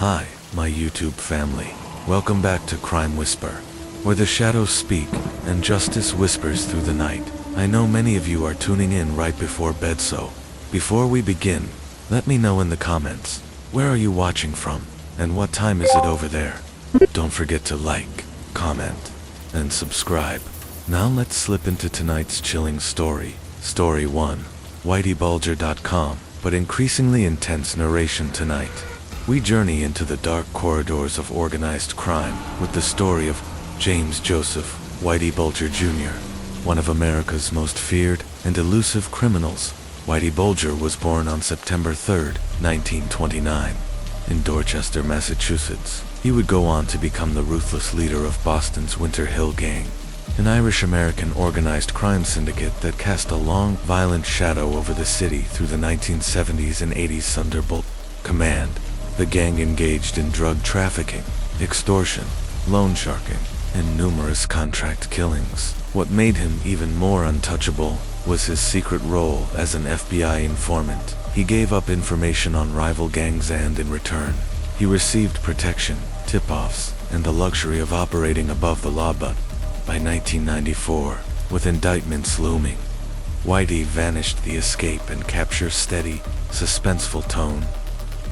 Hi, my YouTube family. Welcome back to Crime Whisper, where the shadows speak and justice whispers through the night. I know many of you are tuning in right before bed, so before we begin, let me know in the comments, where are you watching from, and what time is it over there? Don't forget to like, comment, and subscribe. Now let's slip into tonight's chilling story. Story 1. whiteybulger.com, but increasingly intense narration tonight. We journey into the dark corridors of organized crime with the story of James Joseph Whitey Bulger Jr., one of America's most feared and elusive criminals. Whitey Bulger was born on September 3, 1929, in Dorchester, Massachusetts. He would go on to become the ruthless leader of Boston's Winter Hill Gang, an Irish-American organized crime syndicate that cast a long, violent shadow over the city through the 1970s and 80s under Bulger's command. The gang engaged in drug trafficking, extortion, loan sharking, and numerous contract killings. What made him even more untouchable was his secret role as an FBI informant. He gave up information on rival gangs and, in return, he received protection, tip-offs, and the luxury of operating above the law. But by 1994, with indictments looming, Whitey vanished. The escape and capture steady, suspenseful tone.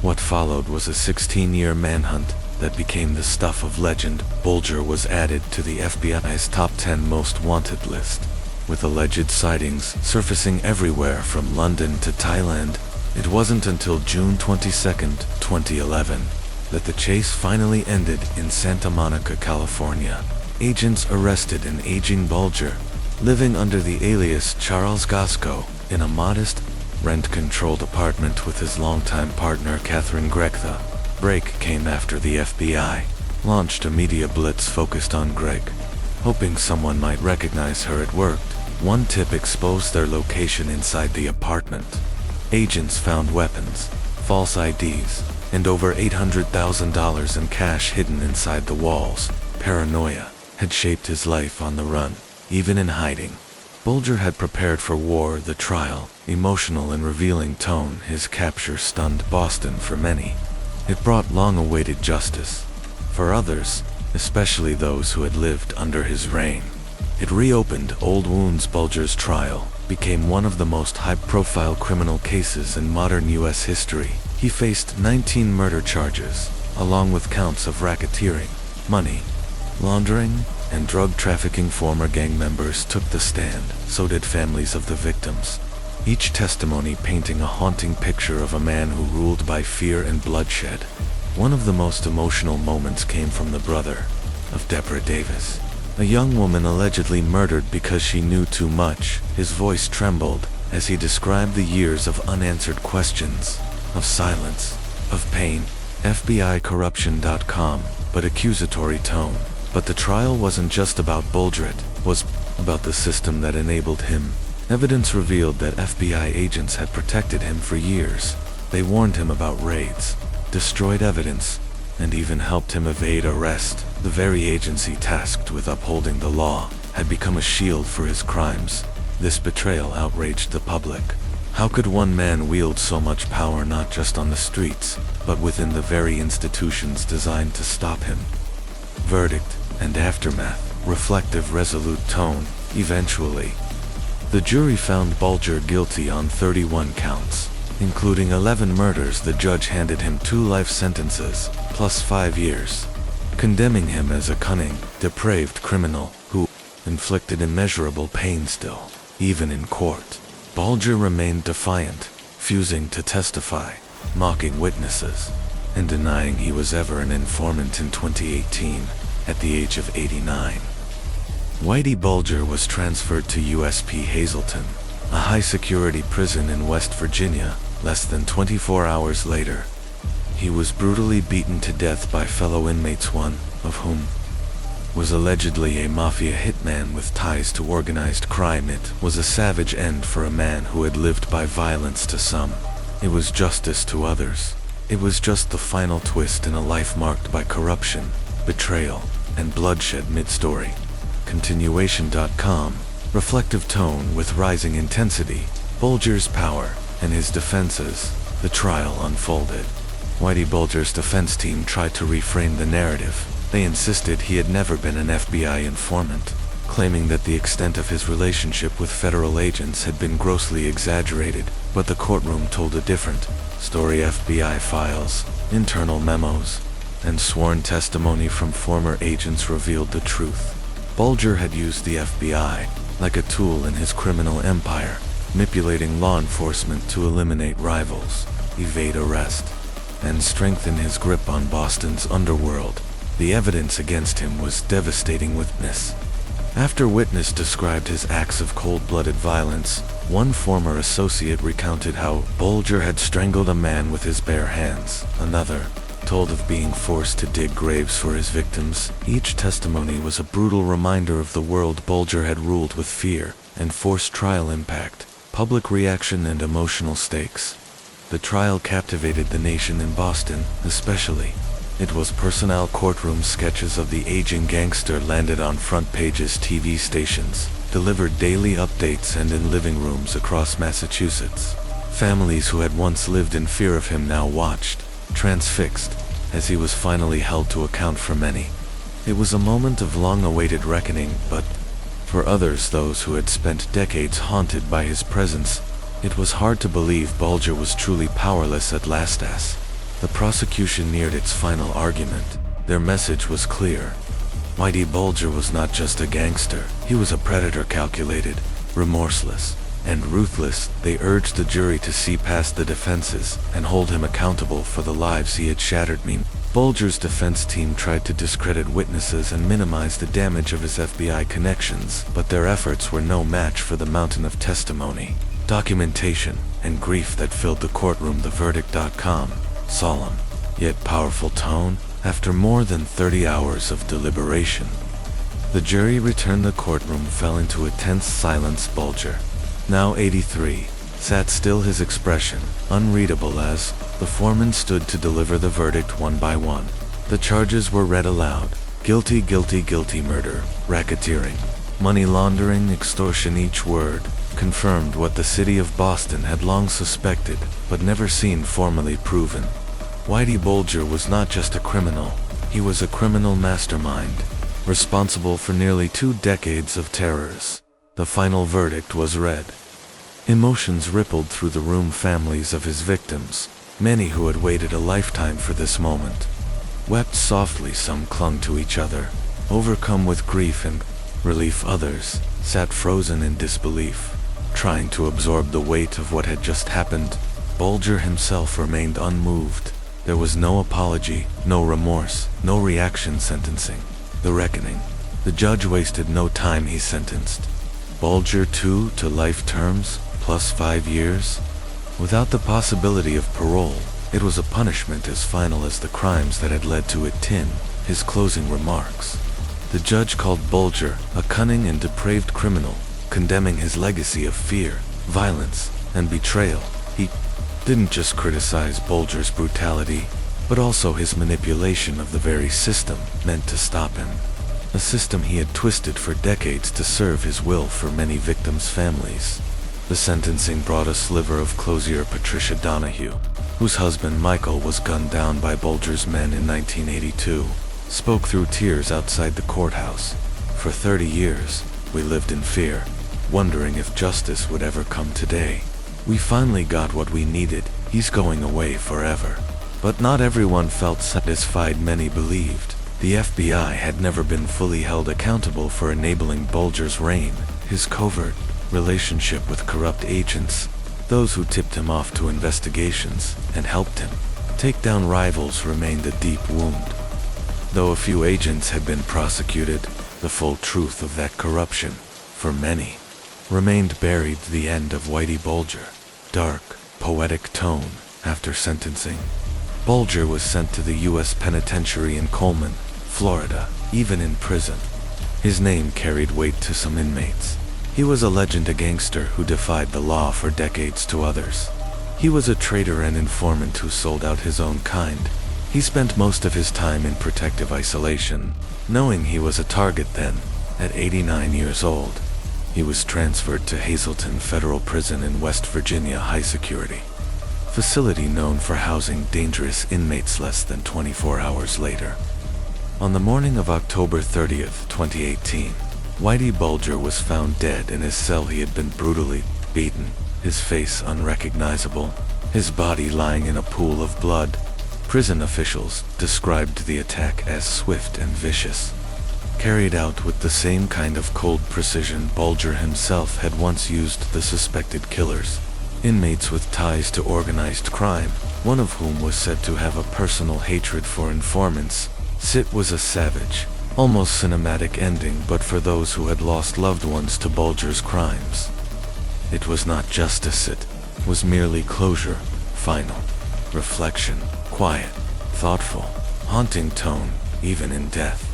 What followed was a 16-year manhunt that became the stuff of legend. Bulger was added to the FBI's top 10 most wanted list, with alleged sightings surfacing everywhere from London to Thailand. It wasn't until June 22, 2011, that the chase finally ended in Santa Monica, California. Agents arrested an aging Bulger, living under the alias Charles Gasco, in a modest, rent-controlled apartment with his longtime partner Catherine Gregg. The break came after the FBI launched a media blitz focused on Gregg, hoping someone might recognize her. It worked. One tip exposed their location inside the apartment. Agents found weapons, false IDs, and over $800,000 in cash hidden inside the walls. Paranoia had shaped his life on the run, even in hiding. Bulger had prepared for war. The trial, emotional and revealing tone. His capture stunned Boston for many. It brought long-awaited justice. For others, especially those who had lived under his reign, it reopened old wounds. Bulger's trial became one of the most high-profile criminal cases in modern U.S. history. He faced 19 murder charges, along with counts of racketeering, money laundering, and drug trafficking. Former gang members took the stand, so did families of the victims, each testimony painting a haunting picture of a man who ruled by fear and bloodshed. One of the most emotional moments came from the brother of Deborah Davis, a young woman allegedly murdered because she knew too much. His voice trembled as he described the years of unanswered questions, of silence, of pain. FBIcorruption.com, but accusatory tone. But the trial wasn't just about Bulger, it was about the system that enabled him. Evidence revealed that FBI agents had protected him for years. They warned him about raids, destroyed evidence, and even helped him evade arrest. The very agency tasked with upholding the law had become a shield for his crimes. This betrayal outraged the public. How could one man wield so much power, not just on the streets, but within the very institutions designed to stop him? Verdict and aftermath. Reflective, resolute tone. Eventually, the jury found Bulger guilty on 31 counts, including 11 murders. The judge handed him 2 life sentences, plus 5 years, condemning him as a cunning, depraved criminal who inflicted immeasurable pain. Still, even in court, Bulger remained defiant, refusing to testify, mocking witnesses, and denying he was ever an informant. In 2018, at the age of 89, Whitey Bulger was transferred to USP Hazleton, a high-security prison in West Virginia. Less than 24 hours later, he was brutally beaten to death by fellow inmates, one of whom was allegedly a mafia hitman with ties to organized crime. It was a savage end for a man who had lived by violence. To some, it was justice. To others, it was just the final twist in a life marked by corruption, betrayal, and bloodshed. Mid-story. Continuation.com. Reflective tone with rising intensity. Bulger's power and his defenses. The trial unfolded Whitey Bulger's defense team tried to reframe the narrative. They insisted he had never been an FBI informant, claiming that the extent of his relationship with federal agents had been grossly exaggerated, but the courtroom told a different story. FBI files, internal memos, and sworn testimony from former agents revealed the truth. Bulger had used the FBI like a tool in his criminal empire, manipulating law enforcement to eliminate rivals, evade arrest, and strengthen his grip on Boston's underworld. The evidence against him was devastating. After witness described his acts of cold-blooded violence, one former associate recounted how Bulger had strangled a man with his bare hands. Another told of being forced to dig graves for his victims. Each testimony was a brutal reminder of the world Bulger had ruled with fear and forced trial impact, public reaction, and emotional stakes. The trial captivated the nation in Boston, especially. It was personnel courtroom sketches of the aging gangster landed on front pages, TV stations, delivered daily updates, and in living rooms across Massachusetts. Families who had once lived in fear of him now watched, transfixed, as he was finally held to account for many. It was a moment of long-awaited reckoning, but for others, those who had spent decades haunted by his presence, it was hard to believe Bulger was truly powerless at last. As the prosecution neared its final argument, their message was clear. Whitey Bulger was not just a gangster, he was a predator, calculated, remorseless, and ruthless. They urged the jury to see past the defenses and hold him accountable for the lives he had shattered. Bulger's defense team tried to discredit witnesses and minimize the damage of his FBI connections, but their efforts were no match for the mountain of testimony, documentation, and grief that filled the courtroom. The verdict.com, solemn, yet powerful tone. After more than 30 hours of deliberation, the jury returned. The courtroom fell into a tense silence. Bulger, now 83, sat still, his expression unreadable as the foreman stood to deliver the verdict one by one. The charges were read aloud. Guilty, guilty, guilty. Murder, racketeering, money laundering, extortion. Each word confirmed what the city of Boston had long suspected, but never seen formally proven. Whitey Bulger was not just a criminal, he was a criminal mastermind, responsible for nearly 2 decades of terrors. The final verdict was read. Emotions rippled through the room. Families of his victims, many who had waited a lifetime for this moment, wept softly. Some clung to each other, overcome with grief and relief. Others sat frozen in disbelief, trying to absorb the weight of what had just happened. Bulger himself remained unmoved. There was no apology, no remorse, no reaction. Sentencing, the reckoning. The judge wasted no time. He sentenced Bulger to life terms, plus 5 years, without the possibility of parole. It was a punishment as final as the crimes that had led to it. His closing remarks. The judge called Bulger a cunning and depraved criminal, condemning his legacy of fear, violence, and betrayal. He didn't just criticize Bulger's brutality, but also his manipulation of the very system meant to stop him. A system he had twisted for decades to serve his will for many victims' families. The sentencing brought a sliver of closure. Patricia Donahue, whose husband Michael was gunned down by Bulger's men in 1982, spoke through tears outside the courthouse. For 30 years, we lived in fear, wondering if justice would ever come today. We finally got what we needed. He's going away forever. But not everyone felt satisfied. Many believed the FBI had never been fully held accountable for enabling Bulger's reign, his covert relationship with corrupt agents, those who tipped him off to investigations and helped him take down rivals. Remained a deep wound. Though a few agents had been prosecuted, the full truth of that corruption, for many, remained buried. The end of Whitey Bulger. Dark, poetic tone. After sentencing, Bulger was sent to the U.S. Penitentiary in Coleman, Florida. Even in prison, his name carried weight to some inmates. He was a legend, a gangster who defied the law for decades to others. He was a traitor and informant who sold out his own kind. He spent most of his time in protective isolation, knowing he was a target. Then, at 89 years old, he was transferred to Hazleton Federal Prison in West Virginia. High security, facility known for housing dangerous inmates less than 24 hours later. On the morning of October 30th, 2018, Whitey Bulger was found dead in his cell. He had been brutally beaten, his face unrecognizable, his body lying in a pool of blood. Prison officials described the attack as swift and vicious, carried out with the same kind of cold precision Bulger himself had once used the suspected killers, inmates with ties to organized crime, one of whom was said to have a personal hatred for informants. It was a savage, almost cinematic ending, but for those who had lost loved ones to Bulger's crimes. It was not justice, it was merely closure, final reflection, quiet, thoughtful, haunting tone, even in death.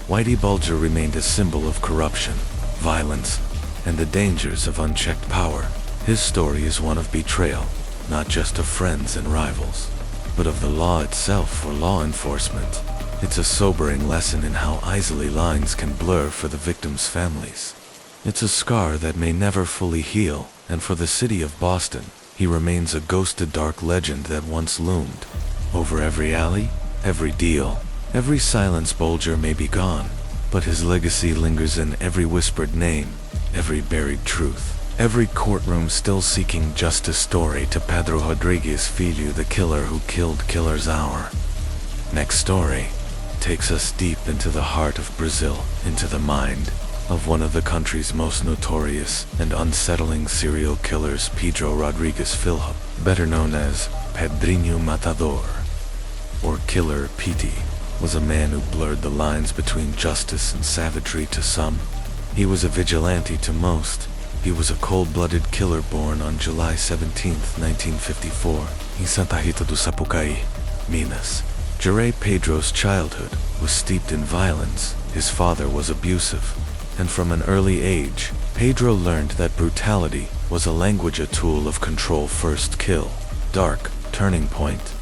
Whitey Bulger remained a symbol of corruption, violence, and the dangers of unchecked power. His story is one of betrayal, not just of friends and rivals, but of the law itself for law enforcement. It's a sobering lesson in how easily lines can blur for the victims' families. It's a scar that may never fully heal, and for the city of Boston, he remains a ghosted dark legend that once loomed over every alley, every deal, every silence. Bulger may be gone, but his legacy lingers in every whispered name, every buried truth, every courtroom still seeking justice. Story to Pedro Rodriguez Filho, the killer who killed Killer's Hour. Next story takes us deep into the heart of Brazil, into the mind of one of the country's most notorious and unsettling serial killers. Pedro Rodriguez Filho, better known as Pedrinho Matador, or Killer PT, was a man who blurred the lines between justice and savagery to some. He was a vigilante to most. He was a cold-blooded killer born on July 17, 1954, in Santa Rita do Sapucaí, Minas. Pedro's childhood was steeped in violence. His father was abusive, and from an early age, Pedro learned that brutality was a language, a tool of control. First kill, dark turning point.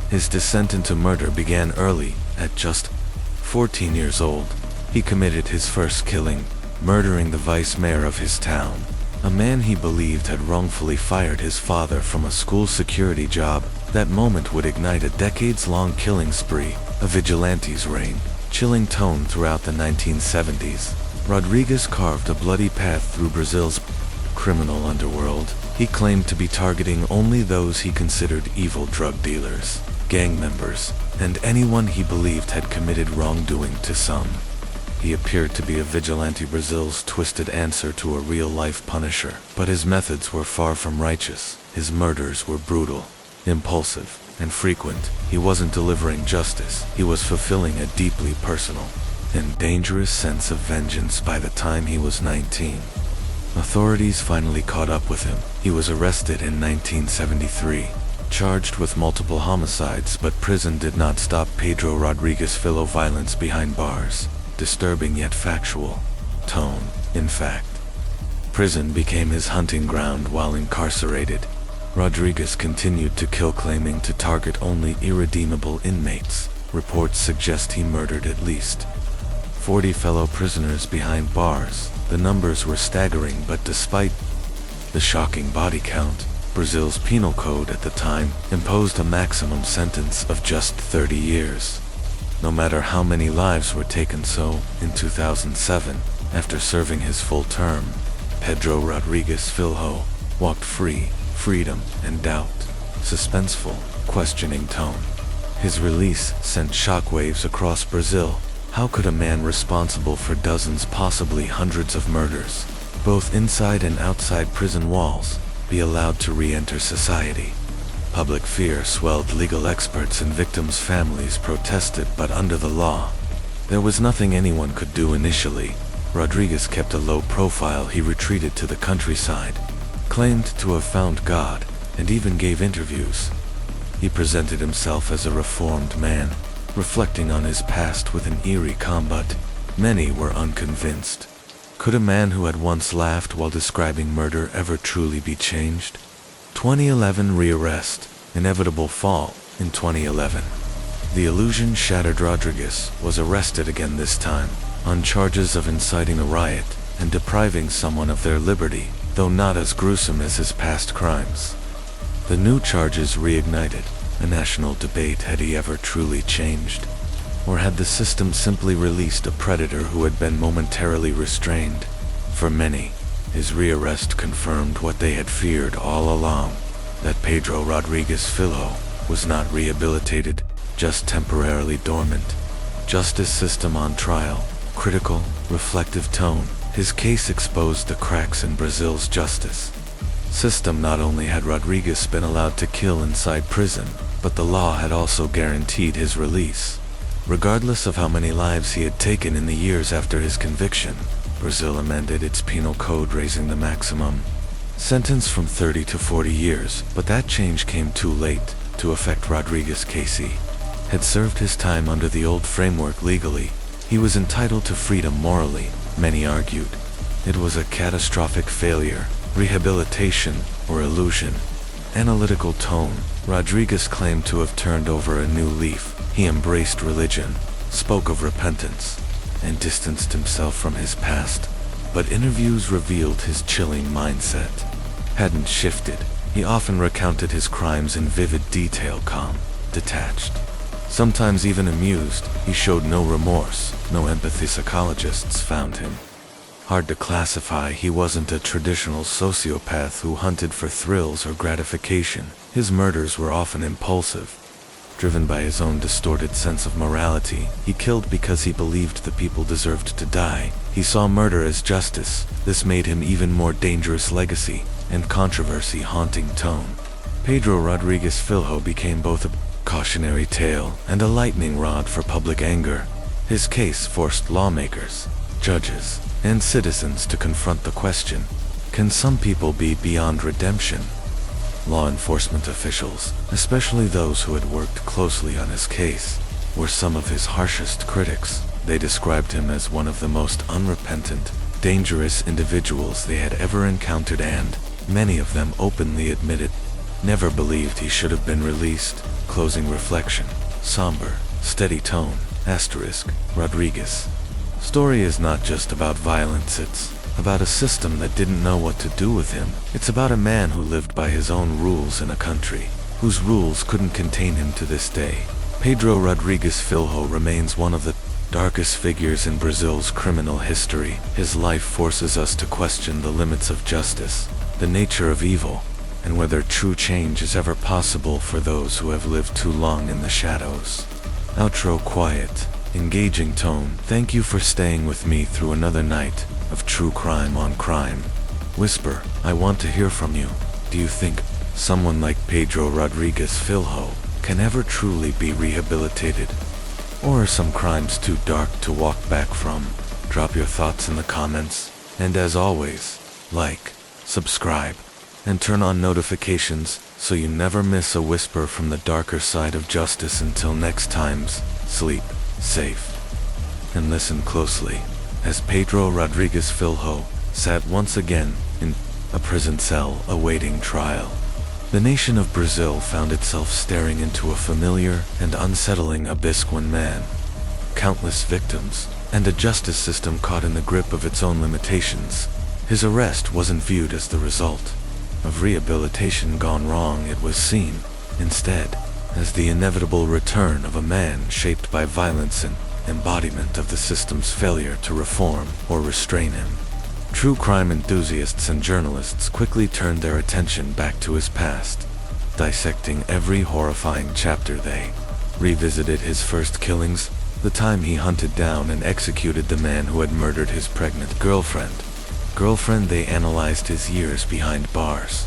His descent into murder began early. At just 14 years old, he committed his first killing, murdering the vice mayor of his town, a man he believed had wrongfully fired his father from a school security job. That moment would ignite a decades-long killing spree, a vigilante's reign. Chilling tone throughout the 1970s, Rodriguez carved a bloody path through Brazil's criminal underworld. He claimed to be targeting only those he considered evil: drug dealers, gang members, and anyone he believed had committed wrongdoing to some. He appeared to be a vigilante, Brazil's twisted answer to a real-life Punisher. But his methods were far from righteous. His murders were brutal, impulsive, and frequent. He wasn't delivering justice. He was fulfilling a deeply personal and dangerous sense of vengeance. By the time he was 19, authorities finally caught up with him. He was arrested in 1973, charged with multiple homicides, but prison did not stop Pedro Rodriguez Filho. Violence behind bars, disturbing yet factual tone. In fact, prison became his hunting ground. While incarcerated, Rodriguez continued to kill, claiming to target only irredeemable inmates. Reports suggest he murdered at least 40 fellow prisoners behind bars. The numbers were staggering, but despite the shocking body count, Brazil's penal code at the time imposed a maximum sentence of just 30 years. No matter how many lives were taken. So, in 2007, after serving his full term, Pedro Rodriguez Filho walked free. Freedom and doubt, suspenseful, questioning tone. His release sent shockwaves across Brazil. How could a man responsible for dozens, possibly hundreds of murders, both inside and outside prison walls, be allowed to re-enter society? Public fear swelled. Legal experts and victims' families protested, but under the law, there was nothing anyone could do. Initially, Rodriguez kept a low profile. He retreated to the countryside, claimed to have found God, and even gave interviews. He presented himself as a reformed man, reflecting on his past with an eerie calm, but many were unconvinced. Could a man who had once laughed while describing murder ever truly be changed? 2011 rearrest, inevitable fall. In 2011, the illusion shattered. Rodriguez was arrested again, this time on charges of inciting a riot and depriving someone of their liberty, though not as gruesome as his past crimes. The new charges reignited a national debate. Had he ever truly changed? Or had the system simply released a predator who had been momentarily restrained? For many, his rearrest confirmed what they had feared all along, that Pedro Rodriguez Filho was not rehabilitated, just temporarily dormant. Justice system on trial, critical, reflective tone. His case exposed the cracks in Brazil's justice system. Not only had Rodriguez been allowed to kill inside prison, but the law had also guaranteed his release. Regardless of how many lives he had taken in the years after his conviction, Brazil amended its penal code, raising the maximum sentence from 30 to 40 years, but that change came too late to affect Rodriguez. Casey had served his time under the old framework legally. He was entitled to freedom morally, many argued. It was a catastrophic failure, rehabilitation, or illusion. Analytical tone. Rodriguez claimed to have turned over a new leaf. He embraced religion, spoke of repentance, and distanced himself from his past. But interviews revealed his chilling mindset hadn't shifted. He often recounted his crimes in vivid detail, calm, detached, sometimes even amused. He showed no remorse, no empathy. Psychologists found him hard to classify. He wasn't a traditional sociopath who hunted for thrills or gratification. His murders were often impulsive, driven by his own distorted sense of morality. He killed because he believed the people deserved to die. He saw murder as justice. This made him even more dangerous. Legacy and controversy haunting tone. Pedro Rodriguez Filho became both a cautionary tale and a lightning rod for public anger. His case forced lawmakers, judges, and citizens to confront the question: can some people be beyond redemption? Law enforcement officials, especially those who had worked closely on his case, were some of his harshest critics. They described him as one of the most unrepentant, dangerous individuals they had ever encountered, and many of them openly admitted never believed he should have been released. Closing reflection. Somber, steady tone. Asterisk. Rodriguez story is not just about violence, it's about a system that didn't know what to do with him. It's about a man who lived by his own rules in a country whose rules couldn't contain him. To this day, Pedro Rodriguez Filho remains one of the darkest figures in Brazil's criminal history. His life forces us to question the limits of justice, the nature of evil, and whether true change is ever possible for those who have lived too long in the shadows. Outro. Quiet, engaging tone. Thank you for staying with me through another night of true crime on Crime Whisper. I want to hear from you. Do you think someone like Pedro Rodriguez Filho can ever truly be rehabilitated? Or are some crimes too dark to walk back from? Drop your thoughts in the comments. And as always, like, subscribe, and turn on notifications so you never miss a whisper from the darker side of justice. Until next time, sleep safe and listen closely as Pedro Rodriguez Filho sat once again in a prison cell awaiting trial. The nation of Brazil found itself staring into a familiar and unsettling abyss. One man, countless victims, and a justice system caught in the grip of its own limitations. His arrest wasn't viewed as the result of rehabilitation gone wrong. It was seen, instead, as the inevitable return of a man shaped by violence and embodiment of the system's failure to reform or restrain him. True crime enthusiasts and journalists quickly turned their attention back to his past, dissecting every horrifying chapter. They revisited his first killings, the time he hunted down and executed the man who had murdered his pregnant girlfriend. They analyzed his years behind bars,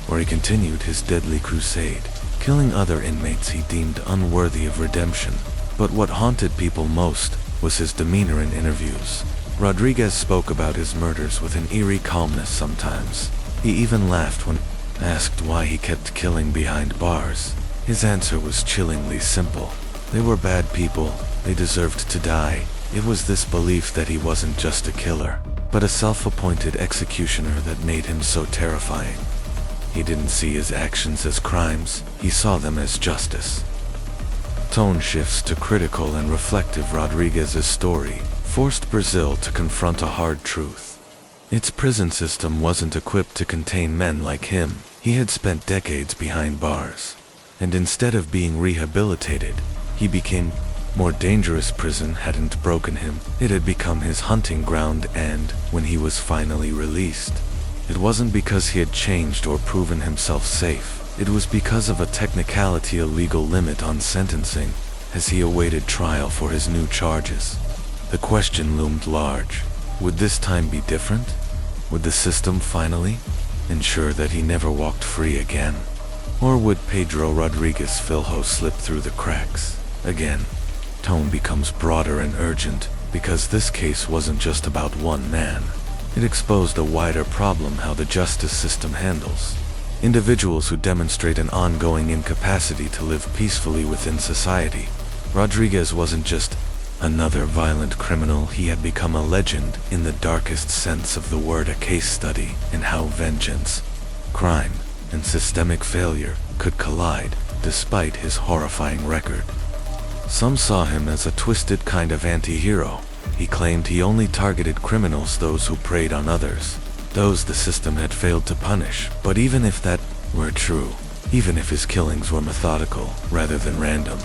where he continued his deadly crusade, killing other inmates he deemed unworthy of redemption. But what haunted people most was his demeanor in interviews. Rodriguez spoke about his murders with an eerie calmness sometimes. He even laughed when asked why he kept killing behind bars. His answer was chillingly simple. They were bad people. They deserved to die. It was this belief that he wasn't just a killer, but a self-appointed executioner that made him so terrifying. He didn't see his actions as crimes. He saw them as justice. Tone shifts to critical and reflective. Rodriguez's story forced Brazil to confront a hard truth. Its prison system wasn't equipped to contain men like him. He had spent decades behind bars, and instead of being rehabilitated, he became more dangerous. Prison hadn't broken him, it had become his hunting ground, and when he was finally released, it wasn't because he had changed or proven himself safe. It was because of a technicality, a legal limit on sentencing, as he awaited trial for his new charges. The question loomed large. Would this time be different? Would the system finally ensure that he never walked free again? Or would Pedro Rodriguez Filho slip through the cracks again? Tone becomes broader and urgent, because this case wasn't just about one man. It exposed a wider problem: how the justice system handles individuals who demonstrate an ongoing incapacity to live peacefully within society. Rodriguez wasn't just another violent criminal, he had become a legend in the darkest sense of the word, a case study in how vengeance, crime, and systemic failure could collide despite his horrifying record. Some saw him as a twisted kind of anti-hero. He claimed he only targeted criminals, those who preyed on others, those the system had failed to punish. But even if that were true, even if his killings were methodical rather than random,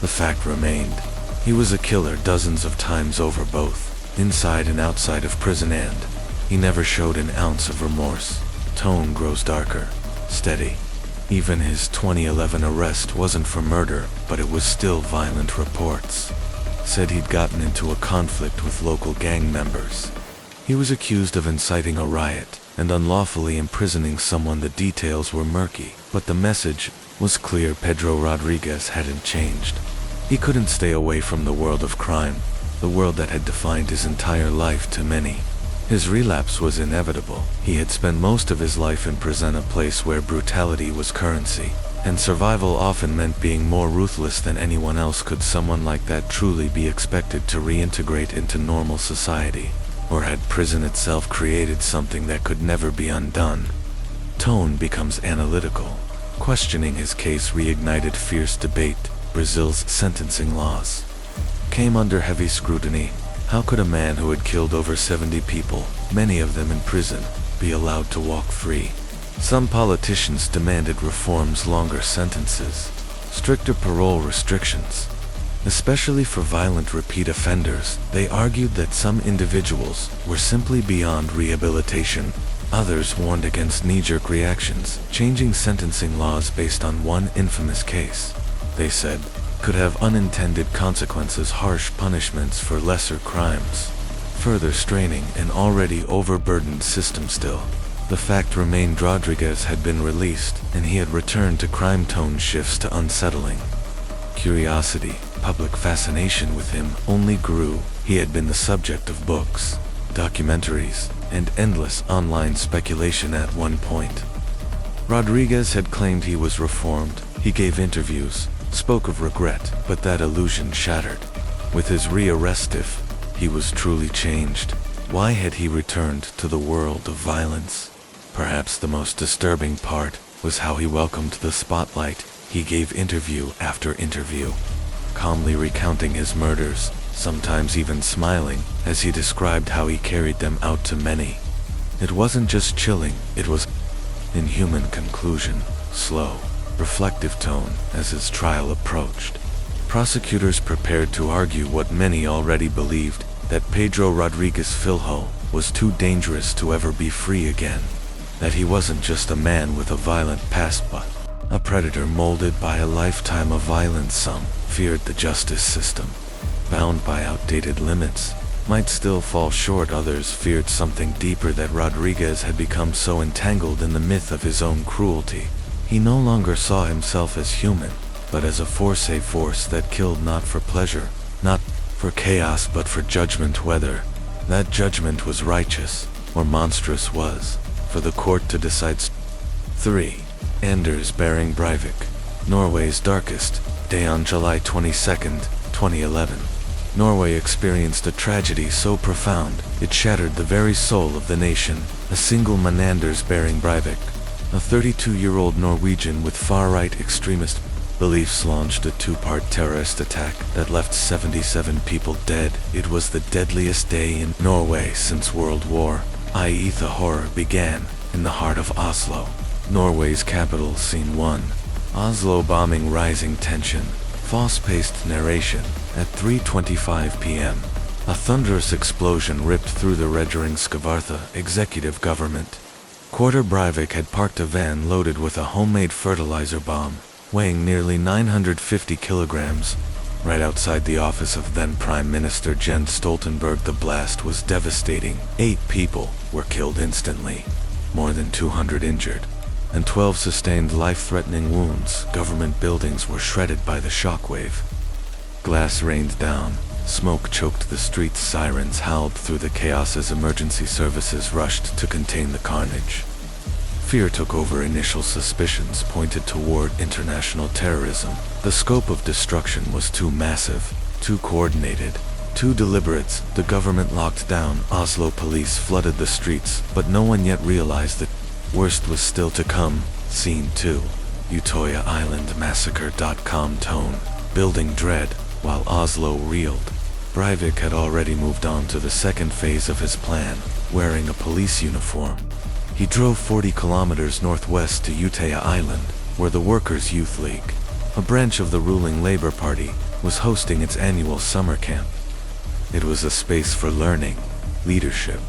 the fact remained: he was a killer dozens of times over, both inside and outside of prison, and he never showed an ounce of remorse. Tone grows darker, steady. Even his 2011 arrest wasn't for murder, but it was still violent. Reports said he'd gotten into a conflict with local gang members. He was accused of inciting a riot and unlawfully imprisoning someone. The details were murky, but the message was clear: Pedro Rodriguez hadn't changed. He couldn't stay away from the world of crime, the world that had defined his entire life to many. His relapse was inevitable. He had spent most of his life in prison, a place where brutality was currency, and survival often meant being more ruthless than anyone else. Could someone like that truly be expected to reintegrate into normal society? Or had prison itself created something that could never be undone? Tone becomes analytical. Questioning his case reignited fierce debate. Brazil's sentencing laws came under heavy scrutiny. How could a man who had killed over 70 people, many of them in prison, be allowed to walk free? Some politicians demanded reforms: longer sentences, stricter parole restrictions, especially for violent repeat offenders. They argued that some individuals were simply beyond rehabilitation. Others warned against knee-jerk reactions. Changing sentencing laws based on one infamous case, they said, could have unintended consequences: harsh punishments for lesser crimes, further straining an already overburdened system. Still, the fact remained: Rodriguez had been released, and he had returned to crime. Tone shifts to unsettling. Curiosity, public fascination with him only grew. He had been the subject of books, documentaries, and endless online speculation at one point. Rodriguez had claimed he was reformed. He gave interviews, spoke of regret, but that illusion shattered. With his rearrest, if he was truly changed, why had he returned to the world of violence? Perhaps the most disturbing part was how he welcomed the spotlight. He gave interview after interview, calmly recounting his murders, sometimes even smiling, as he described how he carried them out to many. It wasn't just chilling, it was inhuman. Conclusion: slow, reflective tone. As his trial approached, prosecutors prepared to argue what many already believed, that Pedro Rodriguez Filho was too dangerous to ever be free again. That he wasn't just a man with a violent past, but a predator molded by a lifetime of violence. Some feared the justice system, bound by outdated limits, might still fall short. Others feared something deeper, that Rodriguez had become so entangled in the myth of his own cruelty. He no longer saw himself as human, but as a force that killed not for pleasure, not for chaos, but for judgment. Whether that judgment was righteous or monstrous was for the court to decide. 3. Anders Behring Breivik. Norway's darkest day. On July 22, 2011, Norway experienced a tragedy so profound it shattered the very soul of the nation. A single man, Anders Behring Breivik, a 32-year-old Norwegian with far-right extremist beliefs, launched a two-part terrorist attack that left 77 people dead. It was the deadliest day in Norway since World War I. The horror began in the heart of Oslo. Norway's capital, Scene 1. Oslo bombing, rising tension. Fast-paced narration. At 3:25 p.m. a thunderous explosion ripped through the Regjering Skavartha executive government. Quarter Breivik had parked a van loaded with a homemade fertilizer bomb, weighing nearly 950 kilograms, right outside the office of then Prime Minister Jens Stoltenberg. The blast was devastating. 8 people were killed instantly, more than 200 injured, and 12 sustained life-threatening wounds. Government buildings were shredded by the shockwave. Glass rained down, smoke choked the streets, sirens howled through the chaos as emergency services rushed to contain the carnage. Fear took over. Initial suspicions pointed toward international terrorism. The scope of destruction was too massive, too coordinated, too deliberate. The government locked down. Oslo police flooded the streets, but no one yet realized that worst was still to come. Scene 2. Utøya Island Massacre.com tone, building dread, while Oslo reeled. Breivik had already moved on to the second phase of his plan, wearing a police uniform. He drove 40 kilometers northwest to Utøya Island, where the Workers' Youth League, a branch of the ruling Labour Party, was hosting its annual summer camp. It was a space for learning, leadership,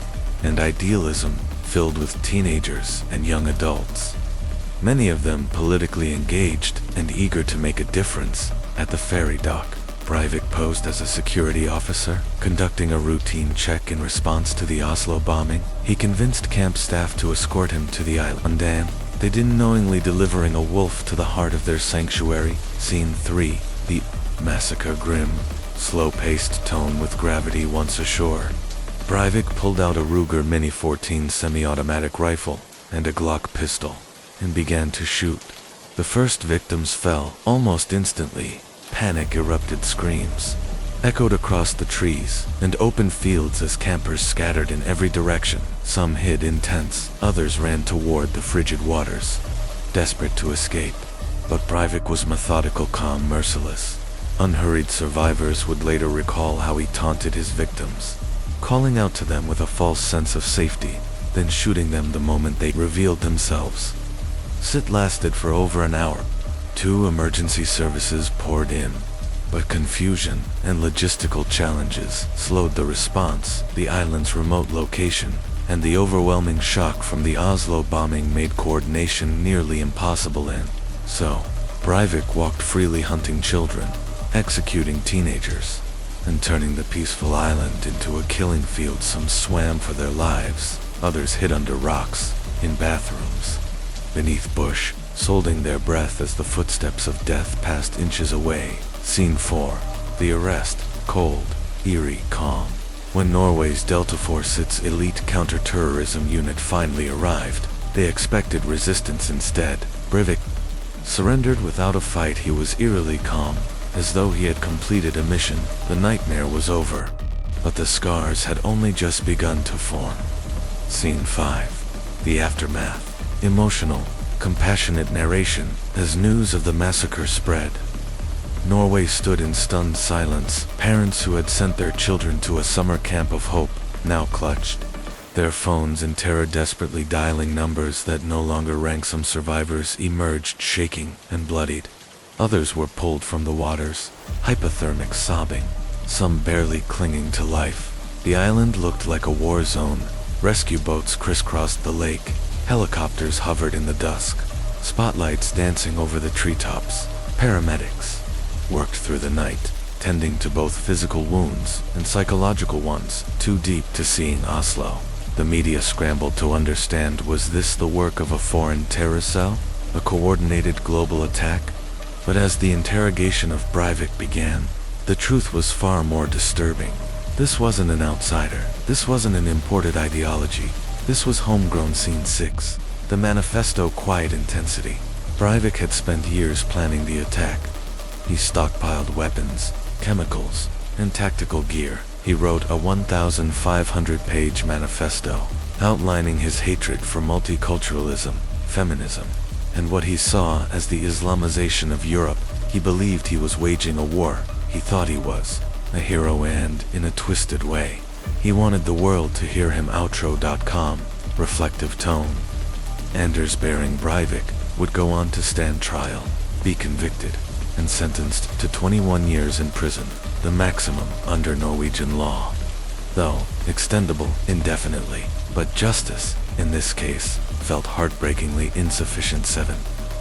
and idealism, filled with teenagers and young adults. Many of them politically engaged and eager to make a difference. At the ferry dock, Breivik posed as a security officer, conducting a routine check in response to the Oslo bombing. He convinced camp staff to escort him to the island, and they didn't knowingly delivering a wolf to the heart of their sanctuary. Scene 3. The massacre, grim, slow-paced tone with gravity. Once ashore, Breivik pulled out a Ruger Mini 14 semi-automatic rifle and a Glock pistol and began to shoot. The first victims fell almost instantly. Panic erupted. Screams echoed across the trees and open fields as campers scattered in every direction. Some hid in tents, others ran toward the frigid waters, desperate to escape. But Breivik was methodical, calm, merciless. Unhurried survivors would later recall how he taunted his victims, calling out to them with a false sense of safety, then shooting them the moment they revealed themselves. It lasted for over an hour. 2 emergency services poured in, but confusion and logistical challenges slowed the response. The island's remote location and the overwhelming shock from the Oslo bombing made coordination nearly impossible, and so Breivik walked freely, hunting children, executing teenagers, and turning the peaceful island into a killing field. Some swam for their lives, others hid under rocks, in bathrooms, beneath bush, holding their breath as the footsteps of death passed inches away. Scene 4. The arrest. Cold, eerie calm. When Norway's Delta Force, its elite counter-terrorism unit, finally arrived, they expected resistance. Instead, Breivik surrendered without a fight. He was eerily calm, as though he had completed a mission. The nightmare was over, but the scars had only just begun to form. Scene 5. The aftermath. Emotional, compassionate narration as news of the massacre spread. Norway stood in stunned silence. Parents who had sent their children to a summer camp of hope now clutched their phones in terror, desperately dialing numbers that no longer rang. Some survivors emerged shaking and bloodied. Others were pulled from the waters, hypothermic, sobbing, some barely clinging to life. The island looked like a war zone. Rescue boats crisscrossed the lake. Helicopters hovered in the dusk, spotlights dancing over the treetops. Paramedics worked through the night, tending to both physical wounds and psychological ones. Too deep to seeing Oslo. The media scrambled to understand, was this the work of a foreign terror cell? A coordinated global attack? But as the interrogation of Breivik began, the truth was far more disturbing. This wasn't an outsider. This wasn't an imported ideology. This was homegrown. Scene 6. The manifesto. Quiet intensity. Breivik had spent years planning the attack. He stockpiled weapons, chemicals, and tactical gear. He wrote a 1,500-page manifesto, outlining his hatred for multiculturalism, feminism, and what he saw as the Islamization of Europe. He believed he was waging a war. He thought he was a hero, and, in a twisted way, he wanted the world to hear him. Outro.com. Reflective tone. Anders Behring Breivik would go on to stand trial, be convicted, and sentenced to 21 years in prison, the maximum under Norwegian law, though extendable indefinitely. But justice, in this case, felt heartbreakingly insufficient. 7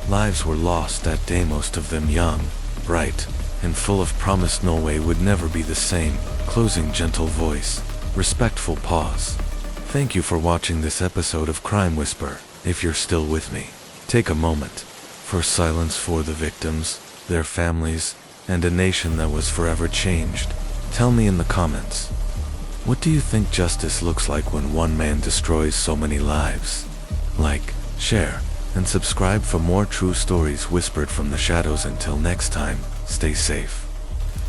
lives were lost that day, most of them young, bright, and full of promise. Norway would never be the same. Closing gentle voice, respectful pause. Thank you for watching this episode of Crime Whisper. If you're still with me, take a moment for silence for the victims, their families, and a nation that was forever changed. Tell me in the comments, what do you think justice looks like when one man destroys so many lives? Like, share, and subscribe for more true stories whispered from the shadows. Until next time, stay safe,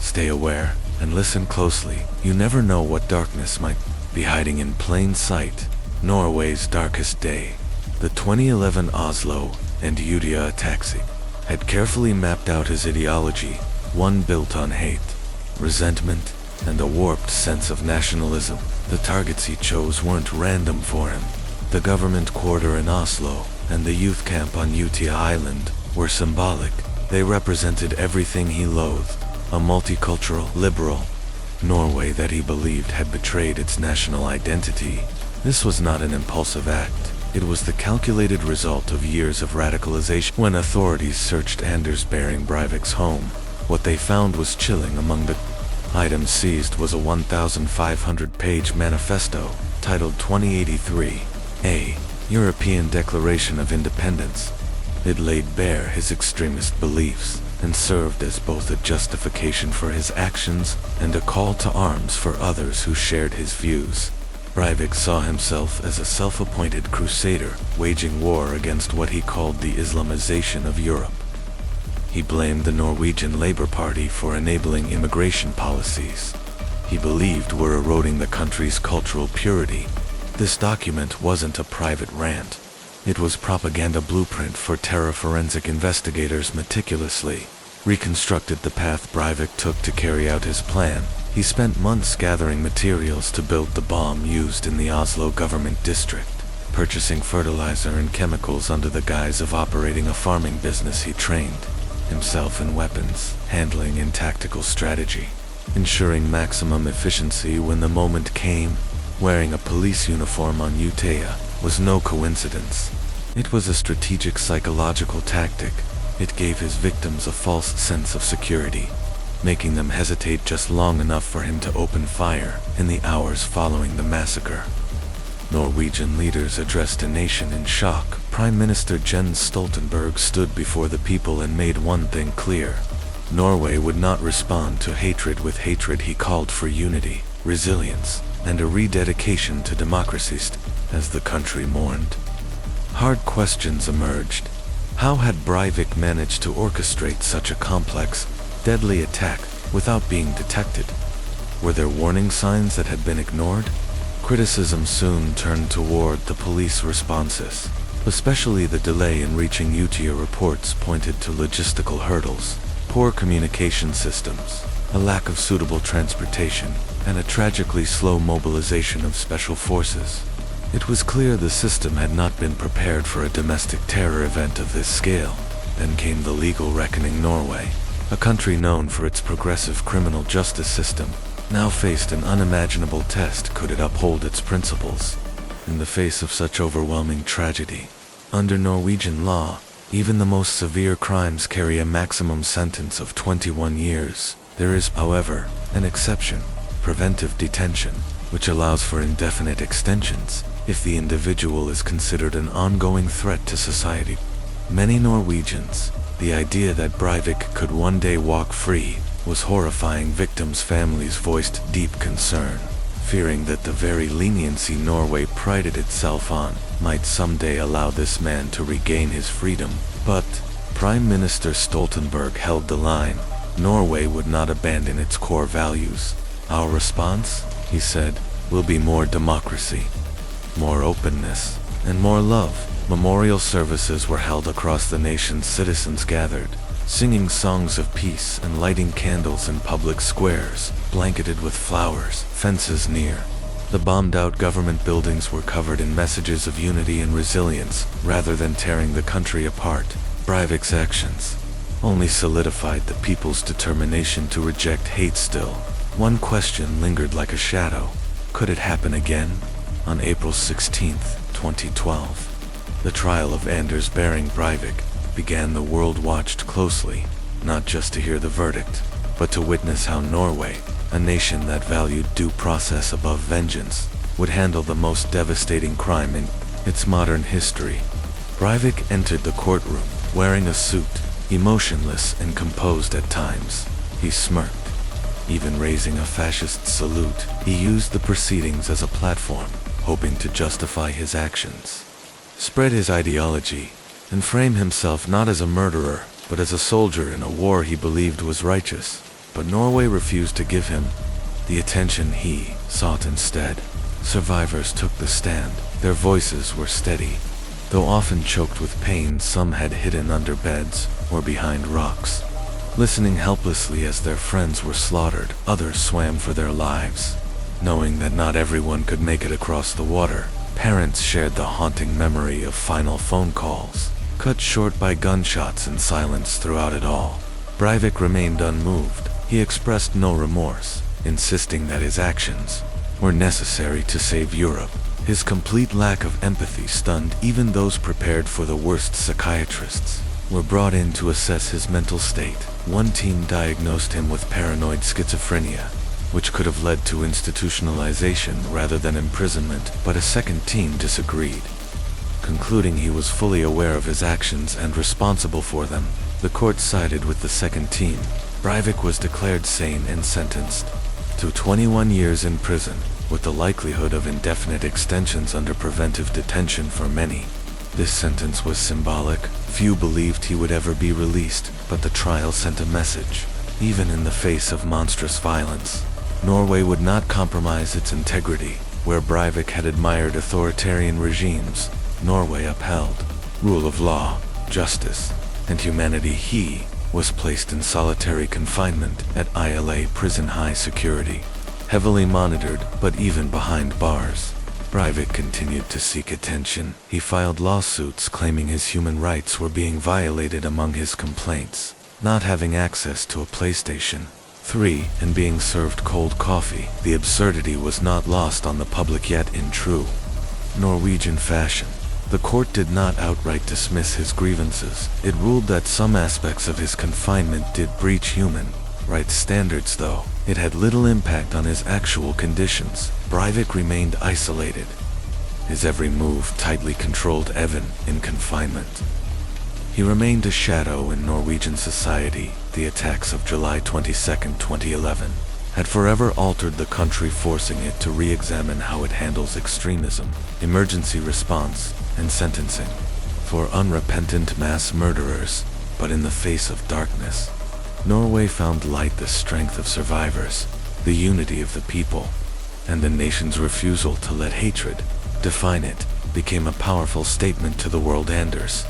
stay aware, and listen closely. You never know what darkness might be hiding in plain sight. Norway's darkest day. The 2011 Oslo and Utøya taxi had carefully mapped out his ideology, one built on hate, resentment, and a warped sense of nationalism. The targets he chose weren't random for him. The government quarter in Oslo and the youth camp on Utøya Island were symbolic. They represented everything he loathed, a multicultural, liberal Norway that he believed had betrayed its national identity. This was not an impulsive act. It was the calculated result of years of radicalization. When authorities searched Anders Behring Breivik's home, what they found was chilling. Among the items seized was a 1,500-page manifesto titled 2083, a European Declaration of Independence. It laid bare his extremist beliefs and served as both a justification for his actions and a call to arms for others who shared his views. Breivik saw himself as a self-appointed crusader, waging war against what he called the Islamization of Europe. He blamed the Norwegian Labour Party for enabling immigration policies he believed were eroding the country's cultural purity. This document wasn't a private rant. It was propaganda blueprint for terror. Forensic investigators meticulously reconstructed the path Breivik took to carry out his plan. He spent months gathering materials to build the bomb used in the Oslo government district, purchasing fertilizer and chemicals under the guise of operating a farming business. He trained himself in weapons handling and tactical strategy, ensuring maximum efficiency when the moment came. Wearing a police uniform on Utøya was no coincidence. It was a strategic psychological tactic. It gave his victims a false sense of security, making them hesitate just long enough for him to open fire. In the hours following the massacre, Norwegian leaders addressed a nation in shock. Prime Minister Jens Stoltenberg stood before the people and made one thing clear: Norway would not respond to hatred with hatred. He called for unity, resilience, and a rededication to democracy. As the country mourned, hard questions emerged. How had Breivik managed to orchestrate such a complex, deadly attack without being detected? Were there warning signs that had been ignored? Criticism soon turned toward the police responses, especially the delay in reaching Utøya. Reports pointed to logistical hurdles, poor communication systems, a lack of suitable transportation, and a tragically slow mobilization of special forces. It was clear the system had not been prepared for a domestic terror event of this scale. Then came the legal reckoning. Norway, a country known for its progressive criminal justice system, now faced an unimaginable test. Could it uphold its principles in the face of such overwhelming tragedy? Under Norwegian law, even the most severe crimes carry a maximum sentence of 21 years. There is, however, an exception: preventive detention, which allows for indefinite extensions if the individual is considered an ongoing threat to society. Many Norwegians, the idea that Breivik could one day walk free was horrifying. Victims' families voiced deep concern, fearing that the very leniency Norway prided itself on might someday allow this man to regain his freedom. But Prime Minister Stoltenberg held the line. Norway would not abandon its core values. Our response, he said, will be more democracy, more openness, and more love. Memorial services were held across the nation. Citizens gathered, singing songs of peace and lighting candles in public squares, blanketed with flowers. Fences near The bombed-out government buildings were covered in messages of unity and resilience, rather than tearing the country apart. Breivik's actions only solidified the people's determination to reject hate still. One question lingered like a shadow. Could it happen again? On April 16, 2012, the trial of Anders Behring Breivik began. The world watched closely, not just to hear the verdict, but to witness how Norway, a nation that valued due process above vengeance, would handle the most devastating crime in its modern history. Breivik entered the courtroom, wearing a suit, emotionless and composed at times. He smirked, even raising a fascist salute. He used the proceedings as a platform, hoping to justify his actions, spread his ideology, and frame himself not as a murderer, but as a soldier in a war he believed was righteous. But Norway refused to give him the attention he sought instead. Survivors took the stand. Their voices were steady. Though often choked with pain, some had hidden under beds or behind rocks, listening helplessly as their friends were slaughtered. Others swam for their lives, knowing that not everyone could make it across the water. Parents shared the haunting memory of final phone calls, cut short by gunshots and silence throughout it all. Breivik remained unmoved. He expressed no remorse, insisting that his actions were necessary to save Europe. His complete lack of empathy stunned even those prepared for the worst. Psychiatrists were brought in to assess his mental state. One team diagnosed him with paranoid schizophrenia, which could have led to institutionalization rather than imprisonment, but a second team disagreed, concluding he was fully aware of his actions and responsible for them. The court sided with the second team. Breivik was declared sane and sentenced to 21 years in prison, with the likelihood of indefinite extensions under preventive detention for many. This sentence was symbolic. Few believed he would ever be released, but the trial sent a message. Even in the face of monstrous violence, Norway would not compromise its integrity. Where Breivik had admired authoritarian regimes, Norway upheld rule of law, justice, and humanity. He was placed in solitary confinement at ILA prison, high security, heavily monitored, but even behind bars, Breivik continued to seek attention. He filed lawsuits claiming his human rights were being violated. Among his complaints, not having access to a PlayStation 3 and being served cold coffee. The absurdity was not lost on the public, yet in true Norwegian fashion, the court did not outright dismiss his grievances. It ruled that some aspects of his confinement did breach human rights standards, though it had little impact on his actual conditions. Breivik remained isolated, his every move tightly controlled. Even in confinement, he remained a shadow in Norwegian society. The attacks of July 22, 2011, had forever altered the country, forcing it to re-examine how it handles extremism, emergency response, and sentencing for unrepentant mass murderers. But in the face of darkness, Norway found light. The strength of survivors, the unity of the people, and the nation's refusal to let hatred define it became a powerful statement to the world. Anders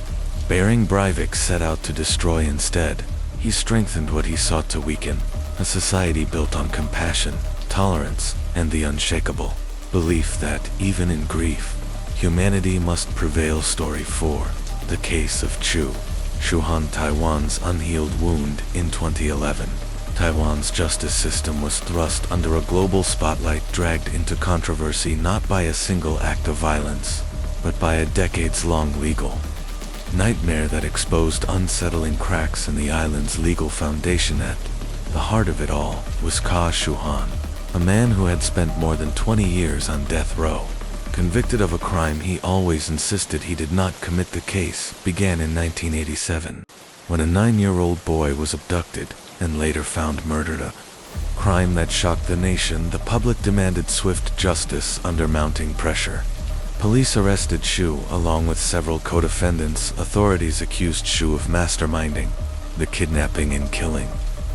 Behring Breivik set out to destroy instead. He strengthened what he sought to weaken, a society built on compassion, tolerance, and the unshakable belief that, even in grief, humanity must prevail. Story 4. The Case of Shuhan, Taiwan's unhealed wound. In 2011, Taiwan's justice system was thrust under a global spotlight, dragged into controversy not by a single act of violence, but by a decades-long legal nightmare that exposed unsettling cracks in the island's legal foundation. At the heart of it all was Shuhan, a man who had spent more than 20 years on death row, convicted of a crime he always insisted he did not commit. The case began in 1987, when a 9-year-old boy was abducted and later found murdered, a crime that shocked the nation. The public demanded swift justice under mounting pressure. Police arrested Shu along with several co-defendants. Authorities accused Shu of masterminding the kidnapping and killing,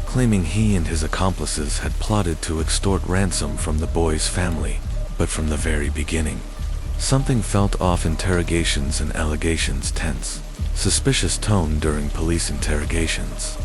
claiming he and his accomplices had plotted to extort ransom from the boy's family. But from the very beginning, something felt off. Interrogations and allegations tense. Suspicious tone during police interrogations.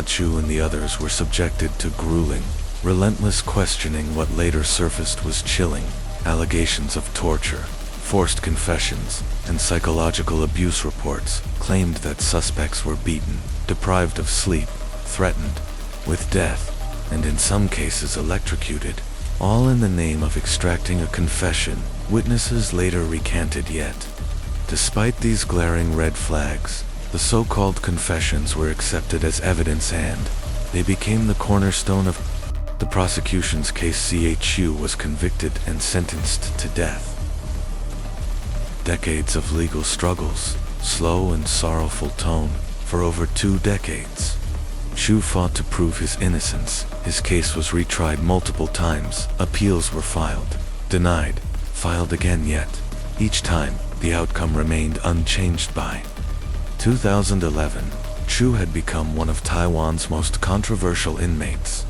Shu and the others were subjected to grueling Relentless questioning. What later surfaced was chilling. Allegations of torture, forced confessions, and psychological abuse reports claimed that suspects were beaten, deprived of sleep, threatened with death, and in some cases electrocuted, all in the name of extracting a confession. Witnesses later recanted. Yet, despite these glaring red flags, the so-called confessions were accepted as evidence and they became the cornerstone of the prosecution's case. CHU was convicted and sentenced to death. Decades of legal struggles, slow and sorrowful tone. For over 2 decades, Chu fought to prove his innocence. His case was retried multiple times. Appeals were filed, denied, filed again, yet each time the outcome remained unchanged. By 2011, Chu had become one of Taiwan's most controversial inmates.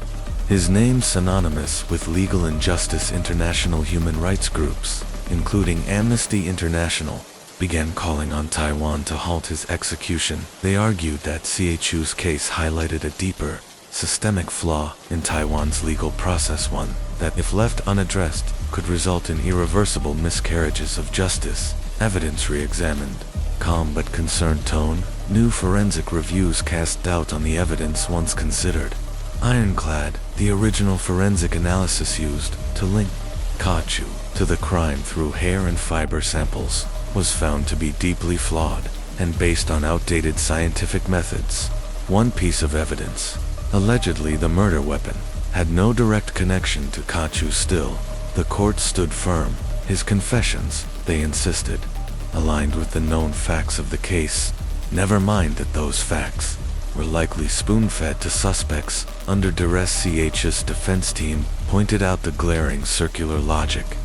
His name synonymous with legal injustice. International human rights groups, including Amnesty International, began calling on Taiwan to halt his execution. They argued that CHU's case highlighted a deeper, systemic flaw in Taiwan's legal process, one that, if left unaddressed, could result in irreversible miscarriages of justice. Evidence re-examined. Calm but concerned tone. New forensic reviews cast doubt on the evidence once considered ironclad. The original forensic analysis used to link Kachu to the crime through hair and fiber samples was found to be deeply flawed and based on outdated scientific methods. One piece of evidence, allegedly the murder weapon, had no direct connection to Kachu. Still, the court stood firm. His confessions, they insisted, aligned with the known facts of the case. Never mind that those facts were likely spoon-fed to suspects under duress. CH's defense team pointed out the glaring circular logic.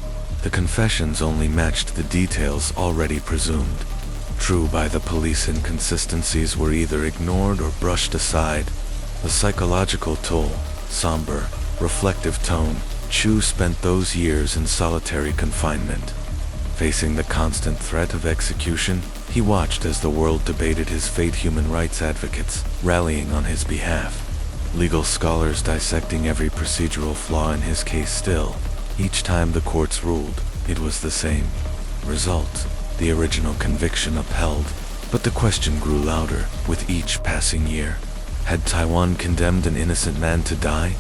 The confessions only matched the details already presumed true by the police. Inconsistencies were either ignored or brushed aside. The psychological toll, somber, reflective tone. Chu spent those years in solitary confinement. Facing the constant threat of execution, he watched as the world debated his fate. Human rights advocates rallying on his behalf. Legal scholars dissecting every procedural flaw in his case. Still, each time the courts ruled, it was the same result. The original conviction upheld, but the question grew louder with each passing year. Had Taiwan condemned an innocent man to die?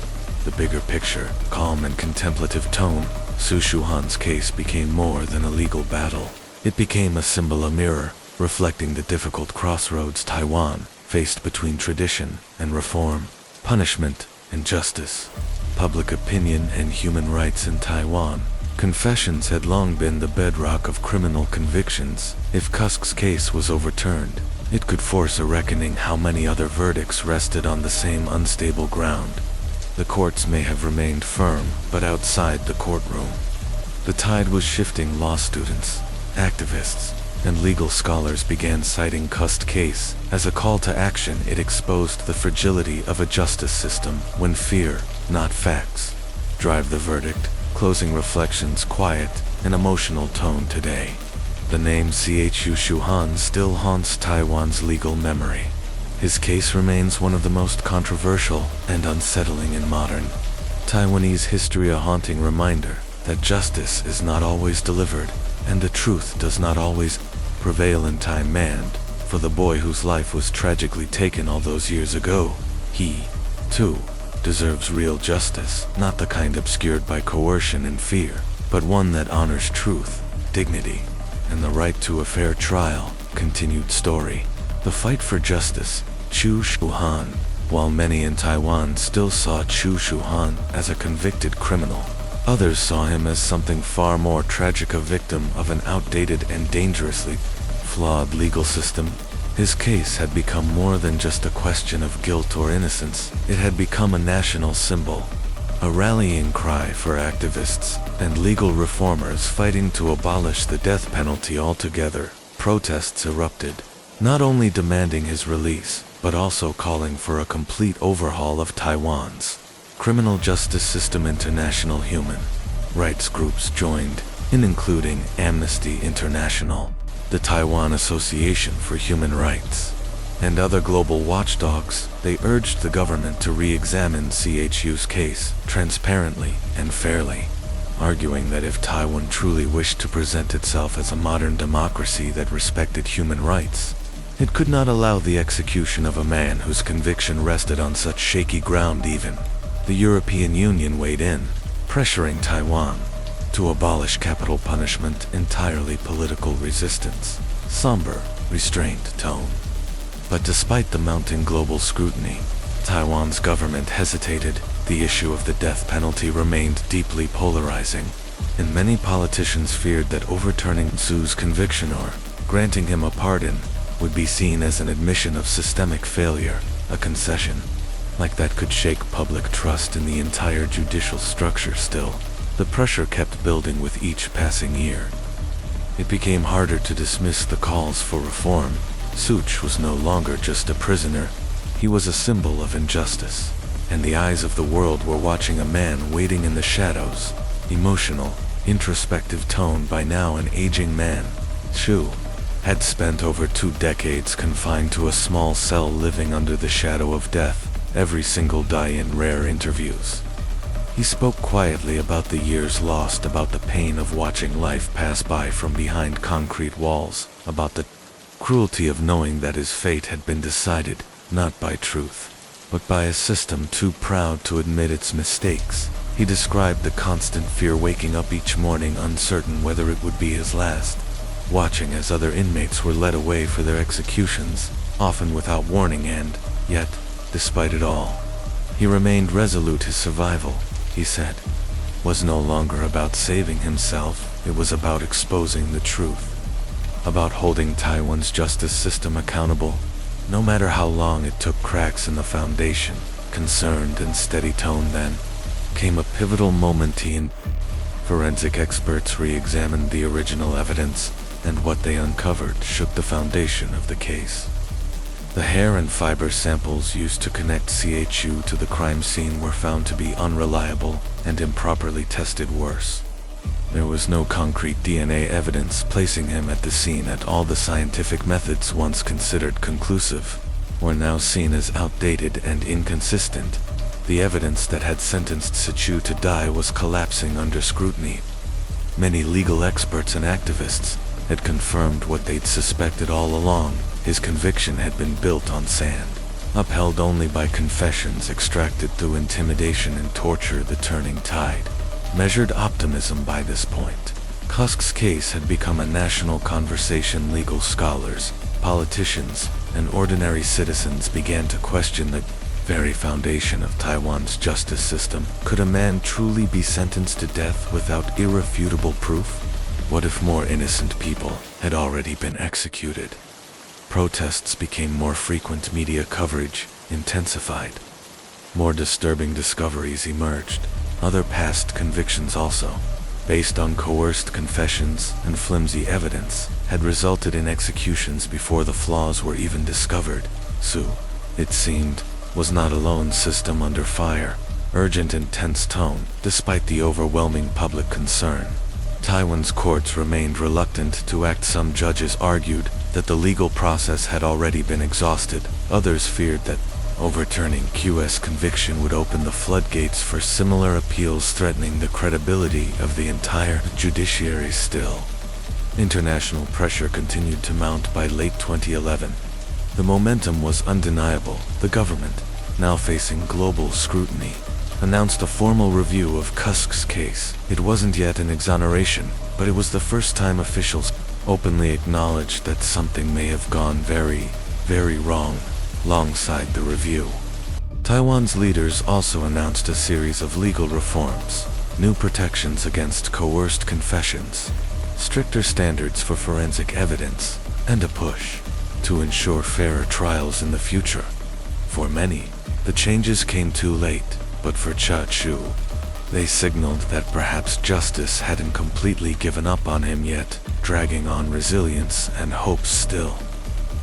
The bigger picture, calm and contemplative tone. Su Shuhan's case became more than a legal battle. It became a symbol, a mirror, reflecting the difficult crossroads Taiwan faced between tradition and reform, punishment and justice, public opinion and human rights. In Taiwan, confessions had long been the bedrock of criminal convictions. If Kusk's case was overturned, it could force a reckoning. How many other verdicts rested on the same unstable ground? The courts may have remained firm, but outside the courtroom, the tide was shifting. Law students, activists, and legal scholars began citing Kusk's case as a call to action. It exposed the fragility of a justice system when fear, not facts, drive the verdict. Closing reflections. Quiet and emotional tone. Today, the name Chu Shuhan still haunts Taiwan's legal memory. His case remains one of the most controversial and unsettling in modern Taiwanese history, a haunting reminder that justice is not always delivered and the truth does not always prevail in time. And for the boy whose life was tragically taken all those years ago, he, too, deserves real justice, not the kind obscured by coercion and fear, but one that honors truth, dignity, and the right to a fair trial. Continued story. The fight for justice. Chu Shuhan. While many in Taiwan still saw Chu Shuhan as a convicted criminal, others saw him as something far more tragic, a victim of an outdated and dangerously flawed legal system. His case had become more than just a question of guilt or innocence. It had become a national symbol, a rallying cry for activists and legal reformers fighting to abolish the death penalty altogether. Protests erupted, not only demanding his release, but also calling for a complete overhaul of Taiwan's criminal justice system. International human rights groups joined in, including Amnesty International, the Taiwan Association for Human Rights, and other global watchdogs, they urged the government to re-examine CHU's case transparently and fairly, arguing that if Taiwan truly wished to present itself as a modern democracy that respected human rights, it could not allow the execution of a man whose conviction rested on such shaky ground. Even the European Union weighed in, pressuring Taiwan to abolish capital punishment. Entirely political resistance. Somber, restrained tone. But despite the mounting global scrutiny, Taiwan's government hesitated. The issue of the death penalty remained deeply polarizing, and many politicians feared that overturning Tzu's conviction or granting him a pardon would be seen as an admission of systemic failure, a concession like that could shake public trust in the entire judicial structure. Still, the pressure kept building with each passing year. It became harder to dismiss the calls for reform. Tzu was no longer just a prisoner, he was a symbol of injustice, and the eyes of the world were watching a man waiting in the shadows. Emotional, introspective tone. By now an aging man, Tzu had spent over 2 decades confined to a small cell, living under the shadow of death, every single day. In rare interviews, he spoke quietly about the years lost, about the pain of watching life pass by from behind concrete walls, about the cruelty of knowing that his fate had been decided, not by truth, but by a system too proud to admit its mistakes. He described the constant fear, waking up each morning uncertain whether it would be his last, watching as other inmates were led away for their executions, often without warning, and yet, despite it all, he remained resolute. His survival, he said, was no longer about saving himself, it was about exposing the truth, about holding Taiwan's justice system accountable, no matter how long it took. Cracks in the foundation. Concerned and steady tone. Then came a pivotal moment. Forensic experts re-examined the original evidence, and what they uncovered shook the foundation of the case. The hair and fiber samples used to connect CHU to the crime scene were found to be unreliable and improperly tested. Worse, there was no concrete DNA evidence placing him at the scene at all. The scientific methods, once considered conclusive, were now seen as outdated and inconsistent. The evidence that had sentenced Sichu to die was collapsing under scrutiny. Many legal experts and activists had confirmed what they'd suspected all along. His conviction had been built on sand, upheld only by confessions extracted through intimidation and torture. The turning tide measured optimism. By this point, Kusk's case had become a national conversation. Legal scholars, politicians, and ordinary citizens began to question the very foundation of Taiwan's justice system. Could a man truly be sentenced to death without irrefutable proof? What if more innocent people had already been executed? Protests became more frequent. Media coverage intensified. More disturbing discoveries emerged. Other past convictions, also based on coerced confessions and flimsy evidence, had resulted in executions before the flaws were even discovered. Tzu, it seemed, was not alone. System under fire. Urgent and tense tone. Despite the overwhelming public concern, Taiwan's courts remained reluctant to act. Some judges argued that the legal process had already been exhausted. Others feared that overturning QS conviction would open the floodgates for similar appeals, threatening the credibility of the entire judiciary. Still, international pressure continued to mount. By late 2011, the momentum was undeniable. The government, now facing global scrutiny, announced a formal review of Kusk's case. It wasn't yet an exoneration, but it was the first time officials openly acknowledged that something may have gone very, very wrong. Alongside the review, Taiwan's leaders also announced a series of legal reforms, new protections against coerced confessions, stricter standards for forensic evidence, and a push to ensure fairer trials in the future. For many, the changes came too late, but for Chu, they signaled that perhaps justice hadn't completely given up on him yet, dragging on resilience and hope still.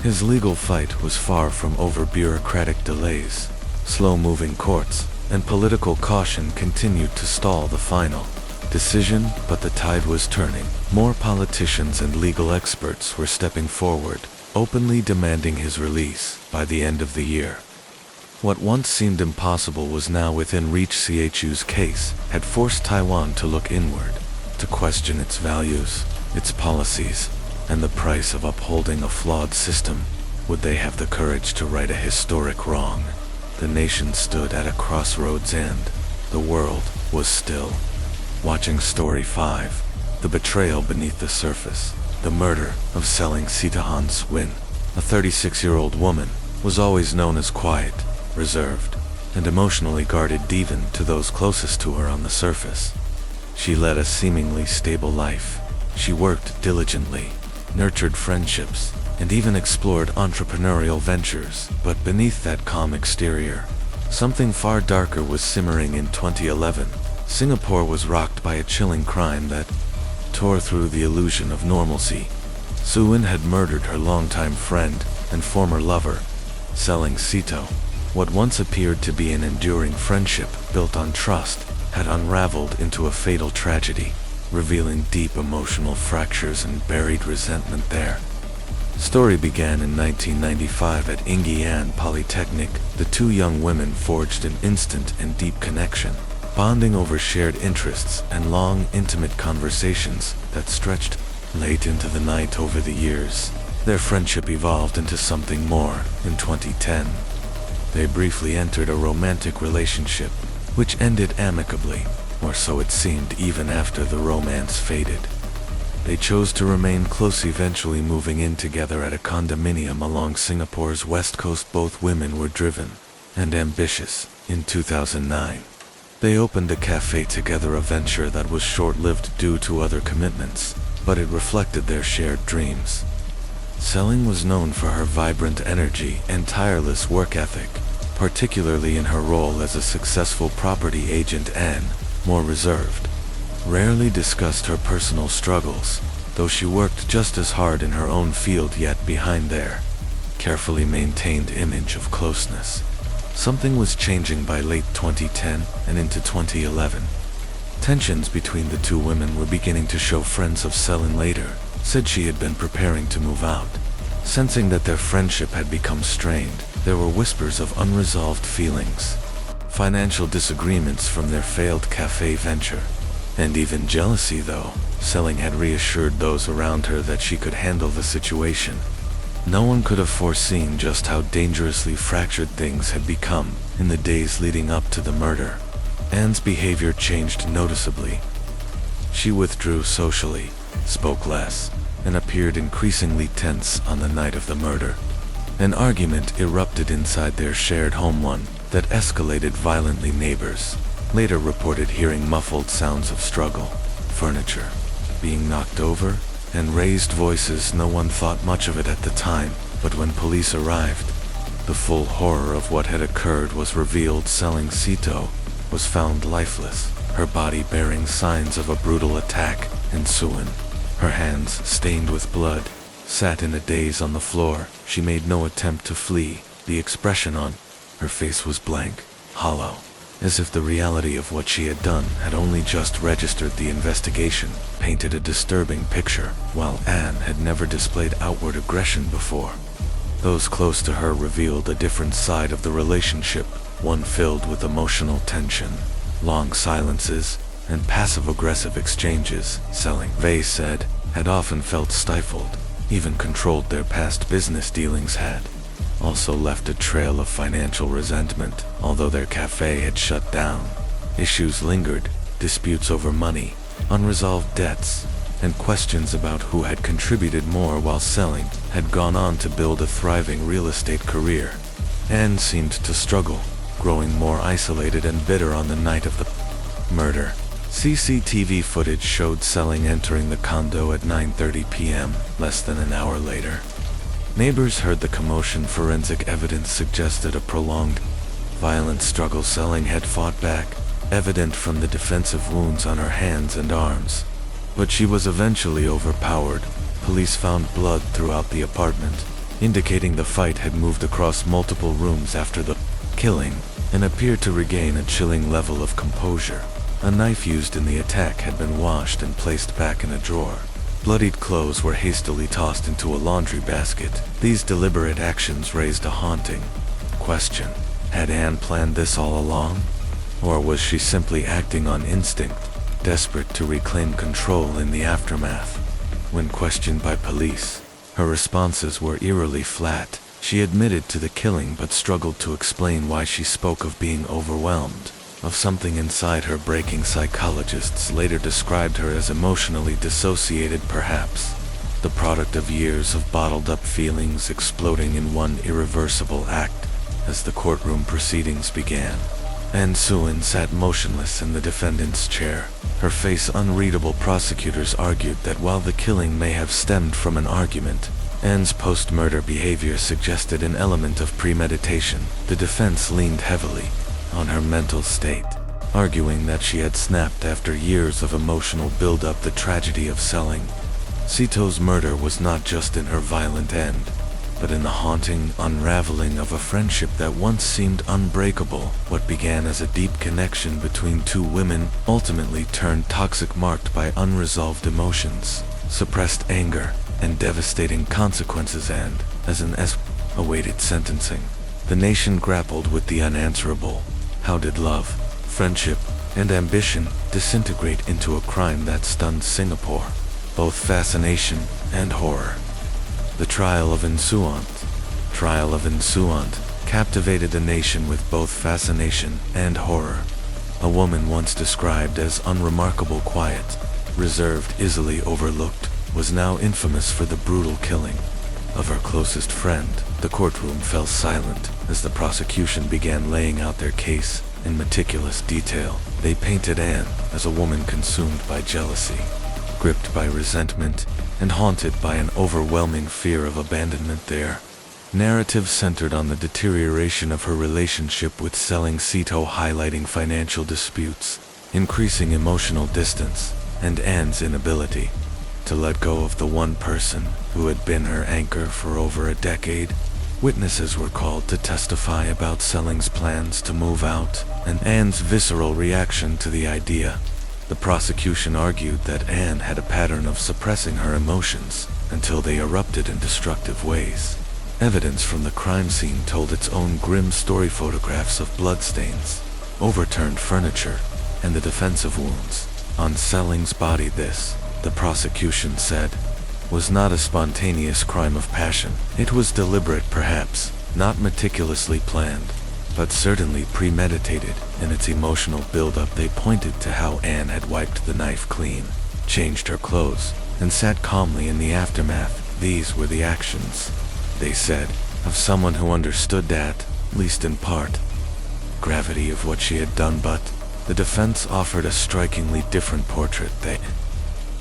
His legal fight was far from over. Bureaucratic delays, slow-moving courts, and political caution continued to stall the final decision, but the tide was turning. More politicians and legal experts were stepping forward, openly demanding his release by the end of the year. What once seemed impossible was now within reach. Chu's case had forced Taiwan to look inward, to question its values, its policies, and the price of upholding a flawed system. Would they have the courage to right a historic wrong? The nation stood at a crossroads and the world was still. Watching Story 5, The Betrayal Beneath the Surface. The murder of Selling Sitahan Swin, a 36-year-old woman, was always known as quiet, reserved, and emotionally guarded even to those closest to her on the surface. She led a seemingly stable life. She worked diligently, nurtured friendships, and even explored entrepreneurial ventures. But beneath that calm exterior, something far darker was simmering. In 2011, Singapore was rocked by a chilling crime that tore through the illusion of normalcy. Suin had murdered her longtime friend and former lover, Selling Sito. What once appeared to be an enduring friendship built on trust had unraveled into a fatal tragedy, revealing deep emotional fractures and buried resentment there. The story began in 1995 at Ingyan Polytechnic. The two young women forged an instant and deep connection, bonding over shared interests and long, intimate conversations that stretched late into the night. Over the years, their friendship evolved into something more. In 2010, they briefly entered a romantic relationship, which ended amicably, or so it seemed. Even after the romance faded, they chose to remain close, eventually moving in together at a condominium along Singapore's west coast. Both women were driven and ambitious. In 2009, they opened a cafe together, a venture that was short-lived due to other commitments, but it reflected their shared dreams. Selling was known for her vibrant energy and tireless work ethic, particularly in her role as a successful property agent. Anne, more reserved, rarely discussed her personal struggles, though she worked just as hard in her own field. Yet behind their carefully maintained image of closeness, something was changing. By late 2010 and into 2011, tensions between the two women were beginning to show. Friends of Selin later said she had been preparing to move out. Sensing that their friendship had become strained, there were whispers of unresolved feelings, financial disagreements from their failed cafe venture, and even jealousy. Though Selling had reassured those around her that she could handle the situation, no one could have foreseen just how dangerously fractured things had become. In the days leading up to the murder, Anne's behavior changed noticeably. She withdrew socially, spoke less, and appeared increasingly tense. On the night of the murder, an argument erupted inside their shared home, one that escalated violently. Neighbors later reported hearing muffled sounds of struggle, furniture being knocked over, and raised voices. No one thought much of it at the time, but when police arrived, the full horror of what had occurred was revealed. Selling Sito was found lifeless, her body bearing signs of a brutal attack, and Suin, her hands stained with blood, sat in a daze on the floor. She made no attempt to flee. The expression on her face was blank, hollow, as if the reality of what she had done had only just registered. The investigation painted a disturbing picture. While Anne had never displayed outward aggression before, those close to her revealed a different side of the relationship, one filled with emotional tension, long silences, and passive-aggressive exchanges. Selling, they said, had often felt stifled, even controlled. Their past business dealings had also left a trail of financial resentment. Although their cafe had shut down, issues lingered, disputes over money, unresolved debts, and questions about who had contributed more. While Selling had gone on to build a thriving real estate career, Anne seemed to struggle, growing more isolated and bitter. On the night of the murder, CCTV footage showed Selling entering the condo at 9:30 p.m. Less than an hour later, neighbors heard the commotion. Forensic evidence suggested a prolonged, violent struggle. Selling had fought back, evident from the defensive wounds on her hands and arms, but she was eventually overpowered. Police found blood throughout the apartment, indicating the fight had moved across multiple rooms after the killing, and appeared to regain a chilling level of composure. A knife used in the attack had been washed and placed back in a drawer, Bloodied clothes were hastily tossed into a laundry basket. These deliberate actions raised a haunting question. Had Anne planned this all along? Or was she simply acting on instinct, desperate to reclaim control in the aftermath? When questioned by police, her responses were eerily flat. She admitted to the killing but struggled to explain why she spoke of being overwhelmed, of something inside her breaking. Psychologists later described her as emotionally dissociated, perhaps the product of years of bottled-up feelings exploding in one irreversible act. As the courtroom proceedings began, Anne Suen sat motionless in the defendant's chair, her face unreadable. Prosecutors argued that while the killing may have stemmed from an argument, Anne's post-murder behavior suggested an element of premeditation. The defense leaned heavily on her mental state, arguing that she had snapped after years of emotional build-up. The tragedy of selling Sito's murder was not just in her violent end, but in the haunting unraveling of a friendship that once seemed unbreakable. What began as a deep connection between two women ultimately turned toxic, marked by unresolved emotions, suppressed anger, and devastating consequences. And, as an awaited sentencing, the nation grappled with the unanswerable. How did love, friendship, and ambition disintegrate into a crime that stunned Singapore? Both fascination and horror. The trial of Insuant captivated the nation with both fascination and horror. A woman once described as unremarkable, quiet, reserved, easily overlooked, was now infamous for the brutal killing of her closest friend. The courtroom fell silent as the prosecution began laying out their case in meticulous detail. They painted Anne as a woman consumed by jealousy, gripped by resentment, and haunted by an overwhelming fear of abandonment. Their narrative centered on the deterioration of her relationship with selling Sito, highlighting financial disputes, increasing emotional distance, and Anne's inability to let go of the one person who had been her anchor for over a decade. Witnesses were called to testify about Selling's plans to move out, and Anne's visceral reaction to the idea. The prosecution argued that Anne had a pattern of suppressing her emotions until they erupted in destructive ways. Evidence from the crime scene told its own grim story. Photographs of bloodstains, overturned furniture, and the defensive wounds on Selling's body. This, the prosecution said, was not a spontaneous crime of passion. It was deliberate, perhaps not meticulously planned, but certainly premeditated in its emotional build-up. They pointed to how Anne had wiped the knife clean, changed her clothes, and sat calmly in the aftermath. These were the actions, they said, of someone who understood, at least in part, gravity of what she had done. But the defense offered a strikingly different portrait. They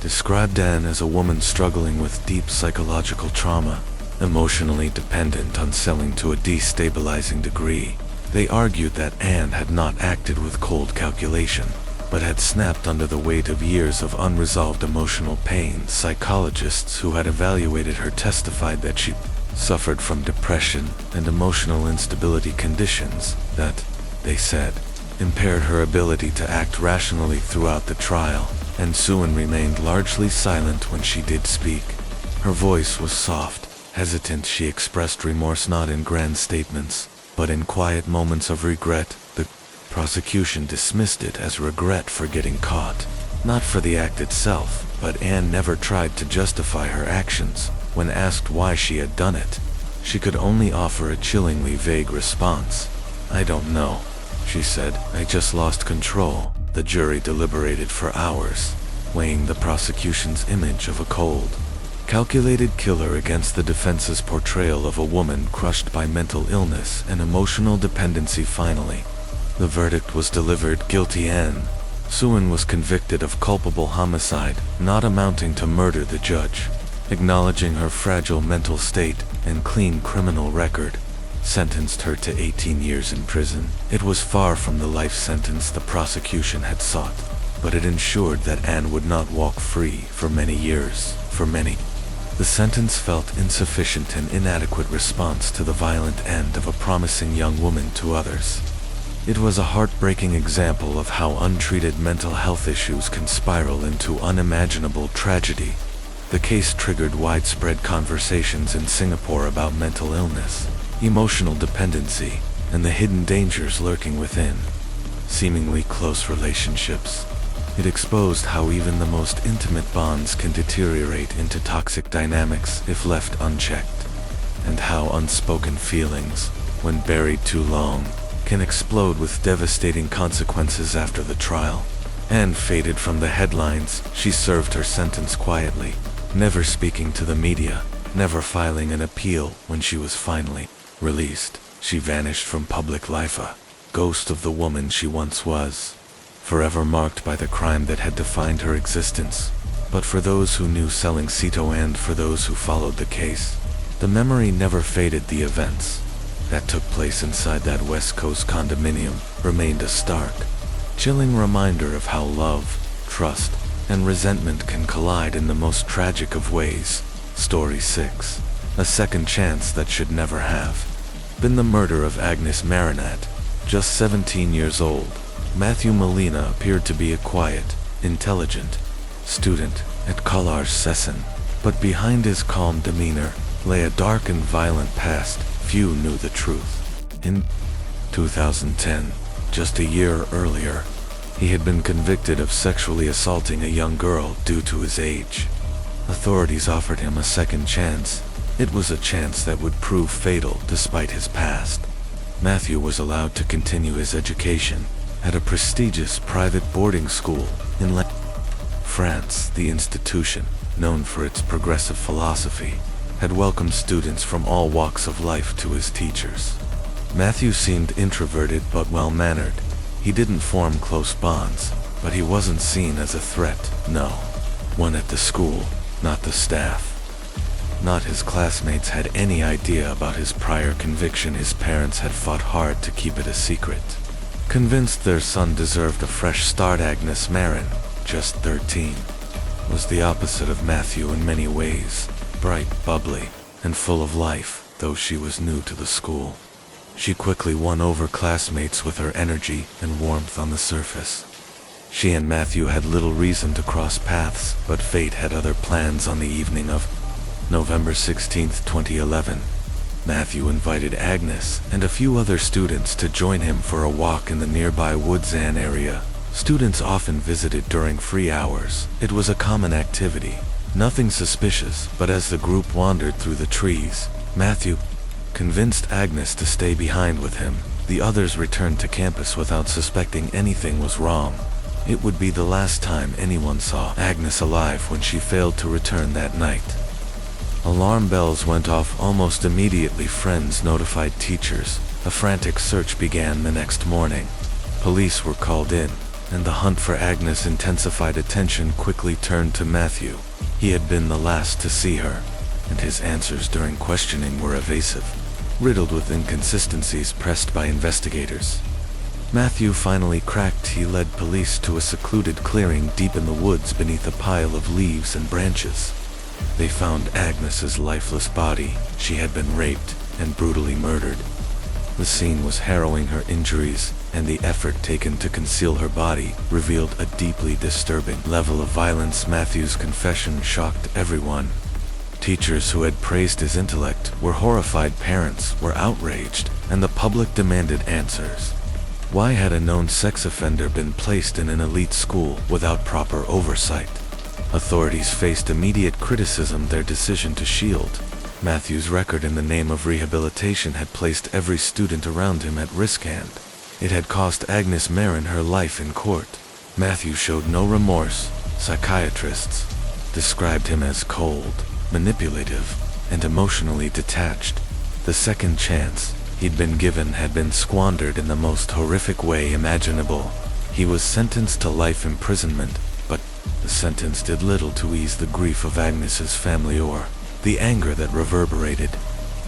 described Anne as a woman struggling with deep psychological trauma, emotionally dependent on Selling to a destabilizing degree. They argued that Anne had not acted with cold calculation, but had snapped under the weight of years of unresolved emotional pain. Psychologists who had evaluated her testified that she suffered from depression and emotional instability, conditions that, they said, impaired her ability to act rationally throughout the trial. And Suen remained largely silent when she did speak. Her voice was soft, hesitant. She expressed remorse not in grand statements, but in quiet moments of regret. The prosecution dismissed it as regret for getting caught, not for the act itself. But Anne never tried to justify her actions. When asked why she had done it, she could only offer a chillingly vague response. "I don't know," she said. "I just lost control." The jury deliberated for hours, weighing the prosecution's image of a cold, calculated killer against the defense's portrayal of a woman crushed by mental illness and emotional dependency. Finally, the verdict was delivered. Guilty. Anne Suen was convicted of culpable homicide, not amounting to murder. The judge, acknowledging her fragile mental state and clean criminal record, sentenced her to 18 years in prison. It was far from the life sentence the prosecution had sought, but it ensured that Anne would not walk free for many years. For many, the sentence felt insufficient, an inadequate response to the violent end of a promising young woman to others. It was a heartbreaking example of how untreated mental health issues can spiral into unimaginable tragedy. The case triggered widespread conversations in Singapore about mental illness, emotional dependency, and the hidden dangers lurking within seemingly close relationships. It exposed how even the most intimate bonds can deteriorate into toxic dynamics if left unchecked, and how unspoken feelings, when buried too long, can explode with devastating consequences after the trial. Anne faded from the headlines. She served her sentence quietly, never speaking to the media, never filing an appeal. When she was finally released, she vanished from public life, a ghost of the woman she once was, forever marked by the crime that had defined her existence. But for those who knew selling Cito and for those who followed the case, the memory never faded. The events that took place inside that West Coast condominium remained a stark, chilling reminder of how love, trust, and resentment can collide in the most tragic of ways. Story 6. A second chance that should never have been the murder of Agnes Marinat. Just 17 years old, Matthew Molina appeared to be a quiet, intelligent student at College Session, but behind his calm demeanor lay a dark and violent past. Few knew the truth. In 2010, just a year earlier, he had been convicted of sexually assaulting a young girl due to his age. Authorities offered him a second chance. It was a chance that would prove fatal despite his past. Matthew was allowed to continue his education at a prestigious private boarding school in France. The institution, known for its progressive philosophy, had welcomed students from all walks of life to his teachers. Matthew seemed introverted but well-mannered. He didn't form close bonds, but he wasn't seen as a threat. No one at the school, not the staff, not his classmates, had any idea about his prior conviction. His parents had fought hard to keep it a secret, convinced their son deserved a fresh start. Agnes Marin, just 13, was the opposite of Matthew in many ways. Bright, bubbly, and full of life. Though she was new to the school, she quickly won over classmates with her energy and warmth. On the surface, she and Matthew had little reason to cross paths, but fate had other plans. On the evening of November 16, 2011, Matthew invited Agnes and a few other students to join him for a walk in the nearby Woodsand area. Students often visited during free hours. It was a common activity, nothing suspicious, but as the group wandered through the trees, Matthew convinced Agnes to stay behind with him. The others returned to campus without suspecting anything was wrong. It would be the last time anyone saw Agnes alive when she failed to return that night. Alarm bells went off almost immediately. Friends notified teachers. A frantic search began the next morning. Police were called in, and the hunt for Agnes intensified. Attention quickly turned to Matthew. He had been the last to see her, and his answers during questioning were evasive, riddled with inconsistencies pressed by investigators. Matthew finally cracked. He led police to a secluded clearing deep in the woods beneath a pile of leaves and branches. They found Agnes's lifeless body. She had been raped and brutally murdered. The scene was harrowing. Her injuries and the effort taken to conceal her body revealed a deeply disturbing level of violence. Matthew's confession shocked everyone. Teachers who had praised his intellect were horrified. Parents were outraged, and the public demanded answers. Why had a known sex offender been placed in an elite school without proper oversight? Authorities faced immediate criticism. Their decision to shield Matthew's record in the name of rehabilitation had placed every student around him at risk, and it had cost Agnes Marin her life in court. Matthew showed no remorse. Psychiatrists described him as cold, manipulative, and emotionally detached. The second chance he'd been given had been squandered in the most horrific way imaginable. He was sentenced to life imprisonment, but the sentence did little to ease the grief of Agnes's family or the anger that reverberated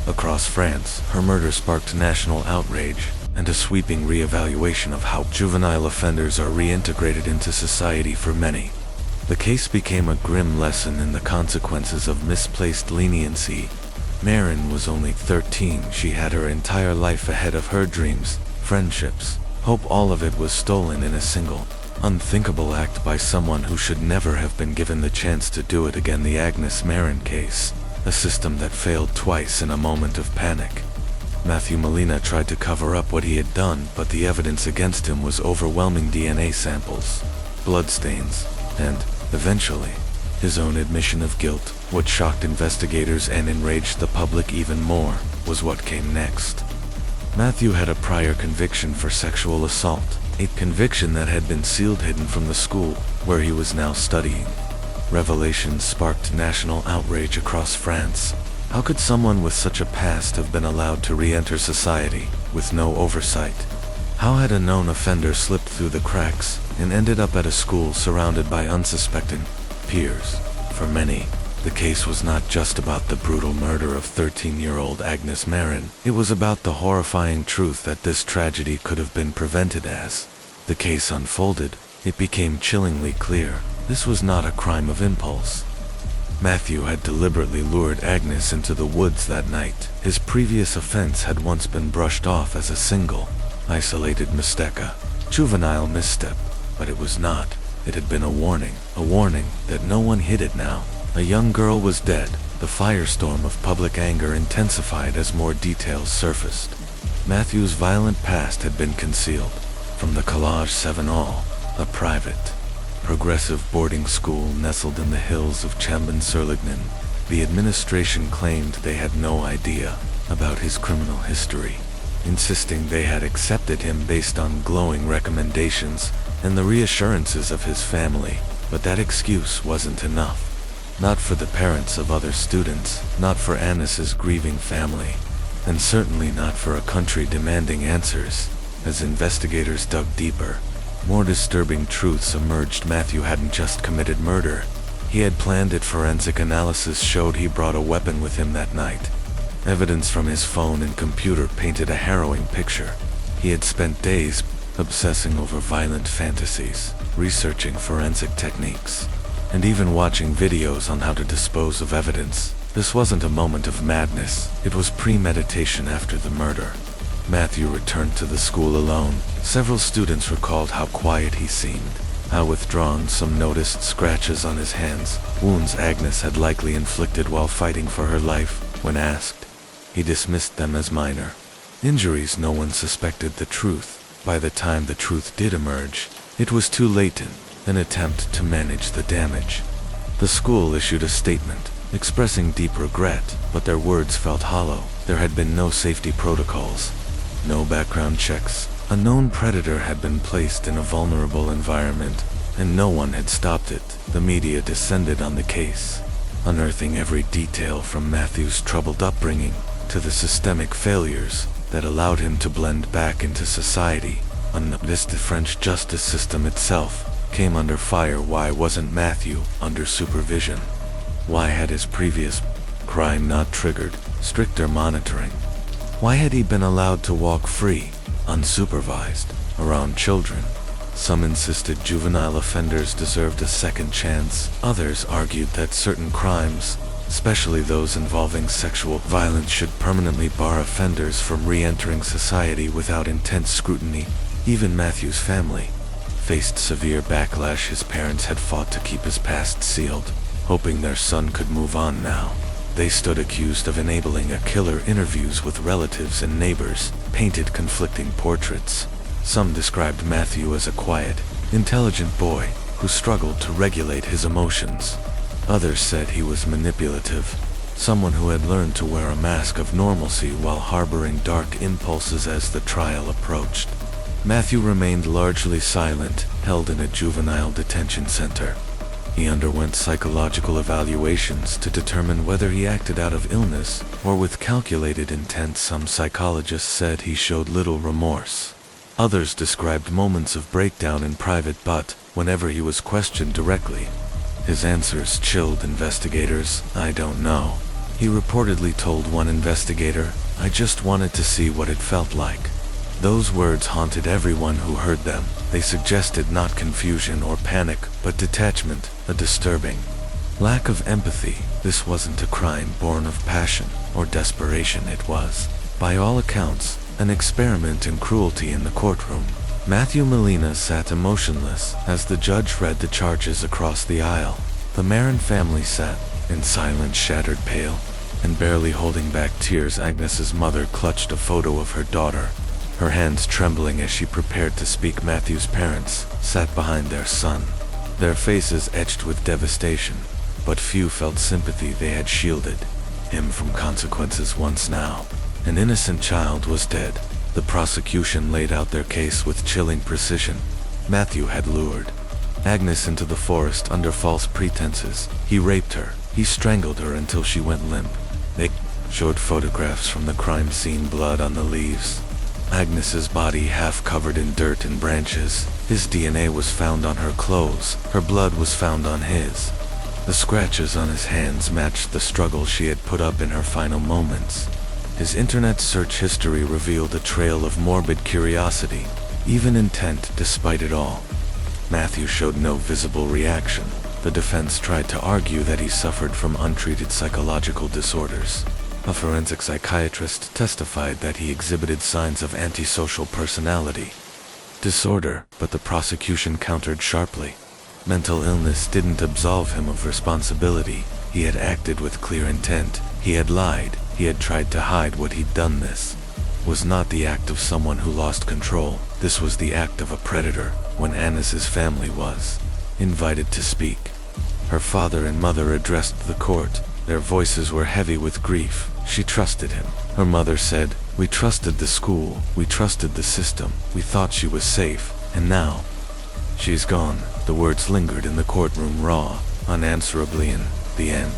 across France. Her murder sparked national outrage and a sweeping reevaluation of how juvenile offenders are reintegrated into society. For many, the case became a grim lesson in the consequences of misplaced leniency. Marin was only 13. She had her entire life ahead of her. Dreams, friendships, hope, all of it was stolen in a single unthinkable act by someone who should never have been given the chance to do it again. The Agnes Marin case, a system that failed twice in a moment of panic. Matthew Molina tried to cover up what he had done, but the evidence against him was overwhelming: DNA samples, bloodstains, and, eventually, his own admission of guilt. What shocked investigators and enraged the public even more was what came next. Matthew had a prior conviction for sexual assault, a conviction that had been sealed hidden from the school where he was now studying. Revelations sparked national outrage across France. How could someone with such a past have been allowed to re-enter society with no oversight? How had a known offender slipped through the cracks and ended up at a school surrounded by unsuspecting peers? For many, the case was not just about the brutal murder of 13-year-old Agnes Marin. It was about the horrifying truth that this tragedy could have been prevented. As the case unfolded, it became chillingly clear this was not a crime of impulse. Matthew had deliberately lured Agnes into the woods that night. His previous offense had once been brushed off as a single, isolated mistake, a juvenile misstep, but it was not. It had been a warning that no one heeded now. A young girl was dead. The firestorm of public anger intensified as more details surfaced. Matthew's violent past had been concealed from the Collège Sevenol, a private, progressive boarding school nestled in the hills of Chambon-sur-Lignon. The administration claimed they had no idea about his criminal history, insisting they had accepted him based on glowing recommendations and the reassurances of his family. But that excuse wasn't enough. Not for the parents of other students, not for Agnes's grieving family, and certainly not for a country demanding answers. As investigators dug deeper, more disturbing truths emerged. Matthew hadn't just committed murder. He had planned it. Forensic analysis showed he brought a weapon with him that night. Evidence from his phone and computer painted a harrowing picture. He had spent days obsessing over violent fantasies, researching forensic techniques, and even watching videos on how to dispose of evidence. This wasn't a moment of madness. It was premeditation. After the murder, Matthew returned to the school alone. Several students recalled how quiet he seemed, how withdrawn. Some noticed scratches on his hands, wounds Agnes had likely inflicted while fighting for her life. When asked, he dismissed them as minor injuries. No one suspected the truth. By the time the truth did emerge, it was too late. In an attempt to manage the damage, the school issued a statement expressing deep regret, but their words felt hollow. There had been no safety protocols, no background checks. A known predator had been placed in a vulnerable environment, and no one had stopped it. The media descended on the case, unearthing every detail from Matthew's troubled upbringing to the systemic failures that allowed him to blend back into society. Unnoticed, the French justice system itself came under fire. Why wasn't Matthew under supervision? Why had his previous crime not triggered stricter monitoring? Why had he been allowed to walk free, unsupervised, around children? Some insisted juvenile offenders deserved a second chance. Others argued that certain crimes, especially those involving sexual violence, should permanently bar offenders from re-entering society without intense scrutiny. Even Matthew's family faced severe backlash. His parents had fought to keep his past sealed, hoping their son could move on. Now, they stood accused of enabling a killer. Interviews with relatives and neighbors painted conflicting portraits. Some described Matthew as a quiet, intelligent boy who struggled to regulate his emotions. Others said he was manipulative, someone who had learned to wear a mask of normalcy while harboring dark impulses. As the trial approached, Matthew remained largely silent, held in a juvenile detention center. He underwent psychological evaluations to determine whether he acted out of illness or with calculated intent. Some psychologists said he showed little remorse. Others described moments of breakdown in private, but whenever he was questioned directly, his answers chilled investigators. "I don't know," he reportedly told one investigator. "I just wanted to see what it felt like." Those words haunted everyone who heard them. They suggested not confusion or panic, but detachment, a disturbing lack of empathy. This wasn't a crime born of passion or desperation. It was, by all accounts, an experiment in cruelty. In the courtroom, Matthew Molina sat emotionless as the judge read the charges across the aisle. The Marin family sat, in silence, shattered, pale, and barely holding back tears. Agnes's mother clutched a photo of her daughter, her hands trembling as she prepared to speak. Matthew's parents sat behind their son, their faces etched with devastation, but few felt sympathy. They had shielded him from consequences once. Now, an innocent child was dead. The prosecution laid out their case with chilling precision. Matthew had lured Agnes into the forest under false pretenses. He raped her. He strangled her until she went limp. They showed photographs from the crime scene, blood on the leaves, Agnes's body half covered in dirt and branches. His DNA was found on her clothes. Her blood was found on his. The scratches on his hands matched the struggle she had put up in her final moments. His internet search history revealed a trail of morbid curiosity, even intent despite it all. Matthew showed no visible reaction. The defense tried to argue that he suffered from untreated psychological disorders. A forensic psychiatrist testified that he exhibited signs of antisocial personality disorder, but the prosecution countered sharply. Mental illness didn't absolve him of responsibility. He had acted with clear intent. He had lied. He had tried to hide what he'd done. This was not the act of someone who lost control. This was the act of a predator. When Agnes's family was invited to speak, her father and mother addressed the court. Their voices were heavy with grief. She trusted him. Her mother said, "We trusted the school. We trusted the system. We thought she was safe. And now, she's gone." The words lingered in the courtroom, raw, unanswerably. In the end,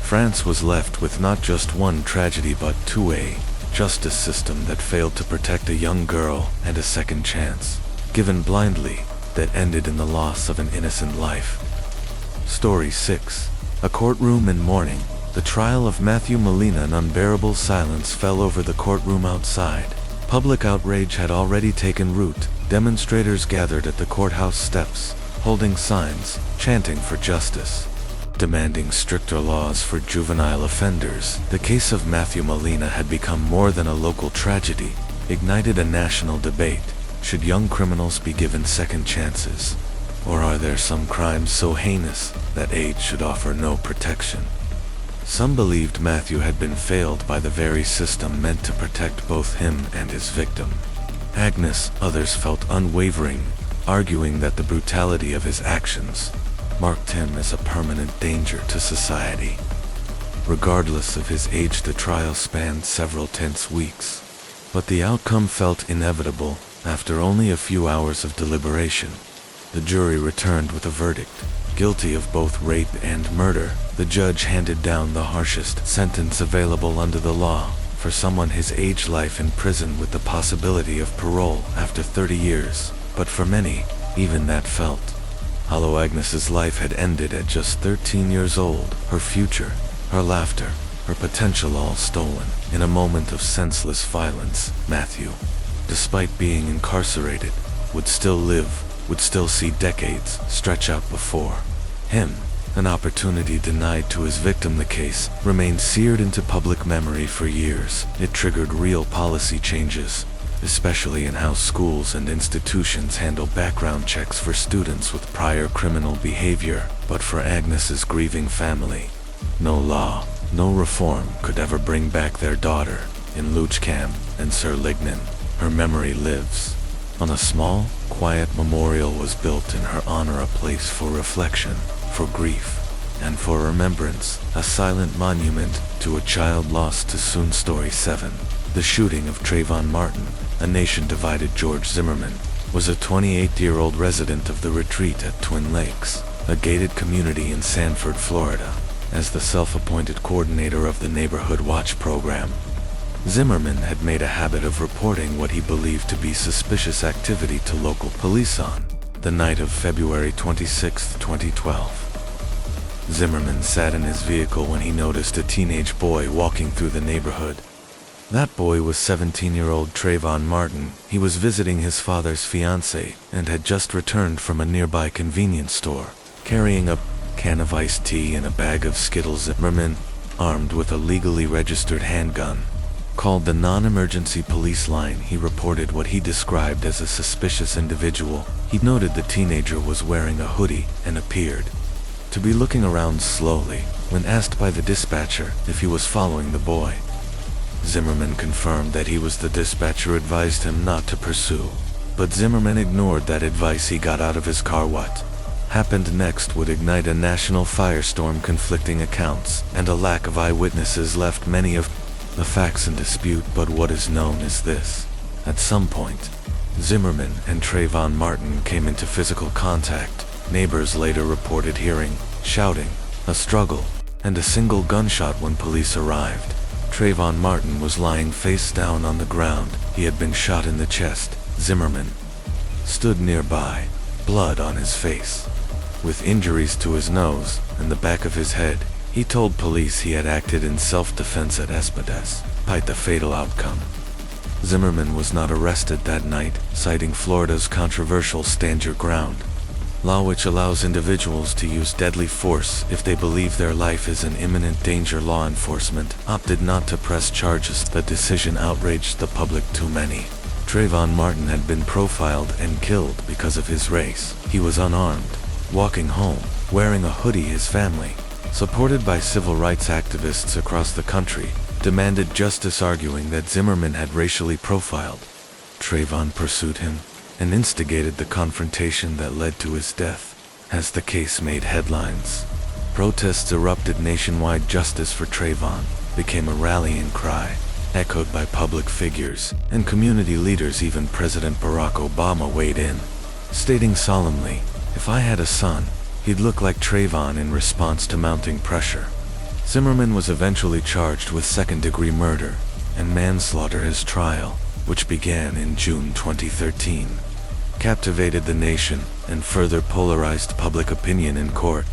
France was left with not just one tragedy but two: a justice system that failed to protect a young girl, and a second chance, given blindly, that ended in the loss of an innocent life. Story 6. A courtroom in mourning. The trial of Matthew Molina. An unbearable silence fell over the courtroom outside. Public outrage had already taken root. Demonstrators gathered at the courthouse steps, holding signs, chanting for justice, demanding stricter laws for juvenile offenders. The case of Matthew Molina had become more than a local tragedy, ignited a national debate. Should young criminals be given second chances? Or are there some crimes so heinous that age should offer no protection? Some believed Matthew had been failed by the very system meant to protect both him and his victim, Agnes. Others felt unwavering, arguing that the brutality of his actions marked him as a permanent danger to society. Regardless of his age, the trial spanned several tense weeks, but the outcome felt inevitable. After only a few hours of deliberation, the jury returned with a verdict: guilty of both rape and murder. The judge handed down the harshest sentence available under the law for someone his age: life in prison with the possibility of parole after 30 years. But for many, even that felt hollow. Agnes's life had ended at just 13 years old. Her future, her laughter, her potential all stolen in a moment of senseless violence. Matthew, despite being incarcerated, would still live, would still see decades stretch out before him. An opportunity denied to his victim. The case remained seared into public memory for years. It triggered real policy changes, especially in how schools and institutions handle background checks for students with prior criminal behavior. But for Agnes's grieving family, no law, no reform could ever bring back their daughter. In Luchcam and Sir Lignan, her memory lives. On a small, quiet memorial was built in her honor, a place for reflection, for grief, and for remembrance, a silent monument to a child lost too soon. Story 7. The shooting of Trayvon Martin. A nation divided. George Zimmerman was a 28-year-old resident of the Retreat at Twin Lakes, a gated community in Sanford, Florida. As the self-appointed coordinator of the Neighborhood Watch program, Zimmerman had made a habit of reporting what he believed to be suspicious activity to local police. On the night of February 26, 2012, Zimmerman sat in his vehicle when he noticed a teenage boy walking through the neighborhood. That boy was 17-year-old Trayvon Martin. He was visiting his father's fiancée and had just returned from a nearby convenience store, carrying a can of iced tea and a bag of Skittles. Zimmerman, armed with a legally registered handgun, called the non-emergency police line. He reported what he described as a suspicious individual. He noted the teenager was wearing a hoodie and appeared to be looking around slowly. When asked by the dispatcher if he was following the boy, Zimmerman confirmed that he was. The dispatcher advised him not to pursue, but Zimmerman ignored that advice. He got out of his car. What happened next would ignite a national firestorm. Conflicting accounts and a lack of eyewitnesses left many of the facts in dispute, but what is known is this: at some point, Zimmerman and Trayvon Martin came into physical contact. Neighbors later reported hearing shouting, a struggle, and a single gunshot when police arrived. Trayvon Martin was lying face down on the ground. He had been shot in the chest. Zimmerman stood nearby, blood on his face, with injuries to his nose and the back of his head. He told police he had acted in self-defense at Espadez, despite the fatal outcome. Zimmerman was not arrested that night, citing Florida's controversial stand your ground law, which allows individuals to use deadly force if they believe their life is in imminent danger. Law enforcement opted not to press charges. The decision outraged the public. Too many. Trayvon Martin had been profiled and killed because of his race. He was unarmed, walking home, wearing a hoodie. His family, supported by civil rights activists across the country, demanded justice, arguing that Zimmerman had racially profiled Trayvon, pursued him, and instigated the confrontation that led to his death. As the case made headlines, protests erupted nationwide. Justice for Trayvon became a rallying cry, echoed by public figures and community leaders. Even President Barack Obama weighed in, stating solemnly, "If I had a son, he'd look like Trayvon." In response to mounting pressure, Zimmerman was eventually charged with second-degree murder and manslaughter. His trial, which began in June 2013, captivated the nation and further polarized public opinion in court.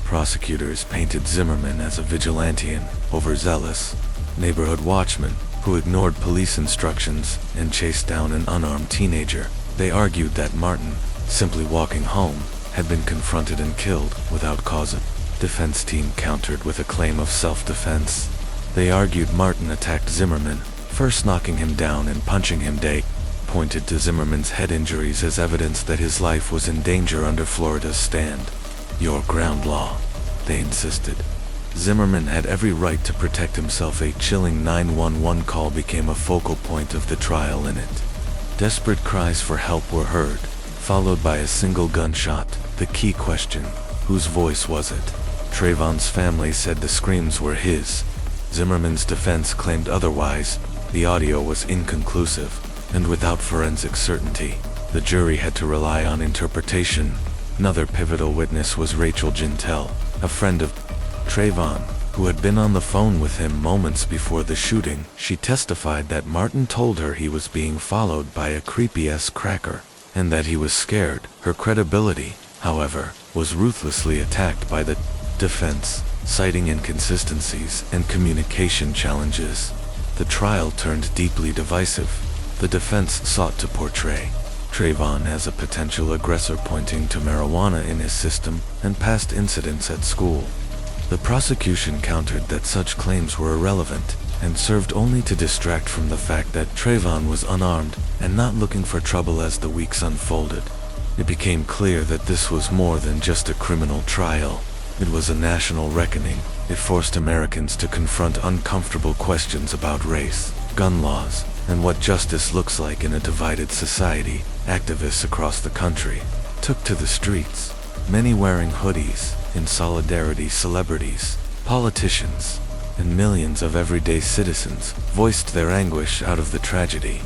Prosecutors painted Zimmerman as a vigilante and overzealous neighborhood watchman who ignored police instructions and chased down an unarmed teenager. They argued that Martin, simply walking home, had been confronted and killed without cause. Defense team countered with a claim of self-defense. They argued Martin attacked Zimmerman, first knocking him down and punching him. They pointed to Zimmerman's head injuries as evidence that his life was in danger under Florida's stand your ground law, they insisted. Zimmerman had every right to protect himself. A chilling 911 call became a focal point of the trial. In it, desperate cries for help were heard, followed by a single gunshot. The key question: whose voice was it? Trayvon's family said the screams were his. Zimmerman's defense claimed otherwise. The audio was inconclusive, and without forensic certainty, the jury had to rely on interpretation. Another pivotal witness was Rachel Gintel, a friend of Trayvon, who had been on the phone with him moments before the shooting. She testified that Martin told her he was being followed by a creepy-ass cracker, and that he was scared. Her credibility, however, was ruthlessly attacked by the defense, citing inconsistencies and communication challenges. The trial turned deeply divisive. The defense sought to portray Trayvon as a potential aggressor, pointing to marijuana in his system and past incidents at school. The prosecution countered that such claims were irrelevant and served only to distract from the fact that Trayvon was unarmed and not looking for trouble. As the weeks unfolded, it became clear that this was more than just a criminal trial. It was a national reckoning. It forced Americans to confront uncomfortable questions about race, gun laws, and what justice looks like in a divided society. Activists across the country took to the streets, many wearing hoodies, in solidarity. Celebrities, politicians, and millions of everyday citizens voiced their anguish out of the tragedy.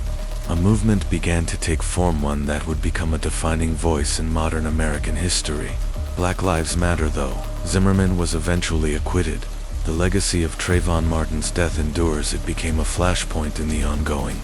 A movement began to take form, one that would become a defining voice in modern American history. Black Lives Matter. Though Zimmerman was eventually acquitted, the legacy of Trayvon Martin's death endures. It became a flashpoint in the ongoing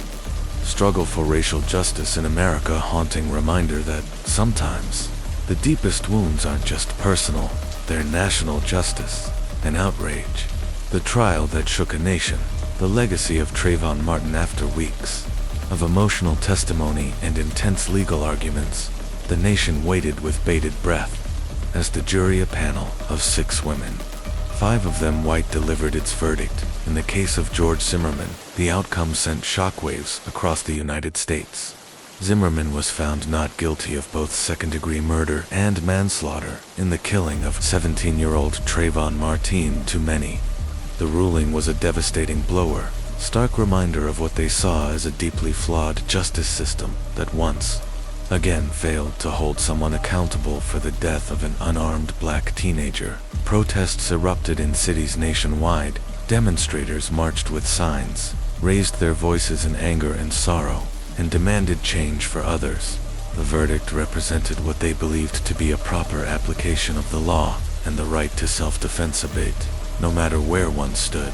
struggle for racial justice in America, a haunting reminder that sometimes the deepest wounds aren't just personal, they're national. Justice and outrage. The trial that shook a nation. The legacy of Trayvon Martin. After weeks of emotional testimony and intense legal arguments, the nation waited with bated breath as the jury, a panel of 6 women, 5 of them white, delivered its verdict. In the case of George Zimmerman, the outcome sent shockwaves across the United States. Zimmerman was found not guilty of both second-degree murder and manslaughter in the killing of 17-year-old Trayvon Martin to many. The ruling was a devastating blow, stark reminder of what they saw as a deeply flawed justice system that once again failed to hold someone accountable for the death of an unarmed black teenager. Protests erupted in cities nationwide. Demonstrators marched with signs, raised their voices in anger and sorrow, and demanded change for others. The verdict represented what they believed to be a proper application of the law and the right to self-defense abate, no matter where one stood.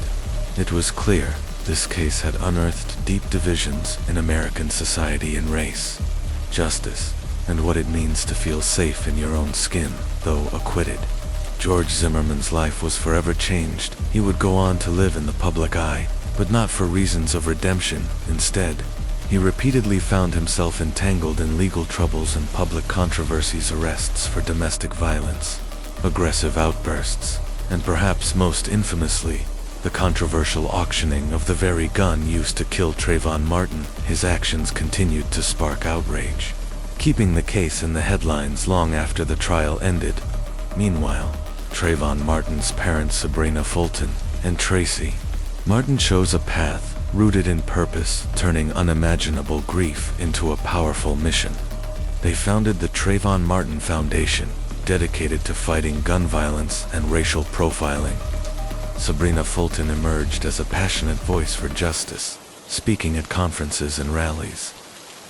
It was clear this case had unearthed deep divisions in American society and race, justice, and what it means to feel safe in your own skin, though acquitted. George Zimmerman's life was forever changed. He would go on to live in the public eye, but not for reasons of redemption. Instead, he repeatedly found himself entangled in legal troubles and public controversies, arrests for domestic violence, aggressive outbursts, and perhaps most infamously, the controversial auctioning of the very gun used to kill Trayvon Martin. His actions continued to spark outrage, keeping the case in the headlines long after the trial ended. Meanwhile, Trayvon Martin's parents, Sabrina Fulton and Tracy Martin, chose a path rooted in purpose, turning unimaginable grief into a powerful mission. They founded the Trayvon Martin Foundation, dedicated to fighting gun violence and racial profiling. Sabrina Fulton emerged as a passionate voice for justice, speaking at conferences and rallies.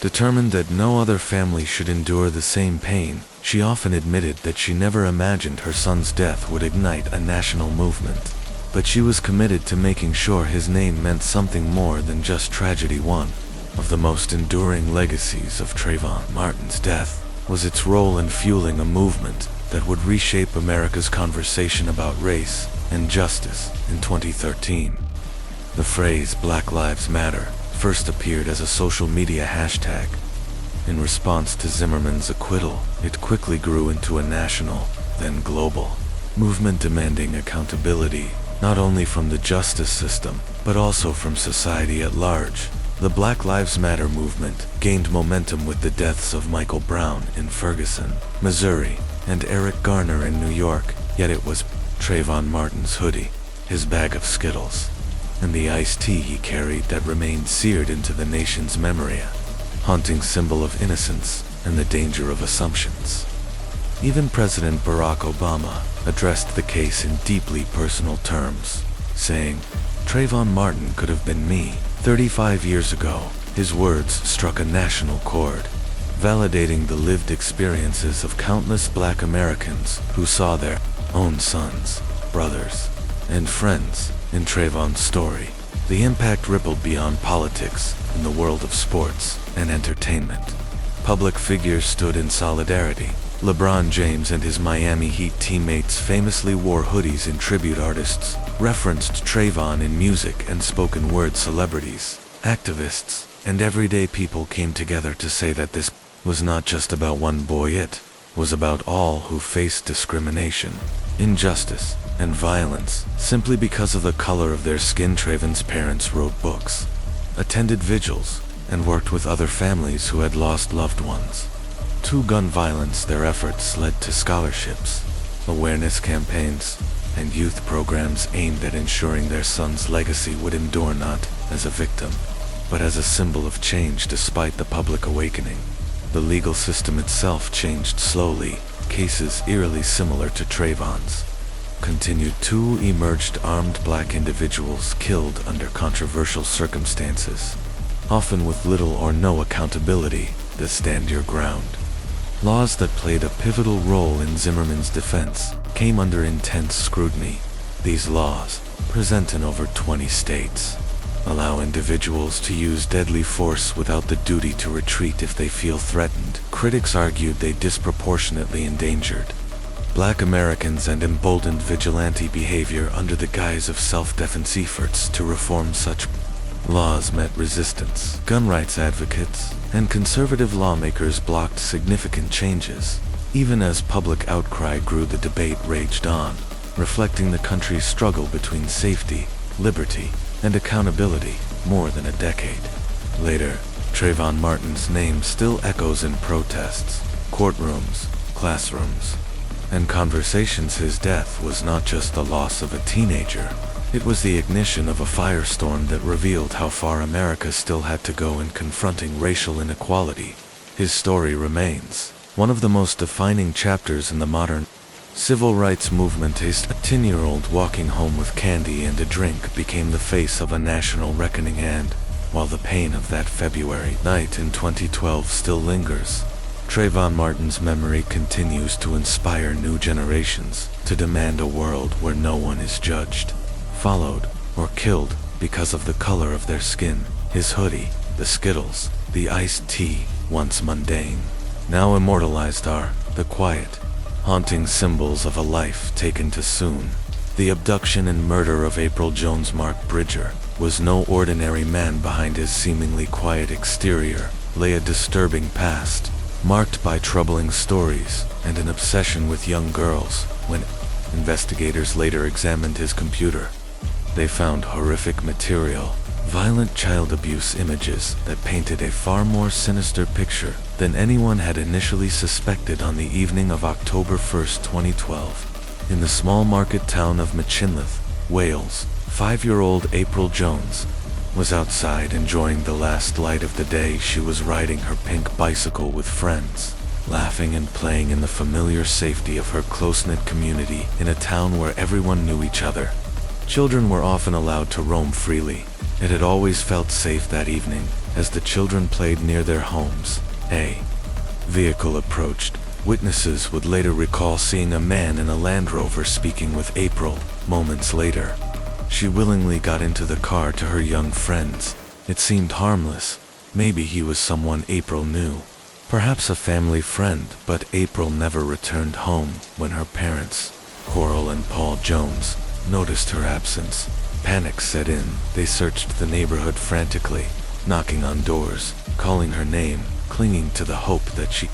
Determined that no other family should endure the same pain, she often admitted that she never imagined her son's death would ignite a national movement. But she was committed to making sure his name meant something more than just tragedy. One of the most enduring legacies of Trayvon Martin's death was its role in fueling a movement that would reshape America's conversation about race and justice. In 2013, the phrase Black Lives Matter first appeared as a social media hashtag. In response to Zimmerman's acquittal, it quickly grew into a national, then global, movement demanding accountability, not only from the justice system, but also from society at large. The Black Lives Matter movement gained momentum with the deaths of Michael Brown in Ferguson, Missouri, and Eric Garner in New York, yet it was Trayvon Martin's hoodie, his bag of Skittles, and the iced tea he carried that remained seared into the nation's memory, a haunting symbol of innocence and the danger of assumptions. Even President Barack Obama addressed the case in deeply personal terms, saying, "Trayvon Martin could have been me." 35 years ago, his words struck a national chord, validating the lived experiences of countless Black Americans who saw their own sons, brothers, and friends in Trayvon's story. The impact rippled beyond politics in the world of sports and entertainment. Public figures stood in solidarity. LeBron James and his Miami Heat teammates famously wore hoodies in tribute. Artists referenced Trayvon in music, and spoken word celebrities, activists, and everyday people came together to say that this was not just about one boy, it was about all who faced discrimination, injustice, and violence simply because of the color of their skin. Trayvon's parents wrote books, attended vigils, and worked with other families who had lost loved ones. To gun violence, their efforts led to scholarships, awareness campaigns, and youth programs aimed at ensuring their son's legacy would endure not as a victim, but as a symbol of change. Despite the public awakening, the legal system itself changed slowly. Cases eerily similar to Trayvon's continued. Two emerged: armed Black individuals killed under controversial circumstances, often with little or no accountability. The stand your ground laws that played a pivotal role in Zimmerman's defense came under intense scrutiny. These laws, present in over 20 states, allow individuals to use deadly force without the duty to retreat if they feel threatened. Critics argued they disproportionately endangered Black Americans and emboldened vigilante behavior under the guise of self-defense. Efforts to reform such laws met resistance. Gun rights advocates and conservative lawmakers blocked significant changes. Even as public outcry grew, the debate raged on, reflecting the country's struggle between safety liberty, and accountability more than a decade. Later, Trayvon Martin's name still echoes in protests, courtrooms, classrooms, and conversations. His death was not just the loss of a teenager. It was the ignition of a firestorm that revealed how far America still had to go in confronting racial inequality. His story remains one of the most defining chapters in the modern civil rights movement. A 10-year-old walking home with candy and a drink became the face of a national reckoning, and while the pain of that February night in 2012 still lingers, Trayvon Martin's memory continues to inspire new generations to demand a world where no one is judged, followed, or killed because of the color of their skin. His hoodie, the Skittles, the iced tea, once mundane, now immortalized, are the quiet, haunting symbols of a life taken too soon. The abduction and murder of April Jones. Mark Bridger was no ordinary man. Behind his seemingly quiet exterior lay a disturbing past, marked by troubling stories and an obsession with young girls. When investigators later examined his computer, they found horrific material, violent child abuse images that painted a far more sinister picture than anyone had initially suspected. On the evening of October 1, 2012, in the small market town of Machynlleth, Wales, 5-year-old April Jones was outside enjoying the last light of the day. She was riding her pink bicycle with friends, laughing and playing in the familiar safety of her close-knit community in a town where everyone knew each other. Children were often allowed to roam freely. It had always felt safe that evening. As the children played near their homes, a vehicle approached. Witnesses would later recall seeing a man in a Land Rover speaking with April. Moments later, she willingly got into the car to her young friends. It seemed harmless. Maybe he was someone April knew, perhaps a family friend, but April never returned home. When her parents, Coral and Paul Jones, noticed her absence, panic set in. They searched the neighborhood frantically, knocking on doors, calling her name, clinging to the hope that she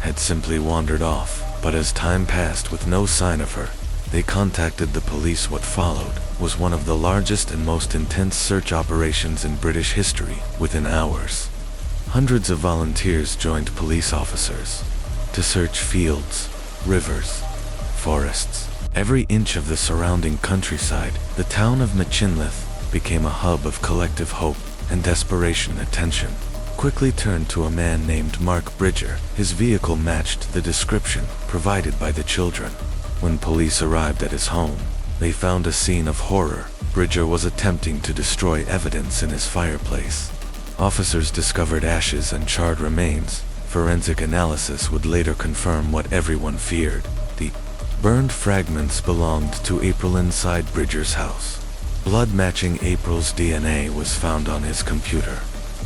had simply wandered off. But as time passed with no sign of her, they contacted the police. What followed was one of the largest and most intense search operations in British history. Within hours, hundreds of volunteers joined police officers to search fields, rivers, forests, every inch of the surrounding countryside. The town of Machynlleth became a hub of collective hope and desperation. Attention quickly turned to a man named Mark Bridger. His vehicle matched the description provided by the children. When police arrived at his home, they found a scene of horror. Bridger was attempting to destroy evidence in his fireplace. Officers discovered ashes and charred remains. Forensic analysis would later confirm what everyone feared. The burned fragments belonged to April inside Bridger's house. Blood matching April's DNA was found on his computer.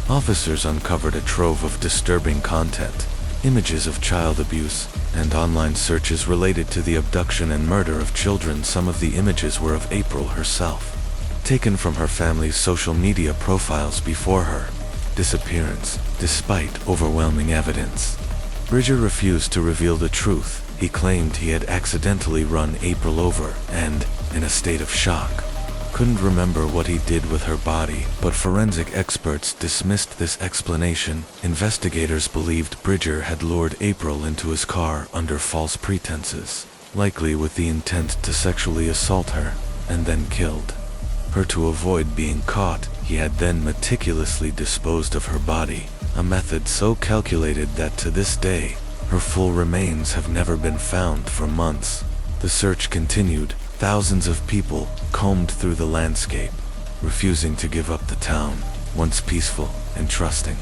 Officers uncovered a trove of disturbing content, images of child abuse, and online searches related to the abduction and murder of children. Some of the images were of April herself, taken from her family's social media profiles before her disappearance. Despite overwhelming evidence, Bridger refused to reveal the truth. He claimed he had accidentally run April over and, in a state of shock, couldn't remember what he did with her body. But forensic experts dismissed this explanation. Investigators believed Bridger had lured April into his car under false pretenses, likely with the intent to sexually assault her, and then killed her to avoid being caught. He had then meticulously disposed of her body, a method so calculated that to this day, her full remains have never been found. For months, the search continued. Thousands of people combed through the landscape, refusing to give up. The town, once peaceful and trusting,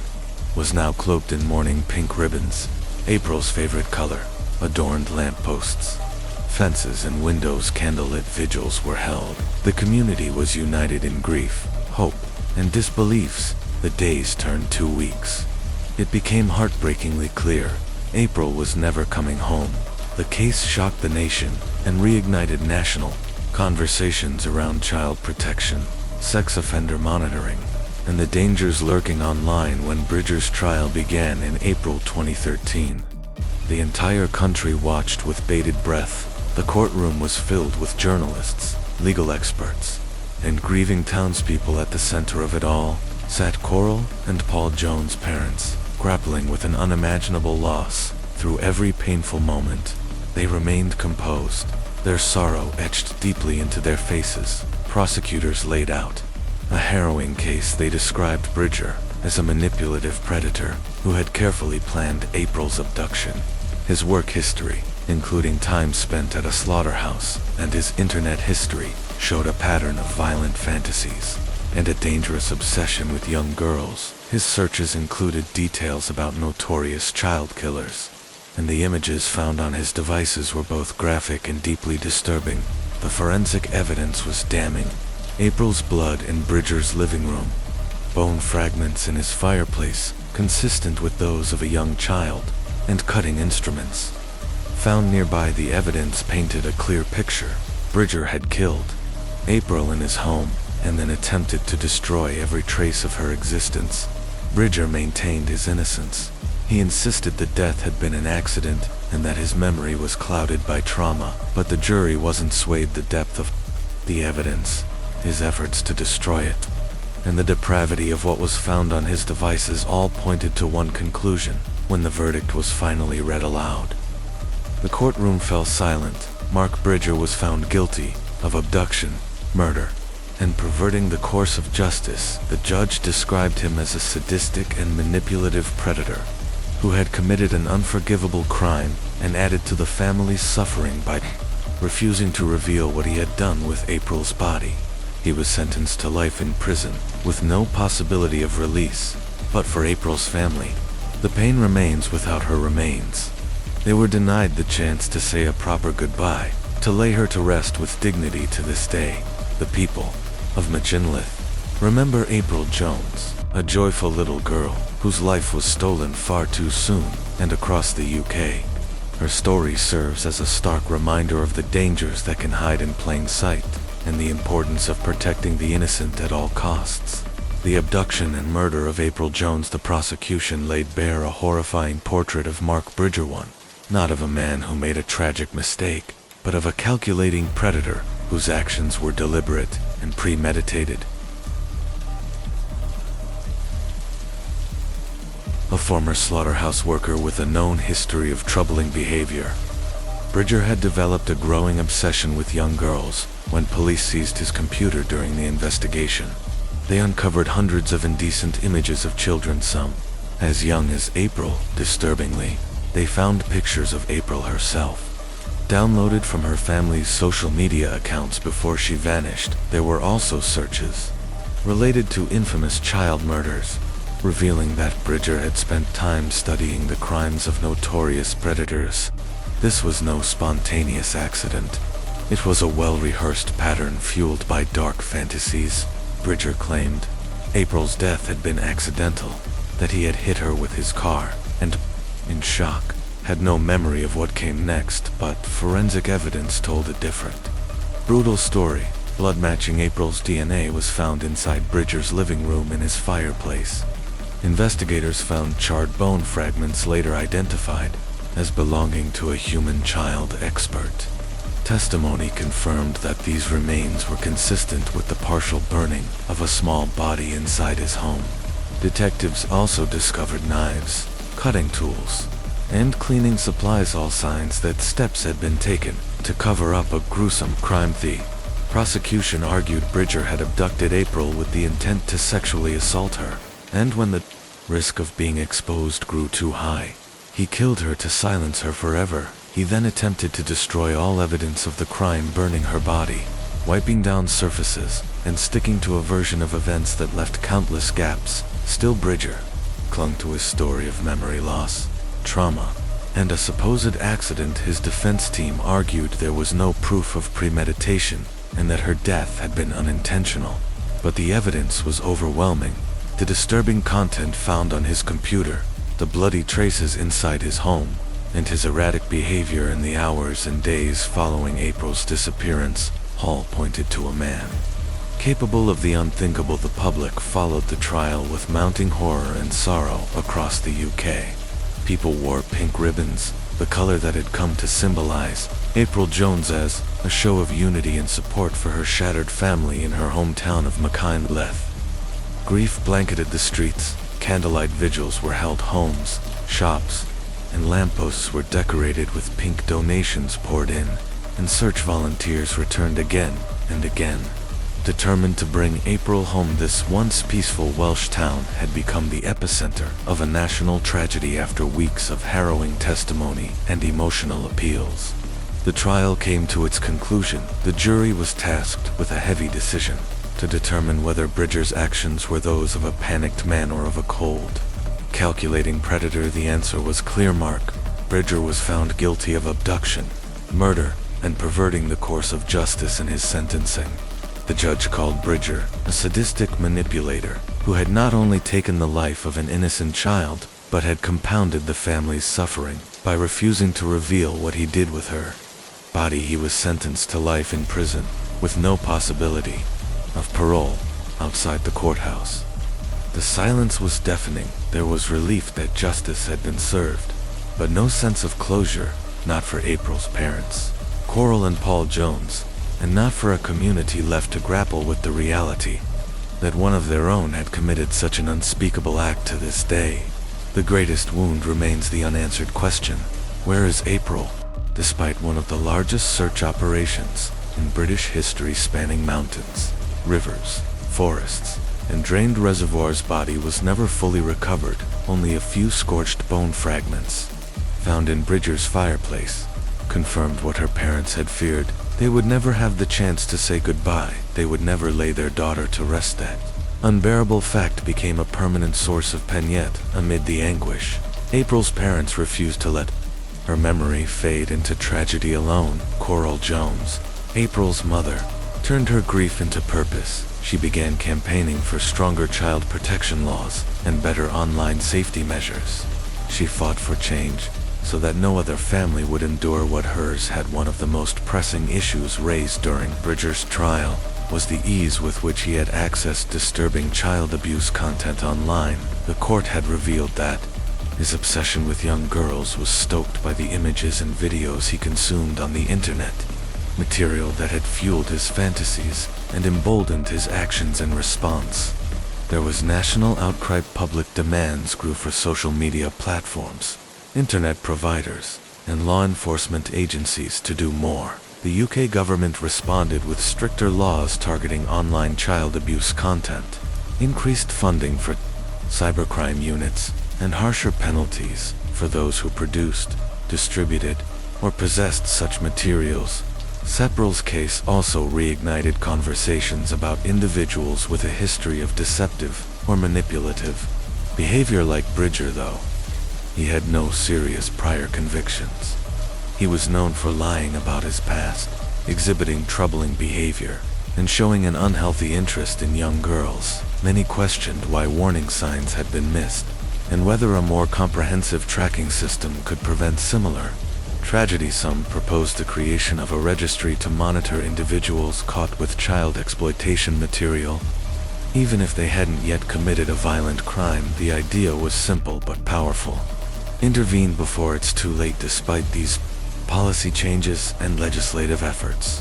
was now cloaked in mourning. Pink ribbons, April's favorite color, adorned lampposts, fences, and windows. Candlelit vigils were held. The community was united in grief, hope, and disbeliefs. The days turned 2 weeks. It became heartbreakingly clear April was never coming home. The case shocked the nation and reignited national conversations around child protection, sex offender monitoring, and the dangers lurking online. When Bridger's trial began in April 2013, the entire country watched with bated breath. The courtroom was filled with journalists, legal experts, and grieving townspeople. At the center of it all sat Coral and Paul Jones' parents, grappling with an unimaginable loss. Through every painful moment, they remained composed, their sorrow etched deeply into their faces. Prosecutors laid out a harrowing case. They described Bridger as a manipulative predator who had carefully planned April's abduction. His work history, including time spent at a slaughterhouse, and his internet history, showed a pattern of violent fantasies and a dangerous obsession with young girls. His searches included details about notorious child killers, and the images found on his devices were both graphic and deeply disturbing. The forensic evidence was damning. April's blood in Bridger's living room, bone fragments in his fireplace, consistent with those of a young child, and cutting instruments found nearby. The evidence painted a clear picture. Bridger had killed April in his home, and then attempted to destroy every trace of her existence. Bridger maintained his innocence. He insisted the death had been an accident, and that his memory was clouded by trauma. But the jury wasn't swayed. The depth of the evidence, his efforts to destroy it, and the depravity of what was found on his devices all pointed to one conclusion. When the verdict was finally read aloud, the courtroom fell silent. Mark Bridger was found guilty of abduction, murder, and perverting the course of justice. The judge described him as a sadistic and manipulative predator who had committed an unforgivable crime and added to the family's suffering by refusing to reveal what he had done with April's body. He was sentenced to life in prison with no possibility of release. But for April's family, the pain remains without her remains. They were denied the chance to say a proper goodbye, to lay her to rest with dignity. To this day, the people of Machinlith remember April Jones, a joyful little girl whose life was stolen far too soon. And across the UK, her story serves as a stark reminder of the dangers that can hide in plain sight, and the importance of protecting the innocent at all costs. The abduction and murder of April Jones. The prosecution laid bare a horrifying portrait of Mark Bridger, one not of a man who made a tragic mistake, but of a calculating predator whose actions were deliberate and premeditated. A former slaughterhouse worker with a known history of troubling behavior, Bridger had developed a growing obsession with young girls. When police seized his computer during the investigation, they uncovered hundreds of indecent images of children, some as young as April. Disturbingly, they found pictures of April herself, downloaded from her family's social media accounts before she vanished. There were also searches related to infamous child murders, revealing that Bridger had spent time studying the crimes of notorious predators. This was no spontaneous accident. It was a well-rehearsed pattern fueled by dark fantasies. Bridger claimed April's death had been accidental, that he had hit her with his car, and, in shock, had no memory of what came next. But forensic evidence told a different, brutal story. Blood matching April's DNA was found inside Bridger's living room in his fireplace. Investigators found charred bone fragments later identified as belonging to a human child expert. Testimony confirmed that these remains were consistent with the partial burning of a small body inside his home. Detectives also discovered knives, cutting tools, and cleaning supplies, all signs that steps had been taken to cover up a gruesome crime. The prosecution argued Bridger had abducted April with the intent to sexually assault her, and when the risk of being exposed grew too high, he killed her to silence her forever. He then attempted to destroy all evidence of the crime, burning her body, wiping down surfaces, and sticking to a version of events that left countless gaps. Still, Bridger clung to his story of memory loss, trauma, and a supposed accident. His defense team argued there was no proof of premeditation and that her death had been unintentional. But the evidence was overwhelming. The disturbing content found on his computer, the bloody traces inside his home, and his erratic behavior in the hours and days following April's disappearance, all pointed to a man capable of the unthinkable. The public followed the trial with mounting horror and sorrow across the UK. People wore pink ribbons, the color that had come to symbolize April Jones as a show of unity and support for her shattered family in her hometown of Machynlleth. Grief blanketed the streets, candlelight vigils were held, homes, shops, and lampposts were decorated with pink, donations poured in, and search volunteers returned again and again. Determined to bring April home, this once peaceful Welsh town had become the epicenter of a national tragedy after weeks of harrowing testimony and emotional appeals. The trial came to its conclusion. The jury was tasked with a heavy decision to determine whether Bridger's actions were those of a panicked man or of a cold, calculating predator. The answer was clear. Mark Bridger was found guilty of abduction, murder, and perverting the course of justice in his sentencing. The judge called Bridger a sadistic manipulator who had not only taken the life of an innocent child, but had compounded the family's suffering by refusing to reveal what he did with her body. He was sentenced to life in prison with no possibility of parole outside the courthouse. The silence was deafening. There was relief that justice had been served, but no sense of closure, not for April's parents, Coral and Paul Jones, and not for a community left to grapple with the reality that one of their own had committed such an unspeakable act. To this day, the greatest wound remains the unanswered question: where is April? Despite one of the largest search operations in British history, spanning mountains, rivers, forests, and drained reservoirs, body was never fully recovered. Only a few scorched bone fragments found in Bridger's fireplace confirmed what her parents had feared. They would never have the chance to say goodbye. They would never lay their daughter to rest. That unbearable fact became a permanent source of pain. Yet, amid the anguish, April's parents refused to let her memory fade into tragedy alone. Coral Jones, April's mother, turned her grief into purpose. She began campaigning for stronger child protection laws and better online safety measures. She fought for change so that no other family would endure what hers had. One of the most pressing issues raised during Bridger's trial was the ease with which he had accessed disturbing child abuse content online. The court had revealed that his obsession with young girls was stoked by the images and videos he consumed on the internet, material that had fueled his fantasies and emboldened his actions in response. There was national outcry. Public demands grew for social media platforms, internet providers, and law enforcement agencies to do more. The UK government responded with stricter laws targeting online child abuse content, increased funding for cybercrime units, and harsher penalties for those who produced, distributed, or possessed such materials. April's case also reignited conversations about individuals with a history of deceptive or manipulative behavior like Bridger. Though he had no serious prior convictions, he was known for lying about his past, exhibiting troubling behavior, and showing an unhealthy interest in young girls. Many questioned why warning signs had been missed, and whether a more comprehensive tracking system could prevent similar tragedy. Some proposed the creation of a registry to monitor individuals caught with child exploitation material, even if they hadn't yet committed a violent crime. The idea was simple but powerful. Intervene before it's too late. Despite these policy changes and legislative efforts,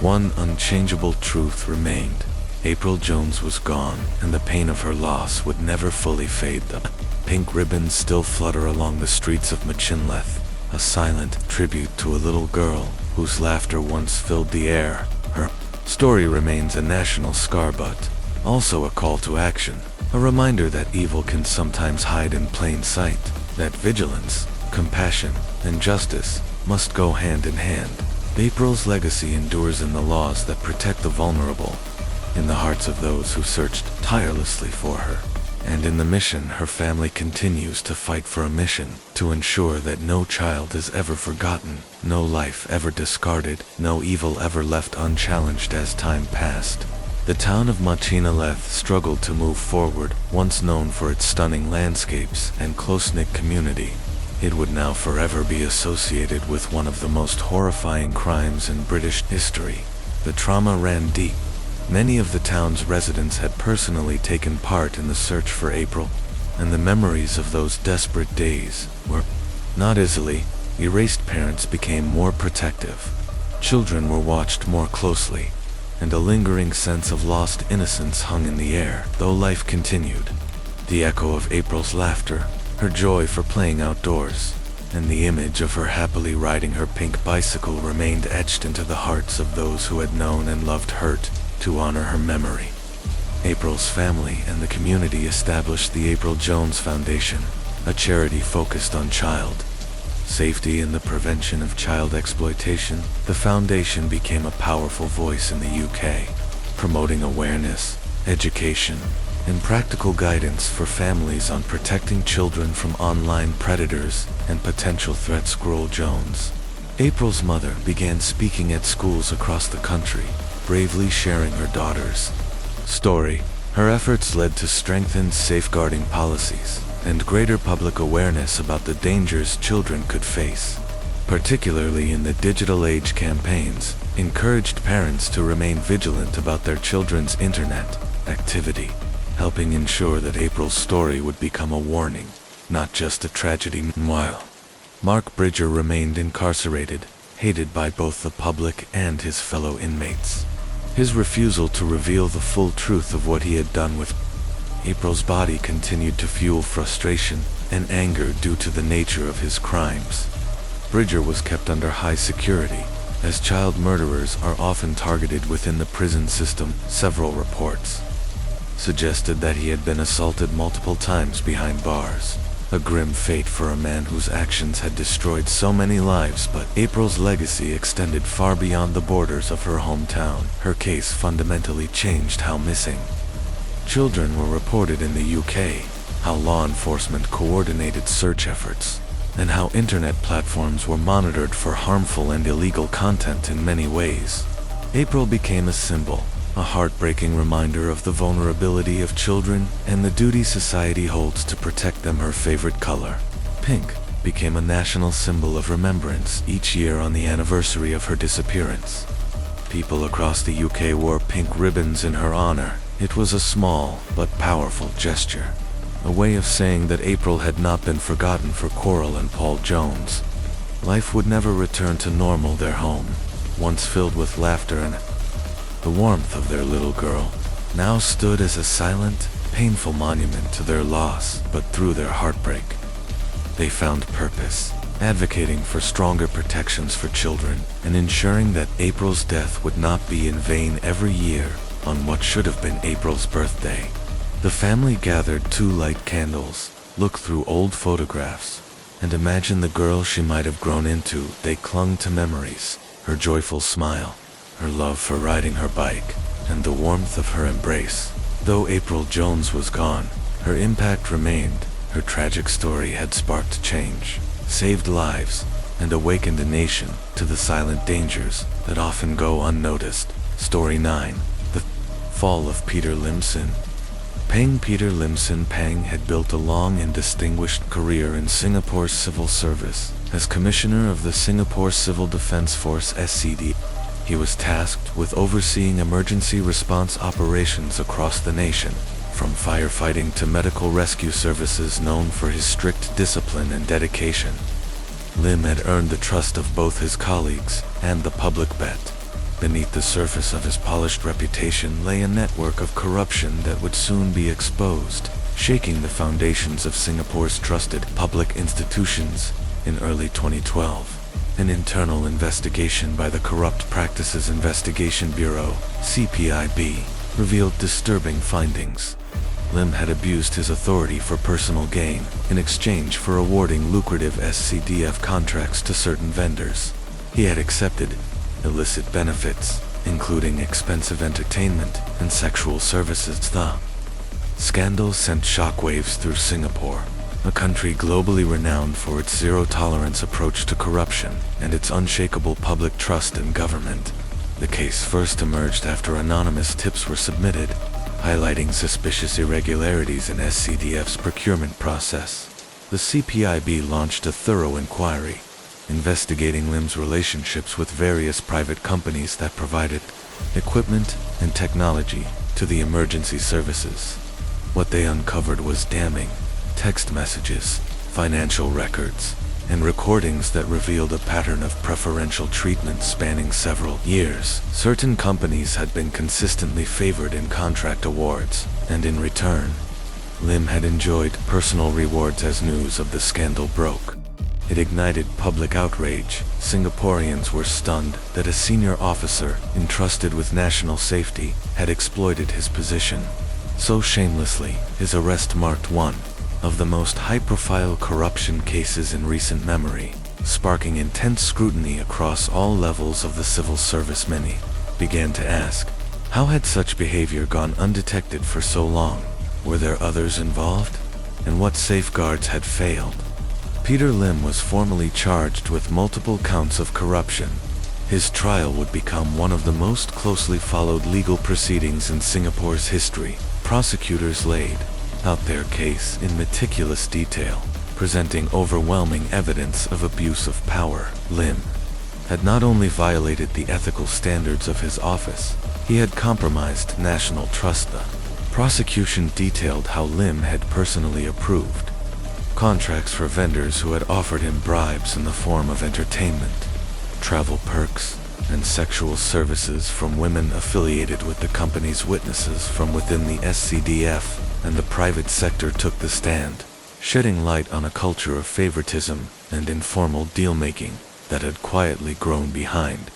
one unchangeable truth remained: April Jones was gone, and the pain of her loss would never fully fade. The pink ribbons still flutter along the streets of Machynlleth, a silent tribute to a little girl whose laughter once filled the air. Her story remains a national scar, but also a call to action, a reminder that evil can sometimes hide in plain sight, that vigilance, compassion, and justice must go hand in hand. April's legacy endures in the laws that protect the vulnerable, in the hearts of those who searched tirelessly for her, and in the mission her family continues to fight for: a mission to ensure that no child is ever forgotten, no life ever discarded, no evil ever left unchallenged. As time passed, the town of Machynlleth struggled to move forward. Once known for its stunning landscapes and close-knit community, it would now forever be associated with one of the most horrifying crimes in British history. The trauma ran deep. Many of the town's residents had personally taken part in the search for April, and the memories of those desperate days were not easily Erased parents became more protective. Children were watched more closely, and a lingering sense of lost innocence hung in the air, though life continued. The echo of April's laughter, her joy for playing outdoors, and the image of her happily riding her pink bicycle remained etched into the hearts of those who had known and loved her. To honor her memory, April's family and the community established the April Jones Foundation, a charity focused on child safety and the prevention of child exploitation. The foundation became a powerful voice in the UK, promoting awareness, education, and practical guidance for families on protecting children from online predators and potential threats. Jones, April's mother, began speaking at schools across the country, bravely sharing her daughter's story. Her efforts led to strengthened safeguarding policies and greater public awareness about the dangers children could face. Particularly in the digital age, campaigns encouraged parents to remain vigilant about their children's internet activity, helping ensure that April's story would become a warning, not just a tragedy. Meanwhile, Mark Bridger remained incarcerated, hated by both the public and his fellow inmates. His refusal to reveal the full truth of what he had done with April's body continued to fuel frustration and anger due to the nature of his crimes. Bridger was kept under high security, as child murderers are often targeted within the prison system. Several reports suggested that he had been assaulted multiple times behind bars. A grim fate for a man whose actions had destroyed so many lives, but April's legacy extended far beyond the borders of her hometown. Her case fundamentally changed how missing children were reported in the UK, how law enforcement coordinated search efforts, and how internet platforms were monitored for harmful and illegal content. In many ways, April became a symbol, a heartbreaking reminder of the vulnerability of children and the duty society holds to protect them. Her favorite color, pink, became a national symbol of remembrance each year on the anniversary of her disappearance. People across the UK wore pink ribbons in her honor. It was a small but powerful gesture, a way of saying that April had not been forgotten. For Coral and Paul Jones, life would never return to normal. Their home, once filled with laughter and the warmth of their little girl, now stood as a silent, painful monument to their loss. But through their heartbreak, they found purpose, advocating for stronger protections for children and ensuring that April's death would not be in vain. Every year, on what should have been April's birthday, the family gathered to light candles, look through old photographs, and imagine the girl she might have grown into. They clung to memories, her joyful smile, her love for riding her bike, and the warmth of her embrace. Though April Jones was gone, her impact remained. Her tragic story had sparked change, saved lives, and awakened a nation to the silent dangers that often go unnoticed. Story 9. The Fall of Peter Limson. Peter Limson Pang had built a long and distinguished career in Singapore's civil service. As Commissioner of the Singapore Civil Defence Force (SCD), he was tasked with overseeing emergency response operations across the nation, from firefighting to medical rescue services. Known for his strict discipline and dedication, Lim had earned the trust of both his colleagues and the public. Beneath the surface of his polished reputation lay a network of corruption that would soon be exposed, shaking the foundations of Singapore's trusted public institutions. In early 2012, an internal investigation by the Corrupt Practices Investigation Bureau (CPIB) revealed disturbing findings. Lim had abused his authority for personal gain in exchange for awarding lucrative SCDF contracts to certain vendors. He had accepted illicit benefits, including expensive entertainment and sexual services. The scandal sent shockwaves through Singapore, a country globally renowned for its zero-tolerance approach to corruption and its unshakable public trust in government. The case first emerged after anonymous tips were submitted, highlighting suspicious irregularities in SCDF's procurement process. The CPIB launched a thorough inquiry, investigating Lim's relationships with various private companies that provided equipment and technology to the emergency services. What they uncovered was damning: text messages, financial records, and recordings that revealed a pattern of preferential treatment spanning several years. Certain companies had been consistently favored in contract awards, and in return, Lim had enjoyed personal rewards as news of the scandal broke. It ignited public outrage. Singaporeans were stunned that a senior officer entrusted with national safety had exploited his position so shamelessly. His arrest marked one of the most high-profile corruption cases in recent memory, sparking intense scrutiny across all levels of the civil service. Many began to ask, how had such behavior gone undetected for so long? Were there others involved? And what safeguards had failed? Peter Lim was formally charged with multiple counts of corruption. His trial would become one of the most closely followed legal proceedings in Singapore's history. Prosecutors laid out their case in meticulous detail, presenting overwhelming evidence of abuse of power. Lim had not only violated the ethical standards of his office, he had compromised national trust. The prosecution detailed how Lim had personally approved contracts for vendors who had offered him bribes in the form of entertainment, travel perks, and sexual services from women affiliated with the company's. Witnesses from within the SCDF and the private sector took the stand, shedding light on a culture of favoritism and informal deal-making that had quietly grown behind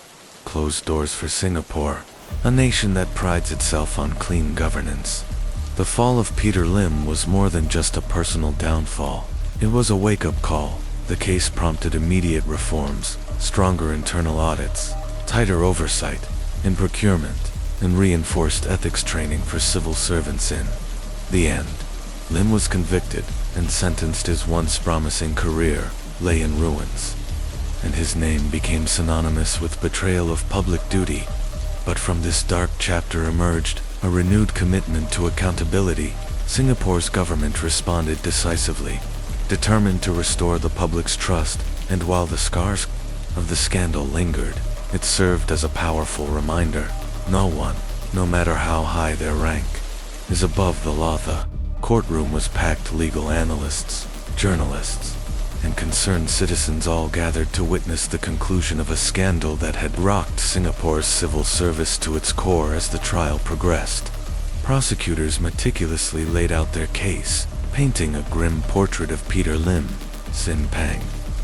closed doors for Singapore, a nation that prides itself on clean governance. The fall of Peter Lim was more than just a personal downfall. It was a wake-up call. The case prompted immediate reforms, stronger internal audits, tighter oversight in procurement, and reinforced ethics training for civil servants. In the end, Lim was convicted and sentenced. His once promising career lay in ruins, and his name became synonymous with betrayal of public duty. But from this dark chapter emerged a renewed commitment to accountability. Singapore's government responded decisively, determined to restore the public's trust, and while the scars of the scandal lingered, it served as a powerful reminder. No one, no matter how high their rank, is above the law. The courtroom was packed. Legal analysts, journalists, and concerned citizens all gathered to witness the conclusion of a scandal that had rocked Singapore's civil service to its core. As the trial progressed, prosecutors meticulously laid out their case, painting a grim portrait of Peter Lim Sin Pang,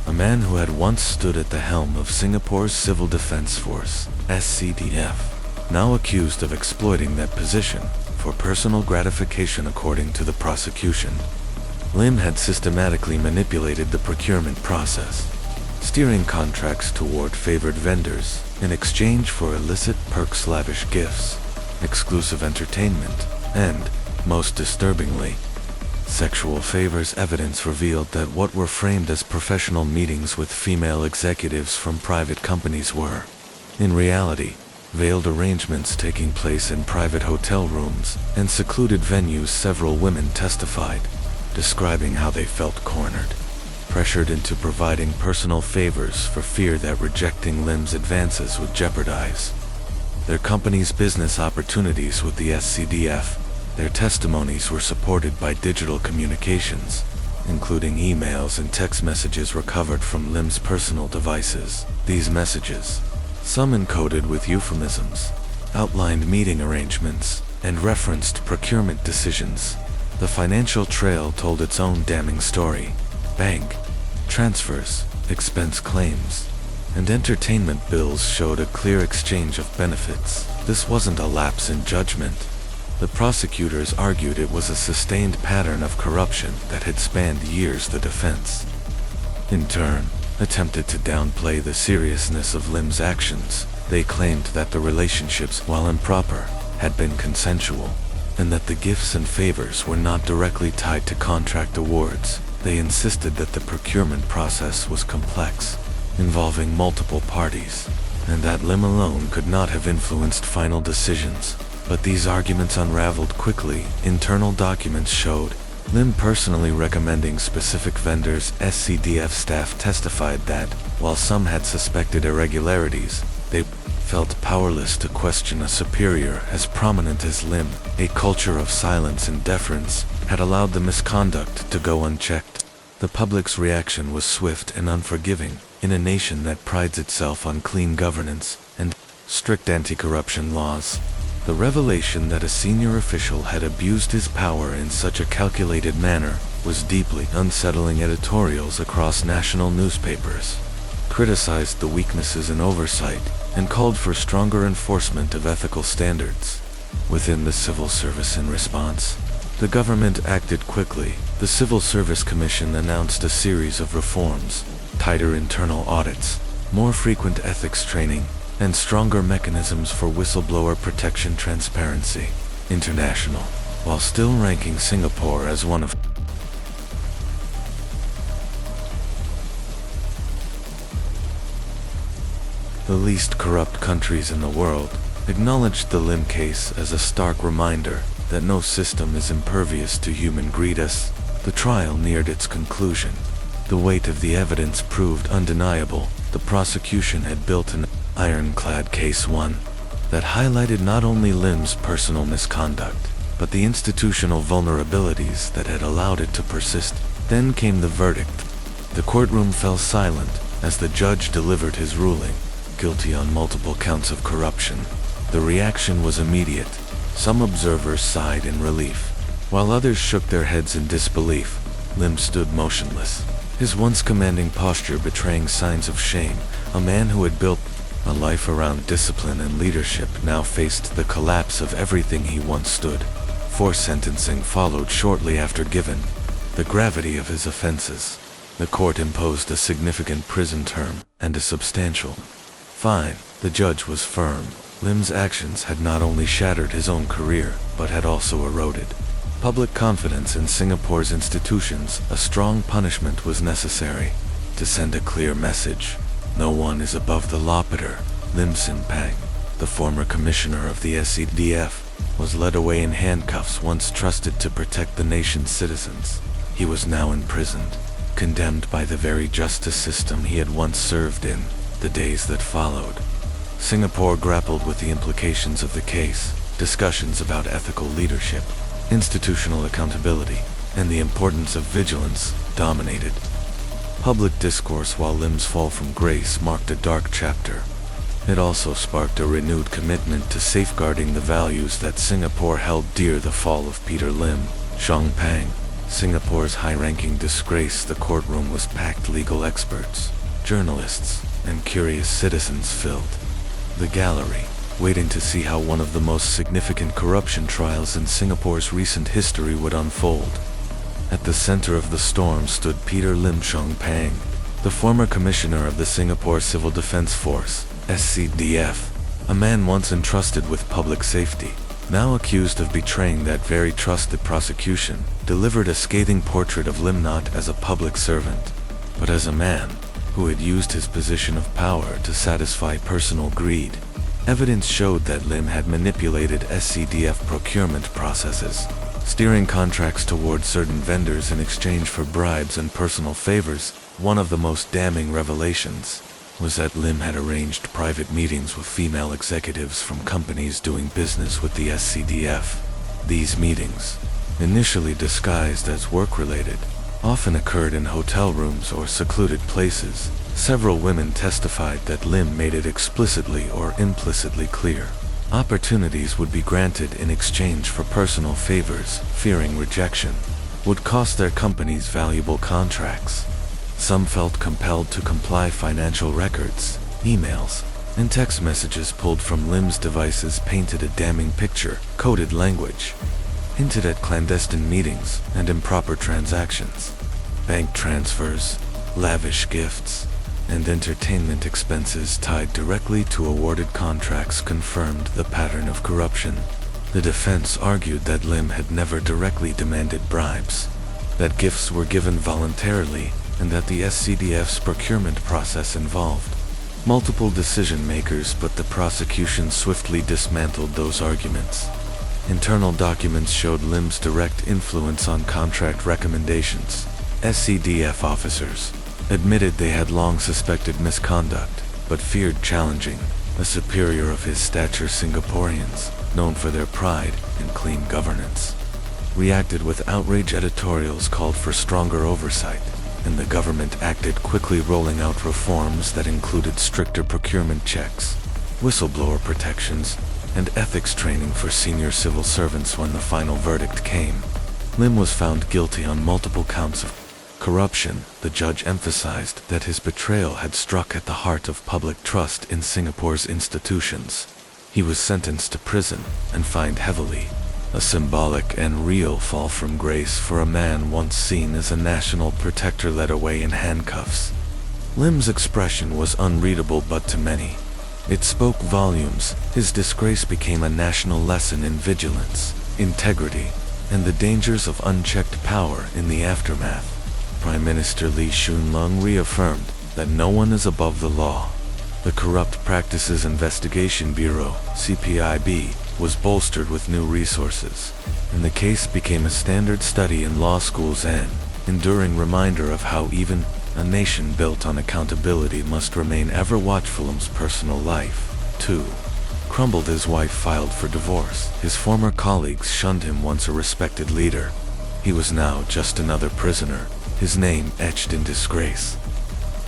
a man who had once stood at the helm of Singapore's Civil Defence Force, SCDF, now accused of exploiting that position for personal gratification. According to the prosecution, Lim had systematically manipulated the procurement process, steering contracts toward favored vendors in exchange for illicit perks, lavish gifts, exclusive entertainment, and, most disturbingly, sexual favors. Evidence revealed that what were framed as professional meetings with female executives from private companies were, in reality, veiled arrangements taking place in private hotel rooms and secluded venues. Several women testified, describing how they felt cornered, pressured into providing personal favors for fear that rejecting Lim's advances would jeopardize their company's business opportunities with the SCDF. Their testimonies were supported by digital communications, including emails and text messages recovered from Lim's personal devices. These messages, some encoded with euphemisms, outlined meeting arrangements and referenced procurement decisions. The financial trail told its own damning story. Bank transfers, expense claims, and entertainment bills showed a clear exchange of benefits. This wasn't a lapse in judgment. The prosecutors argued it was a sustained pattern of corruption that had spanned years. The defense, in turn, attempted to downplay the seriousness of Lim's actions. They claimed that the relationships, while improper, had been consensual, and that the gifts and favors were not directly tied to contract awards. They insisted that the procurement process was complex, involving multiple parties, and that Lim alone could not have influenced final decisions. But these arguments unraveled quickly. Internal documents showed Lim personally recommending specific vendors. SCDF staff testified that, while some had suspected irregularities, they felt powerless to question a superior as prominent as Lim. A culture of silence and deference had allowed the misconduct to go unchecked. The public's reaction was swift and unforgiving. In a nation that prides itself on clean governance and strict anti-corruption laws, the revelation that a senior official had abused his power in such a calculated manner was deeply unsettling. Editorials across national newspapers criticized the weaknesses in oversight and called for stronger enforcement of ethical standards within the civil service. In response, the government acted quickly. The Civil Service Commission announced a series of reforms: tighter internal audits, more frequent ethics training, and stronger mechanisms for whistleblower protection. Transparency International, while still ranking Singapore as one of the least corrupt countries in the world, acknowledged the Lim case as a stark reminder that no system is impervious to human greed. As the trial neared its conclusion, the weight of the evidence proved undeniable. The prosecution had built an ironclad case, one that highlighted not only Lim's personal misconduct, but the institutional vulnerabilities that had allowed it to persist. Then came the verdict. The courtroom fell silent as the judge delivered his ruling: guilty on multiple counts of corruption. The reaction was immediate. Some observers sighed in relief, while others shook their heads in disbelief. Lim stood motionless, his once commanding posture betraying signs of shame. A man who had built a life around discipline and leadership now faced the collapse of everything he once stood for. Sentencing followed shortly after. Given the gravity of his offenses, the court imposed a significant prison term and a substantial fine. The judge was firm. Lim's actions had not only shattered his own career, but had also eroded public confidence in Singapore's institutions. A strong punishment was necessary to send a clear message: no one is above the law. Peter Lim Sin Pang, the former commissioner of the SCDF, was led away in handcuffs. Once trusted to protect the nation's citizens, he was now imprisoned, condemned by the very justice system he had once served in. The days that followed, Singapore grappled with the implications of the case. Discussions about ethical leadership, institutional accountability, and the importance of vigilance dominated public discourse. While Lim's fall from grace marked a dark chapter, it also sparked a renewed commitment to safeguarding the values that Singapore held dear. The fall of Peter Lim Chong Pang, Singapore's high-ranking disgrace. The courtroom was packed. Legal experts, journalists, and curious citizens filled the gallery, waiting to see how one of the most significant corruption trials in Singapore's recent history would unfold. At the center of the storm stood Peter Lim Chong Pang, the former commissioner of the Singapore Civil Defence Force, SCDF, a man once entrusted with public safety, now accused of betraying that very trust. The prosecution delivered a scathing portrait of Lim not as a public servant, but as a man who had used his position of power to satisfy personal greed. Evidence showed that Lim had manipulated SCDF procurement processes, steering contracts towards certain vendors in exchange for bribes and personal favors. One of the most damning revelations was that Lim had arranged private meetings with female executives from companies doing business with the SCDF. These meetings, initially disguised as work-related, often occurred in hotel rooms or secluded places. Several women testified that Lim made it explicitly or implicitly clear opportunities would be granted in exchange for personal favors. Fearing rejection would cost their companies valuable contracts. Some felt compelled to comply. Financial records, emails, and text messages pulled from Lim's devices painted a damning picture. Coded language hinted at clandestine meetings and improper transactions. Bank transfers, lavish gifts, and entertainment expenses tied directly to awarded contracts confirmed the pattern of corruption. The defense argued that Lim had never directly demanded bribes, that gifts were given voluntarily, and that the SCDF's procurement process involved multiple decision-makers. But the prosecution swiftly dismantled those arguments. Internal documents showed Lim's direct influence on contract recommendations. SCDF officers admitted they had long suspected misconduct, but feared challenging a superior of his stature. Singaporeans, known for their pride in clean governance, reacted with outrage. Editorials called for stronger oversight, and the government acted quickly, rolling out reforms that included stricter procurement checks, whistleblower protections, and ethics training for senior civil servants. When the final verdict came, Lim was found guilty on multiple counts of corruption. The judge emphasized that his betrayal had struck at the heart of public trust in Singapore's institutions. He was sentenced to prison and fined heavily, a symbolic and real fall from grace for a man once seen as a national protector led away in handcuffs. Lim's expression was unreadable, but to many, it spoke volumes. His disgrace became a national lesson in vigilance, integrity, and the dangers of unchecked power in the aftermath. Prime Minister Lee Hsien Loong reaffirmed that no one is above the law. The Corrupt Practices Investigation Bureau, CPIB, was bolstered with new resources, and the case became a standard study in law schools, an enduring reminder of how even a nation built on accountability must remain ever watchful. Lim's personal life, too, crumbled. His wife filed for divorce. His former colleagues shunned him, once a respected leader. He was now just another prisoner, his name etched in disgrace.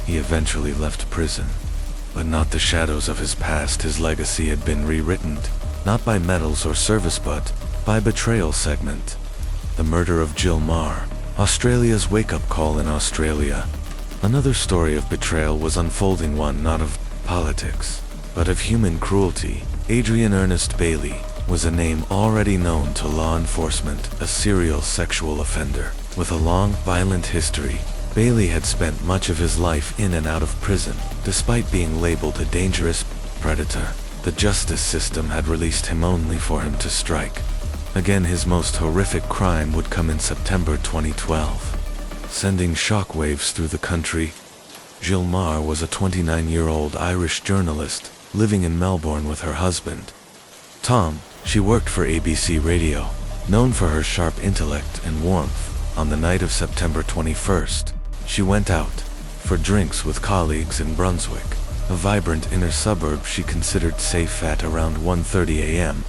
He eventually left prison, but not the shadows of his past. His legacy had been rewritten, not by medals or service but by betrayal. Segment: The Murder of Jill Marr, Australia's wake-up call. In Australia, another story of betrayal was unfolding, one not of politics, but of human cruelty. Adrian Ernest Bailey was a name already known to law enforcement, a serial sexual offender with a long, violent history. Bailey had spent much of his life in and out of prison. Despite being labeled a dangerous predator, the justice system had released him only for him to strike again. His most horrific crime would come in September 2012, sending shockwaves through the country. Jill Marr was a 29-year-old Irish journalist living in Melbourne with her husband, Tom. She worked for ABC Radio, known for her sharp intellect and warmth. On the night of September 21st, she went out for drinks with colleagues in Brunswick, a vibrant inner suburb she considered safe. At around 1:30 a.m.,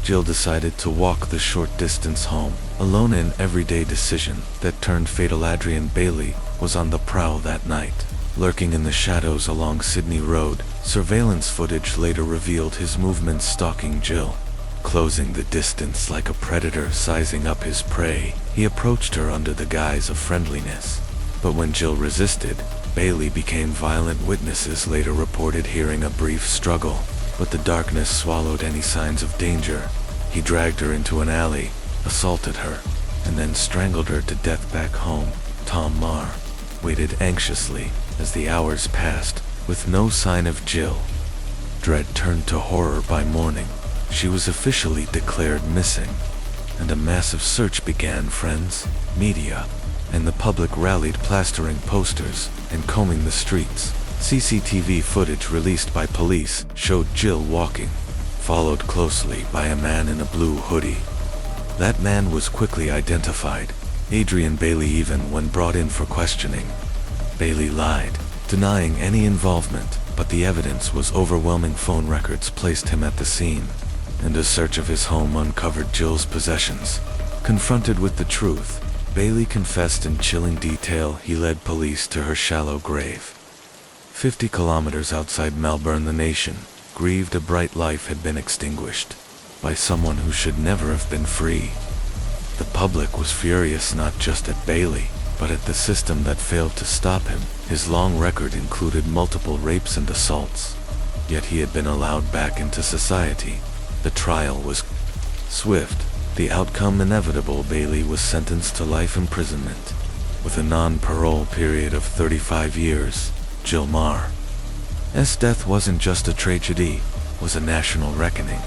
Jill decided to walk the short distance home, alone. An everyday decision that turned fatal. Adrian Bailey was on the prowl that night, lurking in the shadows along Sydney Road. Surveillance footage later revealed his movements, stalking Jill, closing the distance like a predator sizing up his prey. He approached her under the guise of friendliness, but when Jill resisted, Bailey became violent. Witnesses later reported hearing a brief struggle, but the darkness swallowed any signs of danger. He dragged her into an alley, assaulted her, and then strangled her to death. Back home, Tom Marr waited anxiously as the hours passed, with no sign of Jill. Dread turned to horror. By morning, she was officially declared missing, and a massive search began. Friends, media, and the public rallied, plastering posters and combing the streets. CCTV footage released by police showed Jill walking, followed closely by a man in a blue hoodie. That man was quickly identified: Adrian Bailey. Even when brought in for questioning, Bailey lied, denying any involvement, but the evidence was overwhelming. Phone records placed him at the scene, and a search of his home uncovered Jill's possessions. Confronted with the truth, Bailey confessed in chilling detail. He led police to her shallow grave. 50 kilometers outside Melbourne, the nation grieved. A bright life had been extinguished by someone who should never have been free. The public was furious, not just at Bailey, but at the system that failed to stop him. His long record included multiple rapes and assaults, yet he had been allowed back into society. The trial was swift, the outcome inevitable. Bailey was sentenced to life imprisonment, with a non-parole period of 35 years. Jill Marr's death wasn't just a tragedy, it was a national reckoning.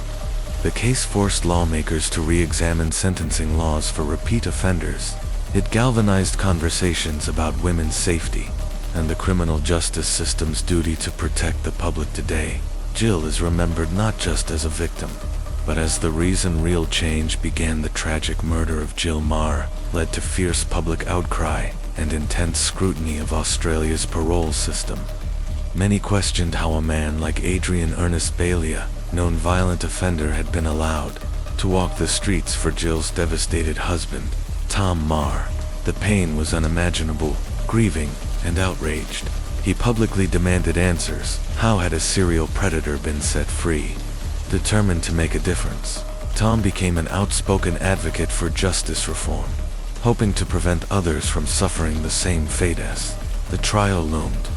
The case forced lawmakers to re-examine sentencing laws for repeat offenders. It galvanized conversations about women's safety and the criminal justice system's duty to protect the public. Today, Jill is remembered not just as a victim, but as the reason real change began. The tragic murder of Jill Marr led to fierce public outcry and intense scrutiny of Australia's parole system. Many questioned how a man like Adrian Ernest Bailey, a known violent offender, had been allowed to walk the streets. For Jill's devastated husband, Tom Marr, the pain was unimaginable. grieving and outraged. He publicly demanded answers. How had a serial predator been set free? Determined to make a difference, Tom became an outspoken advocate for justice reform, hoping to prevent others from suffering the same fate as. The trial loomed.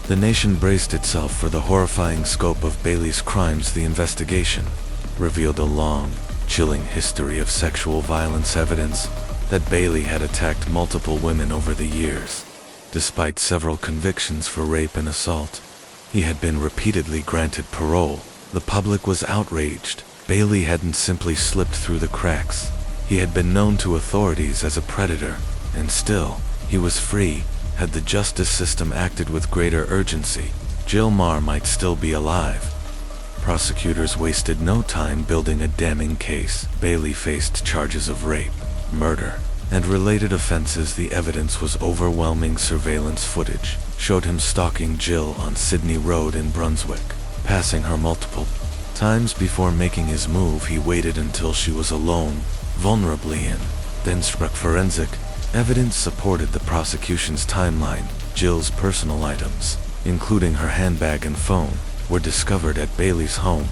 The nation braced itself for the horrifying scope of Bailey's crimes. The investigation revealed a long, chilling history of sexual violence, evidence that Bailey had attacked multiple women over the years. Despite several convictions for rape and assault, he had been repeatedly granted parole. The public was outraged. Bailey hadn't simply slipped through the cracks. He had been known to authorities as a predator, and still, he was free. Had the justice system acted with greater urgency, Jill Marr might still be alive. Prosecutors wasted no time building a damning case. Bailey faced charges of rape, murder, and related offenses. The evidence was overwhelming. Surveillance footage showed him stalking Jill on Sydney Road in Brunswick, passing her multiple times before making his move. He waited until she was alone, vulnerably, and then struck. Forensic evidence supported the prosecution's timeline. Jill's personal items, including her handbag and phone, were discovered at Bailey's home.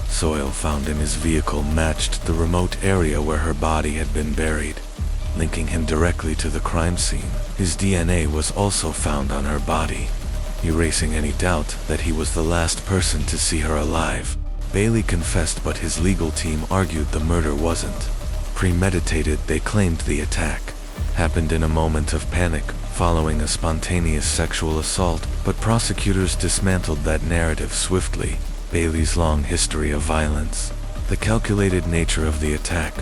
Soil found in his vehicle matched the remote area where her body had been buried, linking him directly to the crime scene. His DNA was also found on her body, erasing any doubt that he was the last person to see her alive. Bailey confessed, but his legal team argued the murder wasn't premeditated. They claimed the attack happened in a moment of panic following a spontaneous sexual assault, but prosecutors dismantled that narrative swiftly. Bailey's long history of violence, the calculated nature of the attack,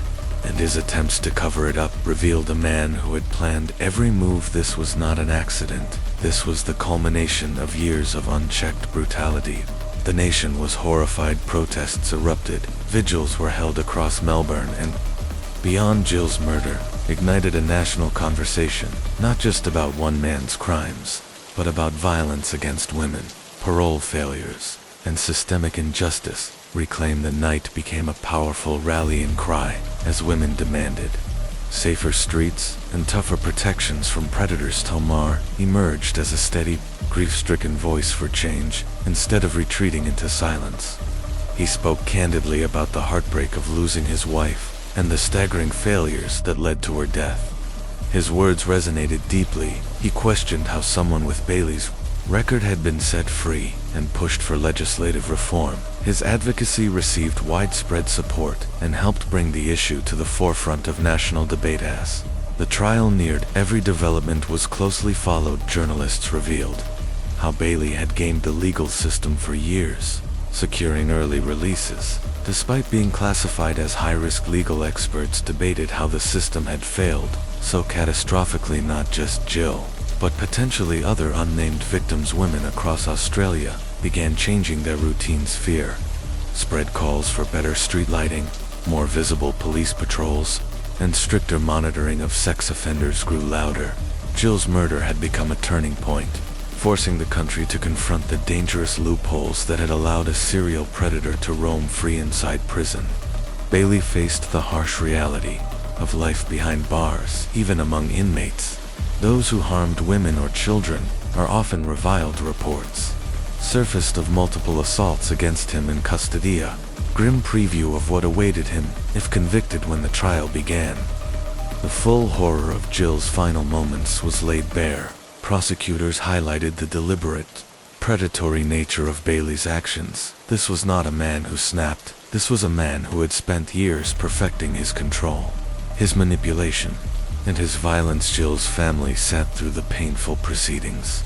and his attempts to cover it up revealed a man who had planned every move. This was not an accident. This was the culmination of years of unchecked brutality. The nation was horrified. Protests erupted. Vigils were held across Melbourne and beyond. Jill's murder ignited a national conversation, not just about one man's crimes, but about violence against women, parole failures, and systemic injustice. Reclaim the Night became a powerful rallying cry as women demanded safer streets and tougher protections from predators. Tom Marr emerged as a steady, grief-stricken voice for change. Instead of retreating into silence, he spoke candidly about the heartbreak of losing his wife and the staggering failures that led to her death. His words resonated deeply. He questioned how someone with Bailey's record had been set free and pushed for legislative reform. His advocacy received widespread support and helped bring the issue to the forefront of national debate. As the trial neared, every development was closely followed. Journalists revealed how Bailey had gamed the legal system for years, securing early releases. Despite being classified as high-risk, legal experts debated how the system had failed so catastrophically. Not just Jill, but potentially other unnamed victims. Women across Australia began changing their routines. Fear spread. Calls for better street lighting, more visible police patrols, and stricter monitoring of sex offenders grew louder. Jill's murder had become a turning point, forcing the country to confront the dangerous loopholes that had allowed a serial predator to roam free inside prison. Bailey faced the harsh reality of life behind bars. Even among inmates, those who harmed women or children are often reviled. Reports surfaced of multiple assaults against him in custody, a grim preview of what awaited him if convicted. When the trial began, the full horror of Jill's final moments was laid bare. Prosecutors highlighted the deliberate, predatory nature of Bailey's actions. This was not a man who snapped. This was a man who had spent years perfecting his control, his manipulation, and his violence. Jill's family sat through the painful proceedings,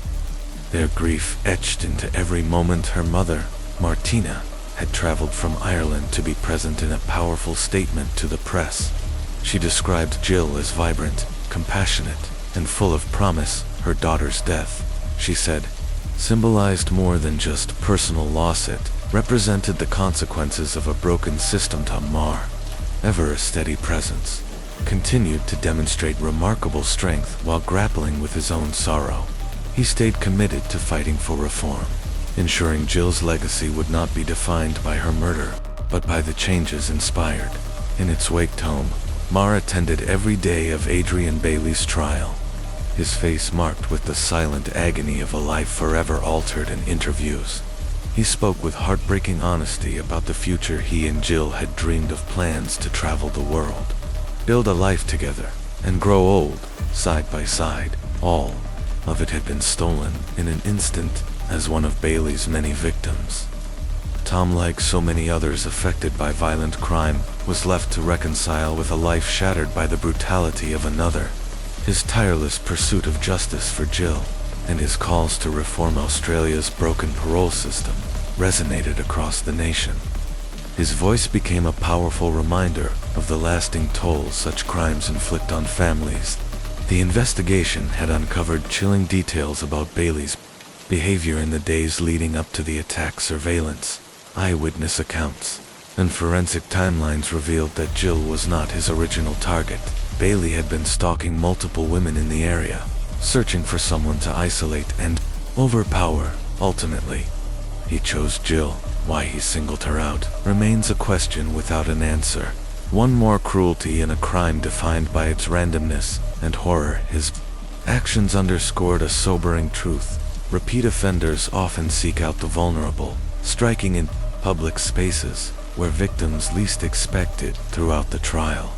their grief etched into every moment. Her mother, Martina, had traveled from Ireland to be present in a powerful statement to the press. She described Jill as vibrant, compassionate, and full of promise. Her daughter's death, she said, symbolized more than just personal loss. It represented the consequences of a broken system. Tom Marr, ever a steady presence, continued to demonstrate remarkable strength while grappling with his own sorrow. He stayed committed to fighting for reform, ensuring Jill's legacy would not be defined by her murder, but by the changes inspired. In its wake, Tom Marr attended every day of Adrian Bailey's trial, his face marked with the silent agony of a life forever altered in interviews. He spoke with heartbreaking honesty about the future he and Jill had dreamed of, plans to travel the world, build a life together, and grow old, side by side. All of it had been stolen in an instant as one of Bailey's many victims. Tom, like so many others affected by violent crime, was left to reconcile with a life shattered by the brutality of another. His tireless pursuit of justice for Jill and his calls to reform Australia's broken parole system resonated across the nation. His voice became a powerful reminder of the lasting toll such crimes inflict on families. The investigation had uncovered chilling details about Bailey's behavior in the days leading up to the attack. Surveillance, eyewitness accounts, and forensic timelines revealed that Jill was not his original target. Bailey had been stalking multiple women in the area, searching for someone to isolate and overpower. Ultimately, he chose Jill. Why he singled her out remains a question without an answer. One more cruelty in a crime defined by its randomness and horror. His actions underscored a sobering truth. Repeat offenders often seek out the vulnerable, striking in public spaces where victims least expect it. Throughout the trial,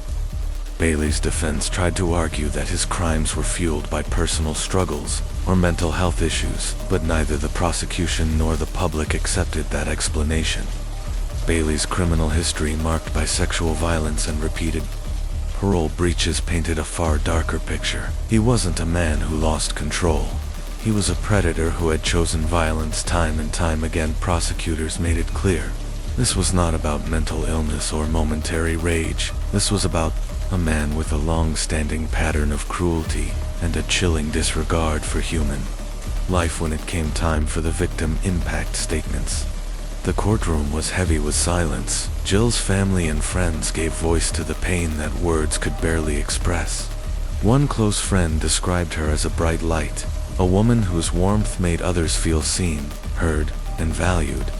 Bailey's defense tried to argue that his crimes were fueled by personal struggles or mental health issues, but neither the prosecution nor the public accepted that explanation. Bailey's criminal history, marked by sexual violence and repeated parole breaches, painted a far darker picture. He wasn't a man who lost control. He was a predator who had chosen violence time and time again. Prosecutors made it clear this was not about mental illness or momentary rage. This was about a man with a long-standing pattern of cruelty and a chilling disregard for human life. When it came time for the victim impact statements, the courtroom was heavy with silence. Jill's family and friends gave voice to the pain that words could barely express. One close friend described her as a bright light, a woman whose warmth made others feel seen, heard, and valued.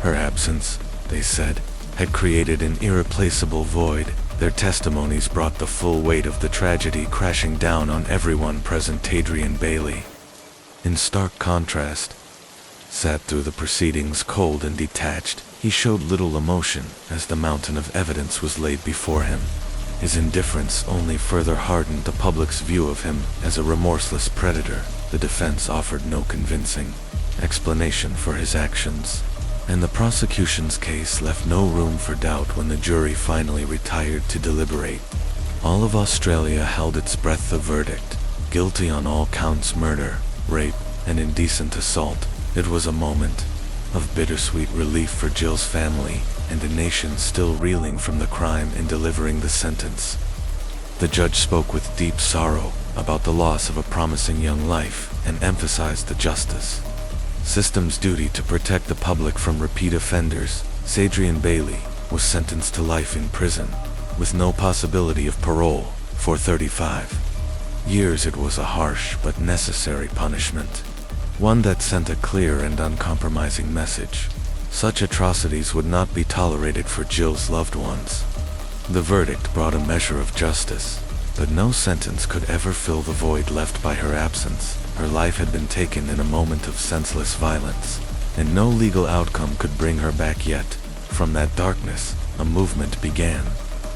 Her absence, they said, had created an irreplaceable void. Their testimonies brought the full weight of the tragedy crashing down on everyone present. Adrian Bailey, in stark contrast, sat through the proceedings cold and detached. He showed little emotion as the mountain of evidence was laid before him. His indifference only further hardened the public's view of him as a remorseless predator. The defense offered no convincing explanation for his actions, and the prosecution's case left no room for doubt. When the jury finally retired to deliberate, all of Australia held its breath. The verdict: guilty on all counts, murder, rape, and indecent assault. It was a moment of bittersweet relief for Jill's family and a nation still reeling from the crime. In delivering the sentence, the judge spoke with deep sorrow about the loss of a promising young life and emphasized the justice system's duty to protect the public from repeat offenders. Adrian Bailey was sentenced to life in prison with no possibility of parole for 35 years. It was a harsh but necessary punishment, one that sent a clear and uncompromising message. Such atrocities would not be tolerated for Jill's loved ones. The verdict brought a measure of justice, but no sentence could ever fill the void left by her absence. Her life had been taken in a moment of senseless violence, and no legal outcome could bring her back yet. From that darkness, a movement began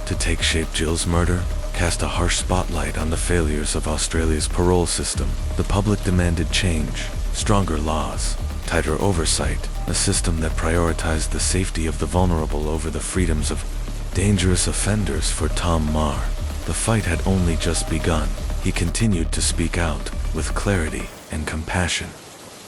to take shape. Jill's murder cast a harsh spotlight on the failures of Australia's parole system. The public demanded change, stronger laws, tighter oversight, a system that prioritized the safety of the vulnerable over the freedoms of dangerous offenders. For Tom Marr, the fight had only just begun. He continued to speak out with clarity and compassion,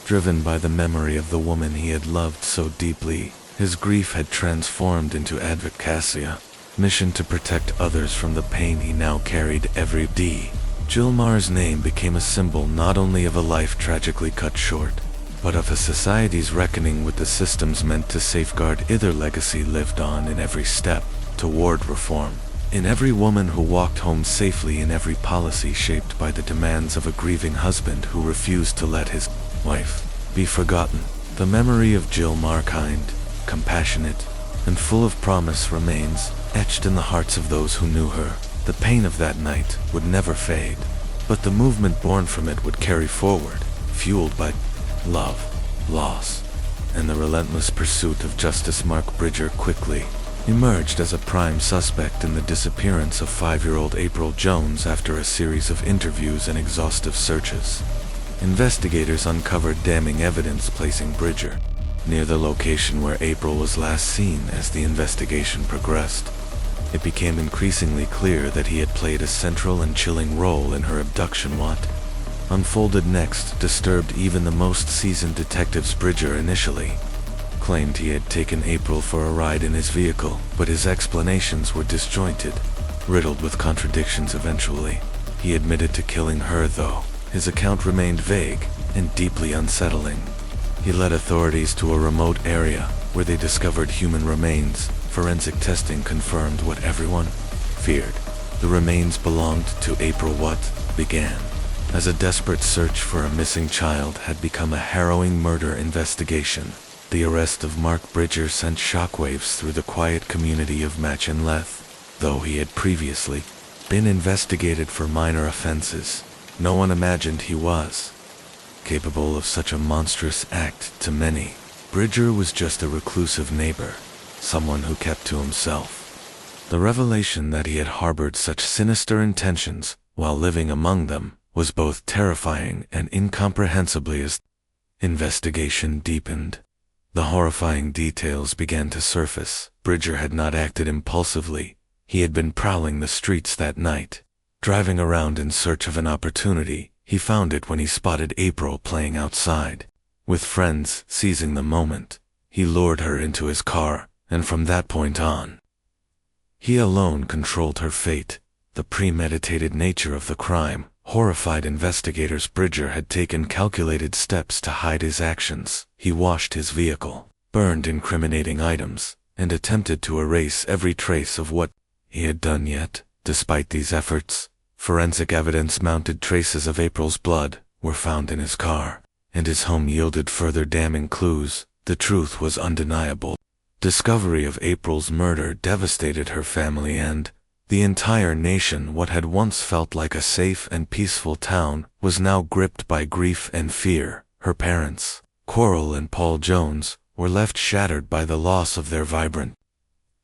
driven by the memory of the woman he had loved so deeply. His grief had transformed into advocacy, a mission to protect others from the pain he now carried every day. Jill Marr's name became a symbol not only of a life tragically cut short, but of a society's reckoning with the systems meant to safeguard. Their legacy lived on in every step toward reform, in every woman who walked home safely, in every policy shaped by the demands of a grieving husband who refused to let his wife be forgotten. The memory of Jill Marr, kind, compassionate, and full of promise, remains etched in the hearts of those who knew her. The pain of that night would never fade, but the movement born from it would carry forward, fueled by love, loss, and the relentless pursuit of justice. Mark Bridger quickly emerged as a prime suspect in the disappearance of 5-year-old April Jones after a series of interviews and exhaustive searches. Investigators uncovered damning evidence placing Bridger near the location where April was last seen. As the investigation progressed, it became increasingly clear that he had played a central and chilling role in her abduction. What unfolded next disturbed even the most seasoned detectives. Bridger initially claimed he had taken April for a ride in his vehicle, but his explanations were disjointed, riddled with contradictions. Eventually, he admitted to killing her, though his account remained vague and deeply unsettling. He led authorities to a remote area where they discovered human remains. Forensic testing confirmed what everyone feared. The remains belonged to April. What began as a desperate search for a missing child had become a harrowing murder investigation. The arrest of Mark Bridger sent shockwaves through the quiet community of Machinleth. Though he had previously been investigated for minor offenses, no one imagined he was capable of such a monstrous act. To many, Bridger was just a reclusive neighbor, someone who kept to himself. The revelation that he had harbored such sinister intentions while living among them was both terrifying and incomprehensible. As investigation deepened, the horrifying details began to surface. Bridger had not acted impulsively. He had been prowling the streets that night, driving around in search of an opportunity. He found it when he spotted April playing outside with friends. Seizing the moment, he lured her into his car, and from that point on, he alone controlled her fate. The premeditated nature of the crime horrified investigators. Bridger had taken calculated steps to hide his actions. He washed his vehicle, burned incriminating items, and attempted to erase every trace of what he had done. Yet, despite these efforts, forensic evidence mounted. Traces of April's blood were found in his car, and his home yielded further damning clues. The truth was undeniable. Discovery of April's murder devastated her family and the entire nation. What had once felt like a safe and peaceful town was now gripped by grief and fear. Her parents, Coral and Paul Jones, were left shattered by the loss of their vibrant,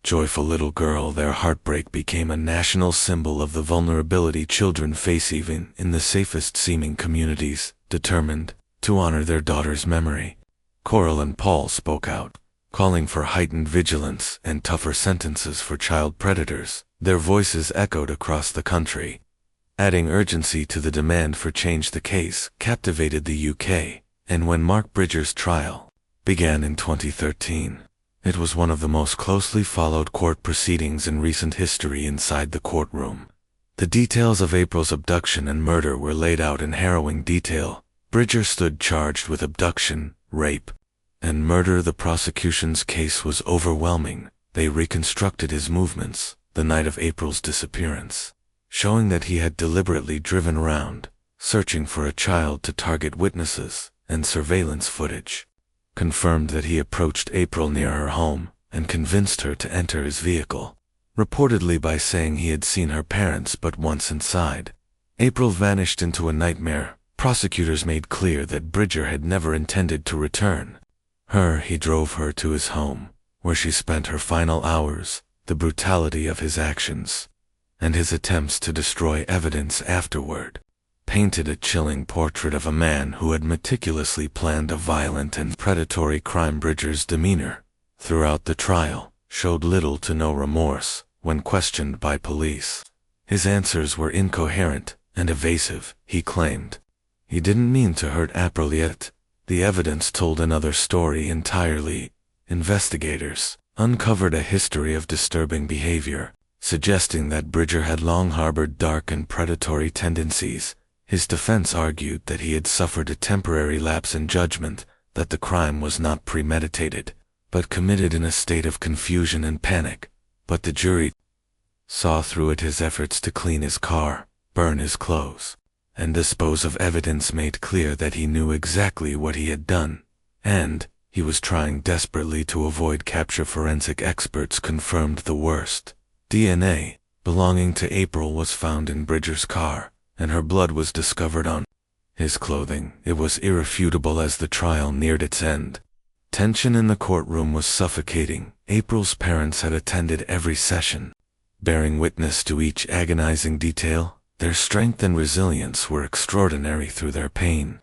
joyful little girl. Their heartbreak became a national symbol of the vulnerability children face even in the safest seeming communities. Determined to honor their daughter's memory, Coral and Paul spoke out, calling for heightened vigilance and tougher sentences for child predators. Their voices echoed across the country, adding urgency to the demand for change. The case captivated the UK, and when Mark Bridger's trial began in 2013, it was one of the most closely followed court proceedings in recent history. Inside the courtroom, the details of April's abduction and murder were laid out in harrowing detail. Bridger stood charged with abduction, rape, and murder. The prosecution's case was overwhelming. They reconstructed his movements the night of April's disappearance, showing that he had deliberately driven around, searching for a child to target witnesses, and surveillance footage confirmed that he approached April near her home and convinced her to enter his vehicle, reportedly by saying he had seen her parents. But once inside, April vanished into a nightmare. Prosecutors made clear that Bridger had never intended to return. He drove her to his home, where she spent her final hours. The brutality of his actions, and his attempts to destroy evidence afterward, painted a chilling portrait of a man who had meticulously planned a violent and predatory crime. Bridger's demeanor throughout the trial showed little to no remorse. When questioned by police, his answers were incoherent and evasive. He claimed he didn't mean to hurt April, yet the evidence told another story entirely. Investigators uncovered a history of disturbing behavior, suggesting that Bridger had long harbored dark and predatory tendencies. His defense argued that he had suffered a temporary lapse in judgment, that the crime was not premeditated, but committed in a state of confusion and panic. But the jury saw through it. His efforts to clean his car, burn his clothes, and dispose of evidence made clear that he knew exactly what he had done, and he was trying desperately to avoid capture. Forensic experts confirmed the worst. DNA belonging to April was found in Bridger's car, and her blood was discovered on his clothing. It was irrefutable as the trial neared its end. Tension in the courtroom was suffocating. April's parents had attended every session, bearing witness to each agonizing detail. Their strength and resilience were extraordinary through their pain.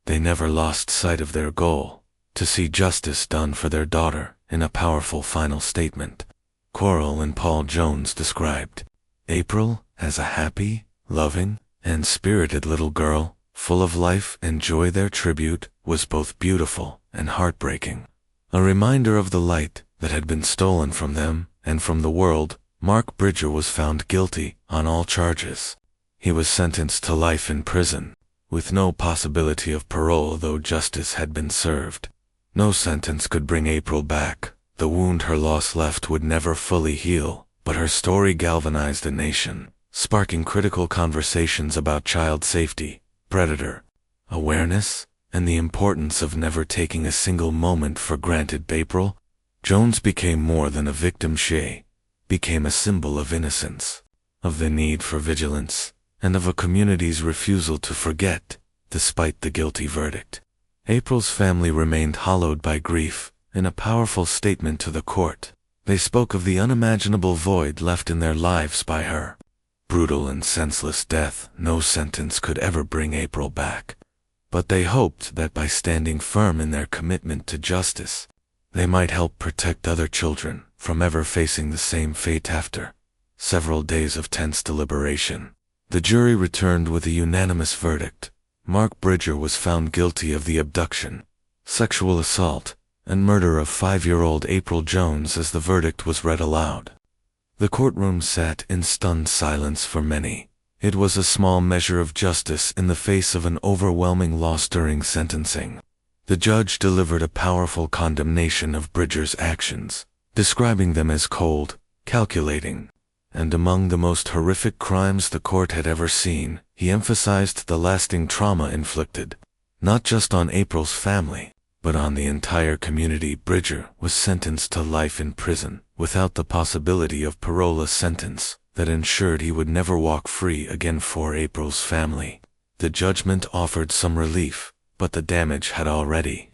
They never lost sight of their goal, to see justice done for their daughter. In a powerful final statement, Coral and Paul Jones described April as a happy, loving, and spirited little girl, full of life and joy. Their tribute was both beautiful and heartbreaking. A reminder of the light that had been stolen from them and from the world. Mark Bridger was found guilty on all charges. He was sentenced to life in prison, with no possibility of parole though justice had been served. No sentence could bring April back. The wound her loss left would never fully heal, but her story galvanized a nation, sparking critical conversations about child safety, predator awareness, and the importance of never taking a single moment for granted. April Jones became more than a victim. She became a symbol of innocence, of the need for vigilance, and of a community's refusal to forget, despite the guilty verdict. April's family remained hollowed by grief. In a powerful statement to the court, they spoke of the unimaginable void left in their lives by her brutal and senseless death. No sentence could ever bring April back, but they hoped that by standing firm in their commitment to justice, they might help protect other children from ever facing the same fate. After several days of tense deliberation, the jury returned with a unanimous verdict. Mark Bridger was found guilty of the abduction, sexual assault, and murder of 5-year-old April Jones. As the verdict was read aloud, the courtroom sat in stunned silence. For many, it was a small measure of justice in the face of an overwhelming loss. During sentencing, the judge delivered a powerful condemnation of Bridger's actions, describing them as cold, calculating, and among the most horrific crimes the court had ever seen. He emphasized the lasting trauma inflicted, not just on April's family, but on the entire community. Bridger was sentenced to life in prison, without the possibility of parole, a sentence that ensured he would never walk free again. For April's family, the judgment offered some relief, but the damage had already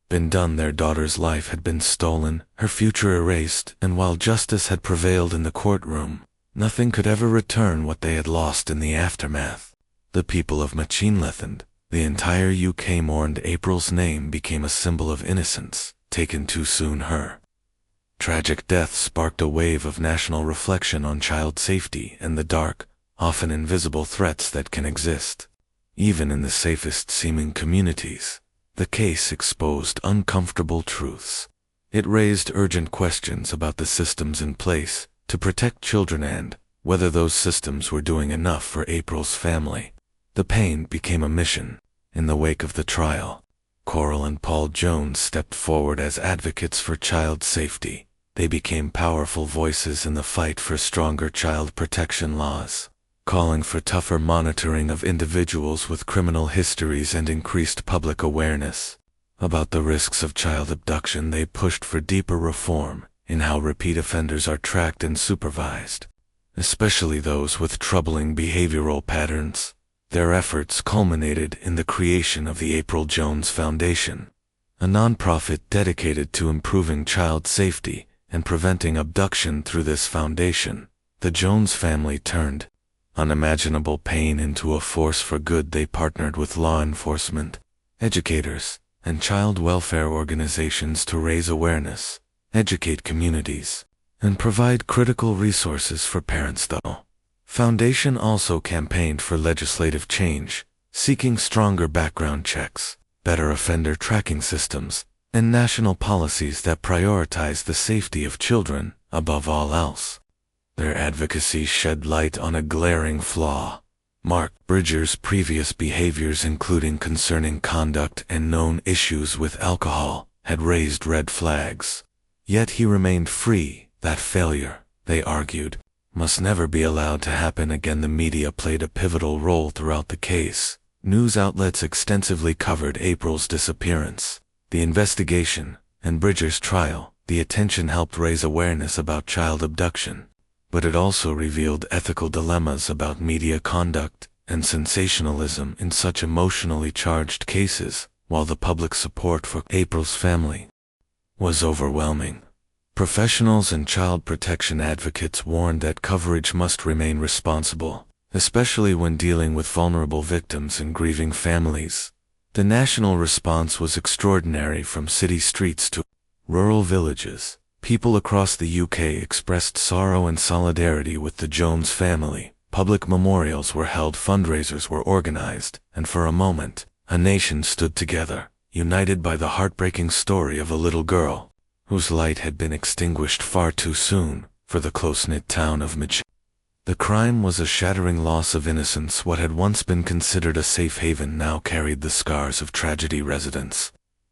been done. Their daughter's life had been stolen, her future erased, and while justice had prevailed in the courtroom, nothing could ever return what they had lost in the aftermath. The people of Machinlethand, the entire UK, mourned. April's name became a symbol of innocence, taken too soon. Her tragic death sparked a wave of national reflection on child safety and the dark, often invisible threats that can exist, even in the safest seeming communities. The case exposed uncomfortable truths. It raised urgent questions about the systems in place to protect children and whether those systems were doing enough for April's family. The pain became a mission. In the wake of the trial, Coral and Paul Jones stepped forward as advocates for child safety. They became powerful voices in the fight for stronger child protection laws, calling for tougher monitoring of individuals with criminal histories and increased public awareness about the risks of child abduction. They pushed for deeper reform in how repeat offenders are tracked and supervised, especially those with troubling behavioral patterns. Their efforts culminated in the creation of the April Jones Foundation, a nonprofit dedicated to improving child safety and preventing abduction. Through this foundation, the Jones family turned unimaginable pain into a force for good. They partnered with law enforcement, educators, and child welfare organizations to raise awareness, educate communities, and provide critical resources for parents. The foundation also campaigned for legislative change, seeking stronger background checks, better offender tracking systems, and national policies that prioritize the safety of children above all else. Their advocacy shed light on a glaring flaw. Mark Bridger's previous behaviors, including concerning conduct and known issues with alcohol, had raised red flags. Yet he remained free. That failure, they argued, must never be allowed to happen again. The media played a pivotal role throughout the case. News outlets extensively covered April's disappearance, the investigation, and Bridger's trial. The attention helped raise awareness about child abduction, but it also revealed ethical dilemmas about media conduct and sensationalism in such emotionally charged cases, while the public support for April's family was overwhelming. Professionals and child protection advocates warned that coverage must remain responsible, especially when dealing with vulnerable victims and grieving families. The national response was extraordinary. From city streets to rural villages, people across the UK expressed sorrow and solidarity with the Jones family. Public memorials were held, fundraisers were organized, and for a moment, a nation stood together, united by the heartbreaking story of a little girl whose light had been extinguished far too soon for the close-knit town of Michelin. The crime was a shattering loss of innocence. What had once been considered a safe haven now carried the scars of tragedy. Residents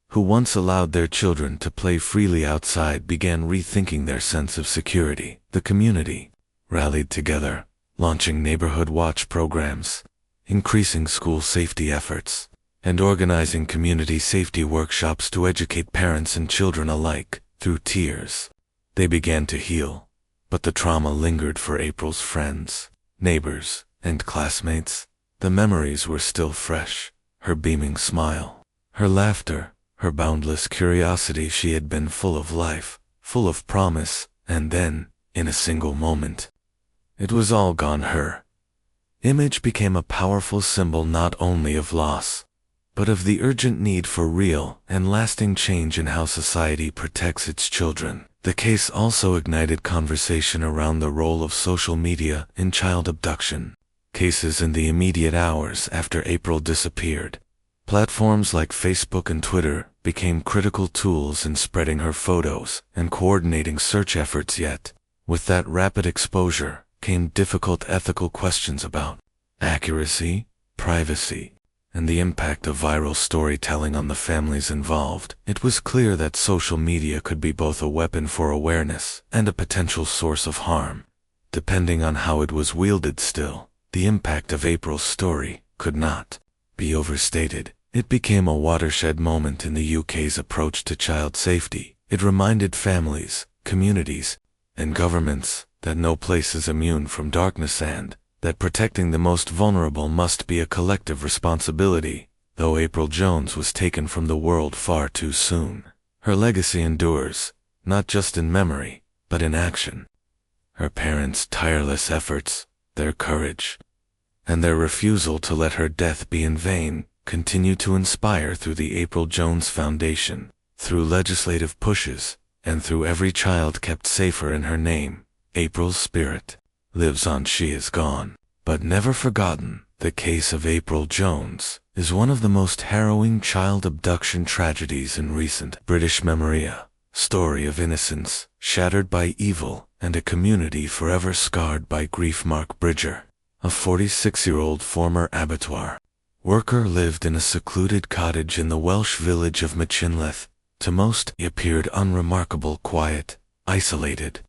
who once allowed their children to play freely outside began rethinking their sense of security. The community rallied together, launching neighborhood watch programs, increasing school safety efforts, and organizing community safety workshops to educate parents and children alike. Through tears, they began to heal, but the trauma lingered for April's friends, neighbors, and classmates. The memories were still fresh: her beaming smile, her laughter, her boundless curiosity. She had been full of life, full of promise, and then, in a single moment, it was all gone. Her image became a powerful symbol not only of loss, but of the urgent need for real and lasting change in how society protects its children. The case also ignited conversation around the role of social media in child abduction cases. In the immediate hours after April disappeared, platforms like Facebook and Twitter became critical tools in spreading her photos and coordinating search efforts. Yet, with that rapid exposure came difficult ethical questions about accuracy, privacy, and the impact of viral storytelling on the families involved. It was clear that social media could be both a weapon for awareness and a potential source of harm, depending on how it was wielded. Still, the impact of April's story could not be overstated. It became a watershed moment in the UK's approach to child safety. It reminded families, communities, and governments that no place is immune from darkness and that protecting the most vulnerable must be a collective responsibility. Though April Jones was taken from the world far too soon, her legacy endures, not just in memory, but in action. Her parents' tireless efforts, their courage, and their refusal to let her death be in vain continue to inspire. Through the April Jones Foundation, through legislative pushes, and through every child kept safer in her name, April's spirit lives on. She is gone, but never forgotten. The case of April Jones is one of the most harrowing child abduction tragedies in recent British memory. A story of innocence shattered by evil and a community forever scarred by grief. Mark Bridger, a 46-year-old former abattoir worker, lived in a secluded cottage in the Welsh village of Michelin. To most, he appeared unremarkable, quiet, isolated,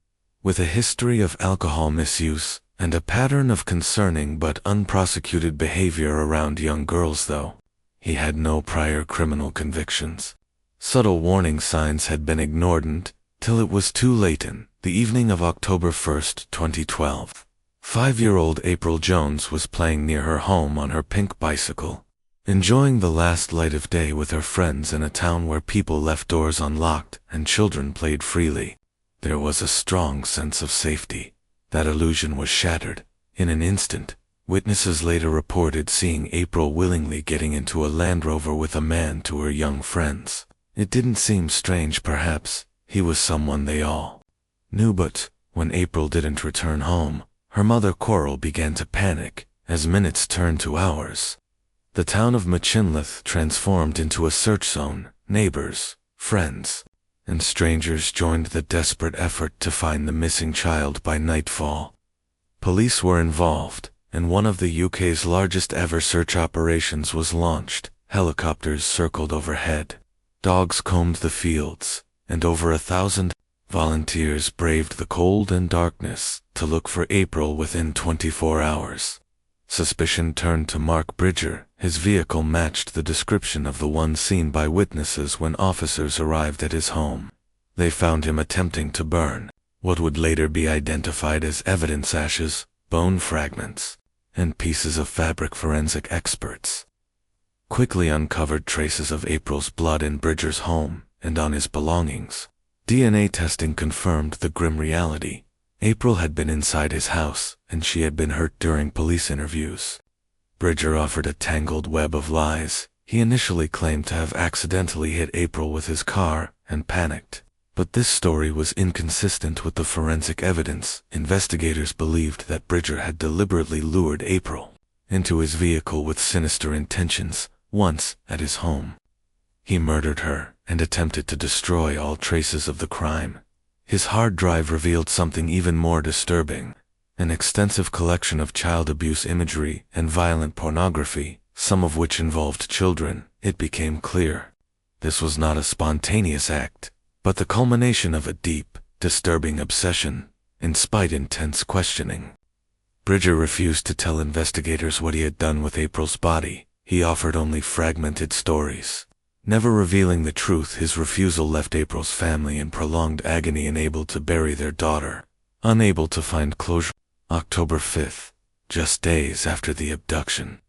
with a history of alcohol misuse and a pattern of concerning but unprosecuted behavior around young girls. Though he had no prior criminal convictions, subtle warning signs had been ignored until it was too late. In the evening of October 1, 2012, 5-year-old April Jones was playing near her home on her pink bicycle, enjoying the last light of day with her friends in a town where people left doors unlocked and children played freely. There was a strong sense of safety. That illusion was shattered in an instant. Witnesses later reported seeing April willingly getting into a Land Rover with a man to her young friends. It didn't seem strange. Perhaps he was someone they all knew. But when April didn't return home, her mother Coral began to panic as minutes turned to hours. The town of Michelin transformed into a search zone. Neighbors, friends, and strangers joined the desperate effort to find the missing child. By nightfall, police were involved, and one of the UK's largest ever search operations was launched. Helicopters circled overhead, dogs combed the fields, and over 1,000 volunteers braved the cold and darkness to look for April. Within 24 hours, suspicion turned to Mark Bridger. His vehicle matched the description of the one seen by witnesses when officers arrived at his home. They found him attempting to burn what would later be identified as evidence: ashes, bone fragments, and pieces of fabric. Forensic experts quickly uncovered traces of April's blood in Bridger's home and on his belongings. DNA testing confirmed the grim reality. April had been inside his house, and she had been hurt during police interviews. Bridger offered a tangled web of lies. He initially claimed to have accidentally hit April with his car and panicked. But this story was inconsistent with the forensic evidence. Investigators believed that Bridger had deliberately lured April into his vehicle with sinister intentions. Once, at his home, he murdered her and attempted to destroy all traces of the crime. His hard drive revealed something even more disturbing: an extensive collection of child abuse imagery and violent pornography, some of which involved children. It became clear this was not a spontaneous act, but the culmination of a deep, disturbing obsession. Despite intense questioning, Bridger refused to tell investigators what he had done with April's body. He offered only fragmented stories, never revealing the truth. His refusal left April's family in prolonged agony, unable to bury their daughter, unable to find closure. October 5th, just days after the abduction,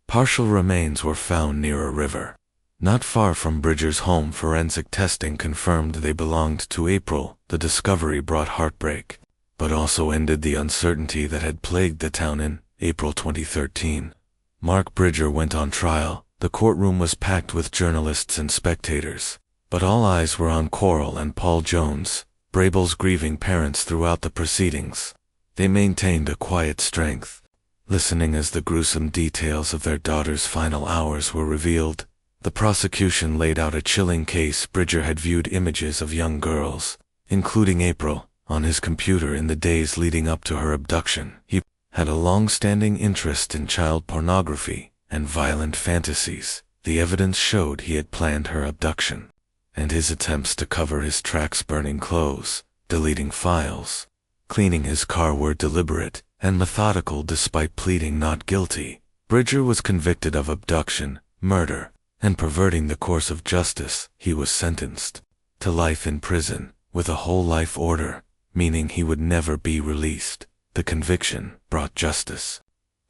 partial remains were found near a river not far from Bridger's home. Forensic testing confirmed they belonged to April. The discovery brought heartbreak, but also ended the uncertainty that had plagued the town. In April 2013, Mark Bridger went on trial. The courtroom was packed with journalists and spectators, but all eyes were on Coral and Paul Jones, Brable's grieving parents. Throughout the proceedings, they maintained a quiet strength, listening as the gruesome details of their daughter's final hours were revealed. The prosecution laid out a chilling case. Bridger had viewed images of young girls, including April, on his computer in the days leading up to her abduction. He had a long-standing interest in child pornography and violent fantasies. The evidence showed he had planned her abduction, and his attempts to cover his tracks, burning clothes, deleting files, cleaning his car, were deliberate and methodical. Despite pleading not guilty, Bridger was convicted of abduction, murder, and perverting the course of justice. He was sentenced to life in prison, with a whole life order, meaning he would never be released. The conviction brought justice,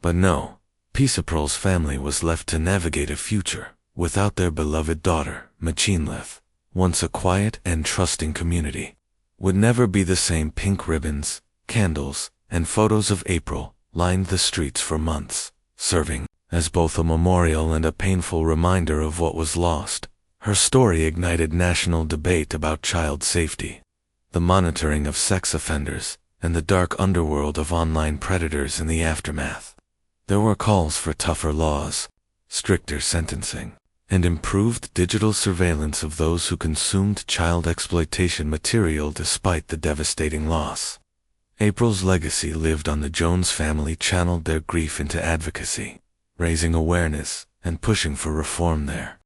but no peace. April's family was left to navigate a future without their beloved daughter. Machinleth, once a quiet and trusting community, would never be the same. Pink ribbons, candles, and photos of April lined the streets for months, serving as both a memorial and a painful reminder of what was lost. Her story ignited national debate about child safety, the monitoring of sex offenders, and the dark underworld of online predators. In the aftermath, there were calls for tougher laws, stricter sentencing, and improved digital surveillance of those who consumed child exploitation material. Despite the devastating loss, April's legacy lived on. The Jones family channeled their grief into advocacy, raising awareness and pushing for reform. Their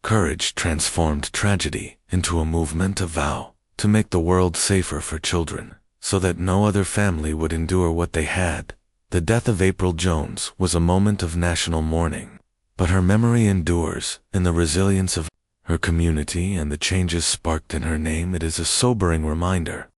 courage transformed tragedy into a movement, a vow to make the world safer for children, so that no other family would endure what they had. The death of April Jones was a moment of national mourning, but her memory endures in the resilience of her community and the changes sparked in her name. It is a sobering reminder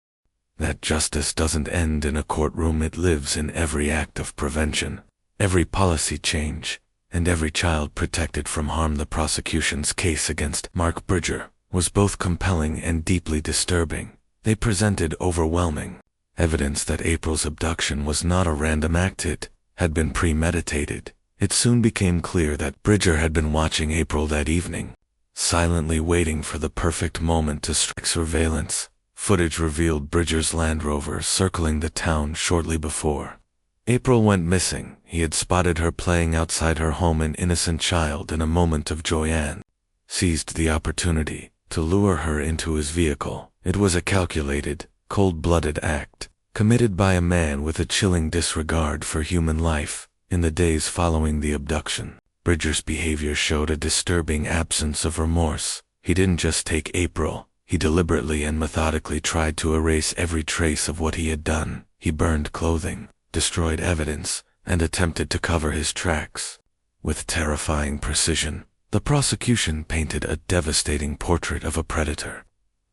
that justice doesn't end in a courtroom. It lives in every act of prevention, every policy change, and every child protected from harm. The prosecution's case against Mark Bridger was both compelling and deeply disturbing. They presented overwhelming evidence that April's abduction was not a random act. It had been premeditated. It soon became clear that Bridger had been watching April that evening, silently waiting for the perfect moment to strike. Surveillance footage revealed Bridger's Land Rover circling the town shortly before April went missing. He had spotted her playing outside her home, an innocent child. In a moment of joy, and seized the opportunity to lure her into his vehicle. It was a calculated, cold-blooded act, committed by a man with a chilling disregard for human life. In the days following the abduction, Bridger's behavior showed a disturbing absence of remorse. He didn't just take April, he deliberately and methodically tried to erase every trace of what he had done. He burned clothing, destroyed evidence, and attempted to cover his tracks. With terrifying precision, the prosecution painted a devastating portrait of a predator,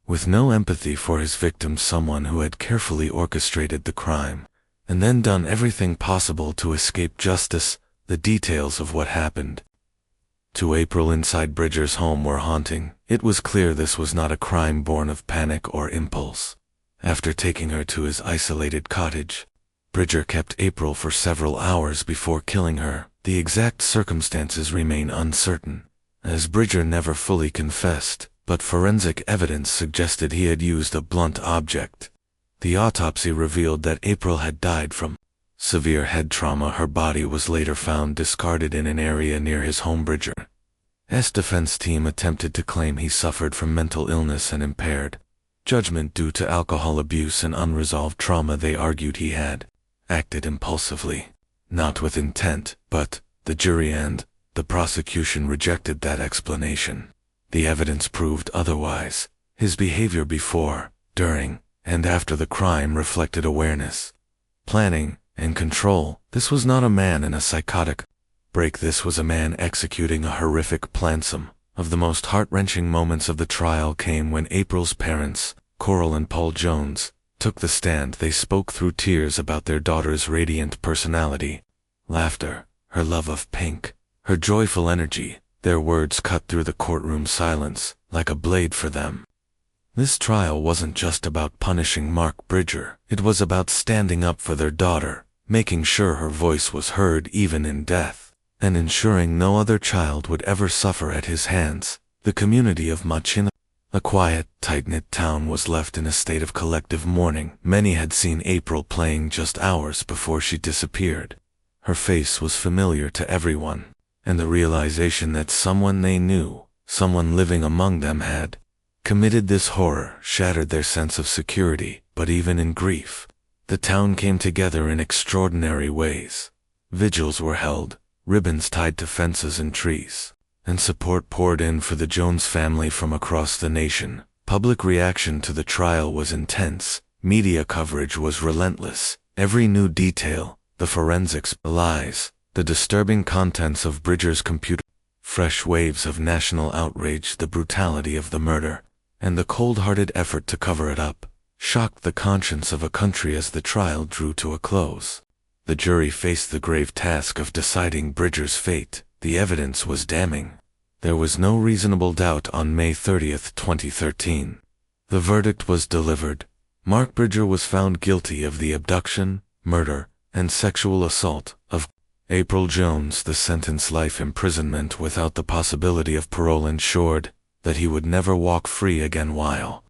with no empathy for his victim, someone who had carefully orchestrated the crime and then done everything possible to escape justice. The details of what happened to April inside Bridger's home were haunting. It was clear this was not a crime born of panic or impulse. After taking her to his isolated cottage, Bridger kept April for several hours before killing her. The exact circumstances remain uncertain, as Bridger never fully confessed, but forensic evidence suggested he had used a blunt object. The autopsy revealed that April had died from severe head trauma. Her body was later found discarded in an area near his home. Bridger's defense team attempted to claim he suffered from mental illness and impaired judgment due to alcohol abuse and unresolved trauma. They argued he had acted impulsively, not with intent, but the jury and the prosecution rejected that explanation. The evidence proved otherwise. His behavior before, during, and after the crime reflected awareness, planning, and control. This was not a man in a psychotic break. This was a man executing a horrific plan. Some of the most heart-wrenching moments of the trial came when April's parents, Coral and Paul Jones, took the stand. They spoke through tears about their daughter's radiant personality, laughter, her love of pink, her joyful energy. Their words cut through the courtroom silence like a blade for them. This trial wasn't just about punishing Mark Bridger. It was about standing up for their daughter, making sure her voice was heard even in death, and ensuring no other child would ever suffer at his hands. The community of Machin, a quiet, tight-knit town, was left in a state of collective mourning. Many had seen April playing just hours before she disappeared. Her face was familiar to everyone, and the realization that someone they knew, someone living among them, had committed this horror shattered their sense of security. But even in grief, the town came together in extraordinary ways. Vigils were held, ribbons tied to fences and trees, and support poured in for the Jones family from across the nation. Public reaction to the trial was intense. Media coverage was relentless. Every new detail, the forensics, the lies, the disturbing contents of Bridger's computer, fresh waves of national outrage, the brutality of the murder, and the cold-hearted effort to cover it up, shocked the conscience of a country. As the trial drew to a close, the jury faced the grave task of deciding Bridger's fate. The evidence was damning. There was no reasonable doubt. On May 30, 2013, the verdict was delivered. Mark Bridger was found guilty of the abduction, murder, and sexual assault of April Jones. The sentence, life imprisonment without the possibility of parole, ensured that he would never walk free again. While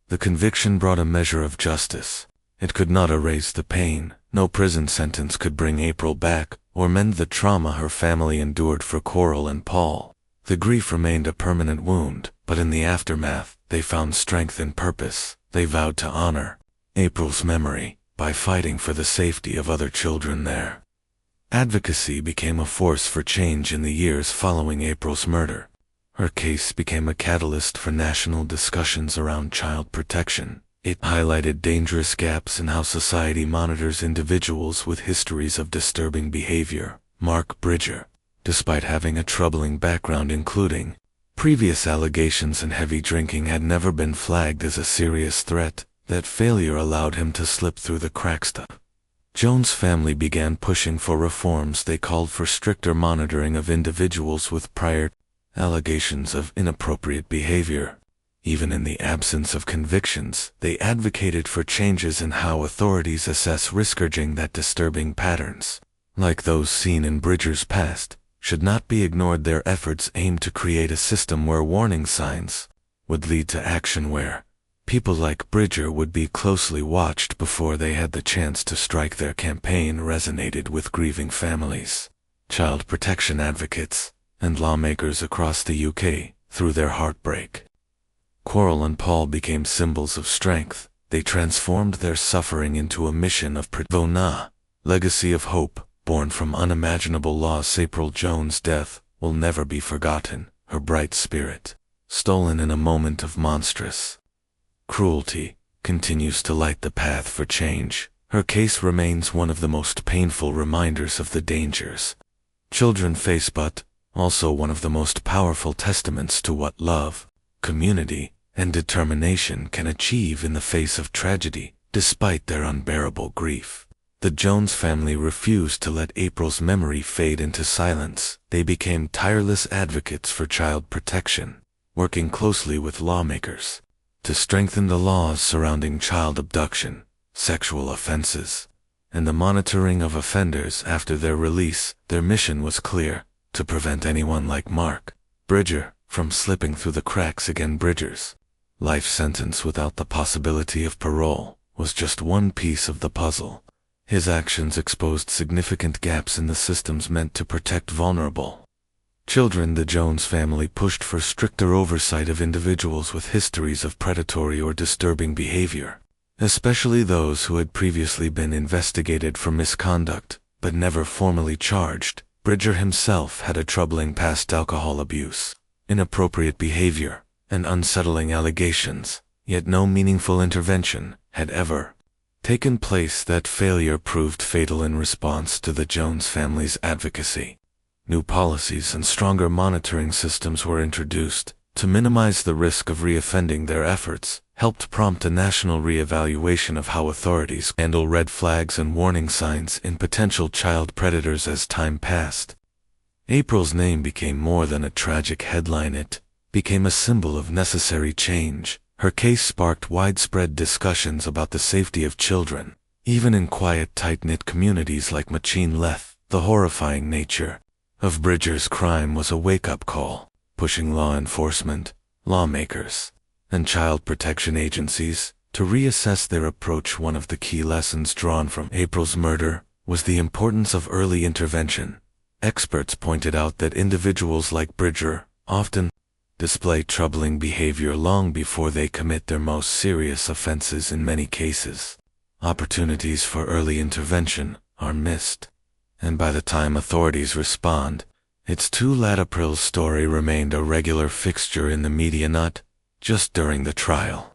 the conviction brought a measure of justice, it could not erase the pain. No prison sentence could bring April back or mend the trauma her family endured. For Coral and Paul, the grief remained a permanent wound, but in the aftermath, they found strength and purpose. They vowed to honor April's memory by fighting for the safety of other children there. Advocacy became a force for change in the years following April's murder. Her case became a catalyst for national discussions around child protection. It highlighted dangerous gaps in how society monitors individuals with histories of disturbing behavior. Mark Bridger, despite having a troubling background including previous allegations and heavy drinking, had never been flagged as a serious threat. That failure allowed him to slip through the cracks. The Jones family began pushing for reforms. They called for stricter monitoring of individuals with prior allegations of inappropriate behavior. Even in the absence of convictions, they advocated for changes in how authorities assess risk, urging that disturbing patterns, like those seen in Bridger's past, should not be ignored. Their efforts aimed to create a system where warning signs would lead to action, where people like Bridger would be closely watched before they had the chance to strike. Their campaign resonated with grieving families, child protection advocates, and lawmakers across the UK. Through their heartbreak, Coral and Paul became symbols of strength. They transformed their suffering into a mission of legacy of hope, born from unimaginable loss. April Jones' death will never be forgotten. Her bright spirit, stolen in a moment of monstrous cruelty, continues to light the path for change. Her case remains one of the most painful reminders of the dangers children face, but also one of the most powerful testaments to what love, community, and determination can achieve in the face of tragedy. Despite their unbearable grief, The Jones family refused to let April's memory fade into silence. They became tireless advocates for child protection, working closely with lawmakers to strengthen the laws surrounding child abduction, sexual offenses, and the monitoring of offenders after their release. Their mission was clear: to prevent anyone like Mark Bridger from slipping through the cracks again. Bridger's life sentence without the possibility of parole was just one piece of the puzzle. His actions exposed significant gaps in the systems meant to protect vulnerable children. The Jones family pushed for stricter oversight of individuals with histories of predatory or disturbing behavior, especially those who had previously been investigated for misconduct, but never formally charged. Bridger himself had a troubling past: alcohol abuse, inappropriate behavior, and unsettling allegations, yet no meaningful intervention had ever taken place. That failure proved fatal. In response to the Jones family's advocacy, new policies and stronger monitoring systems were introduced to minimize the risk of reoffending. Their efforts helped prompt a national reevaluation of how authorities handle red flags and warning signs in potential child predators. As time passed, April's name became more than a tragic headline. It became a symbol of necessary change. Her case sparked widespread discussions about the safety of children, even in quiet, tight-knit communities like Machine Leth. The horrifying nature of Bridger's crime was a wake-up call, pushing law enforcement, lawmakers, and child protection agencies to reassess their approach. One of the key lessons drawn from April's murder was the importance of early intervention. Experts pointed out that individuals like Bridger often display troubling behavior long before they commit their most serious offenses. In many cases, opportunities for early intervention are missed, and by the time authorities respond, it's too late. April's story remained a regular fixture in the media, not just during the trial,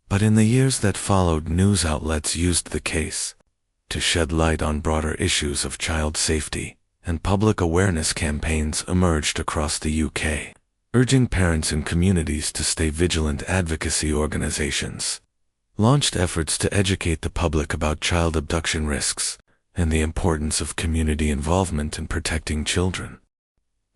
but in the years that followed. News outlets used the case to shed light on broader issues of child safety, and public awareness campaigns emerged across the UK, urging parents and communities to stay vigilant. Advocacy organizations launched efforts to educate the public about child abduction risks and the importance of community involvement in protecting children.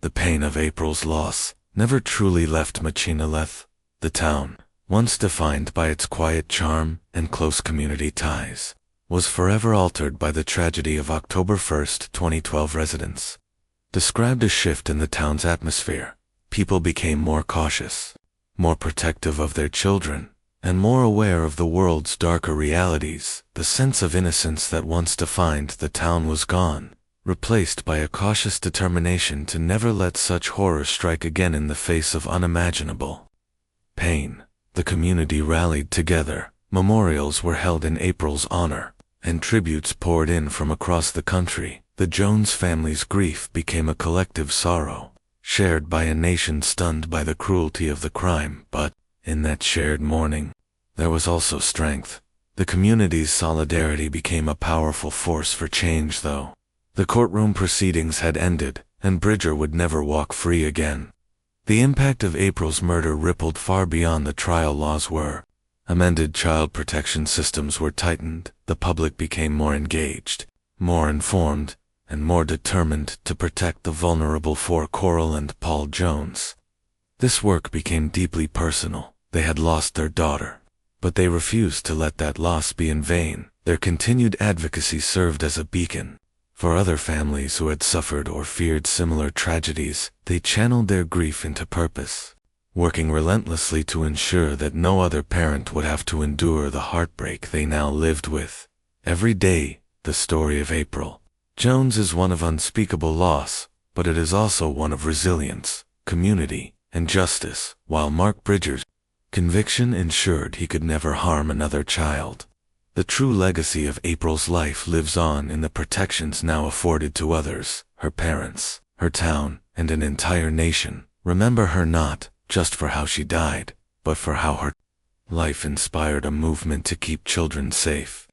The pain of April's loss never truly left Machine Leth. The town, once defined by its quiet charm and close community ties, was forever altered by the tragedy of October 1, 2012. Residents described a shift in the town's atmosphere. People became more cautious, more protective of their children, and more aware of the world's darker realities. The sense of innocence that once defined the town was gone, replaced by a cautious determination to never let such horror strike again. In the face of unimaginable pain, the community rallied together. Memorials were held in April's honor, and tributes poured in from across the country. The Jones family's grief became a collective sorrow, shared by a nation stunned by the cruelty of the crime. But in that shared mourning, there was also strength. The community's solidarity became a powerful force for change. Though the courtroom proceedings had ended, and Bridger would never walk free again, the impact of April's murder rippled far beyond the trial. Laws were amended, child protection systems were tightened, the public became more engaged, more informed, and more determined to protect the vulnerable. For Coral and Paul Jones, this work became deeply personal. They had lost their daughter, but they refused to let that loss be in vain. Their continued advocacy served as a beacon for other families who had suffered or feared similar tragedies. They channeled their grief into purpose, working relentlessly to ensure that no other parent would have to endure the heartbreak they now lived with. Every day, the story of April Jones is one of unspeakable loss, but it is also one of resilience, community, and justice. While Mark Bridger's conviction ensured he could never harm another child, the true legacy of April's life lives on in the protections now afforded to others: her parents, her town, and an entire nation. Remember her not just for how she died, but for how her life inspired a movement to keep children safe.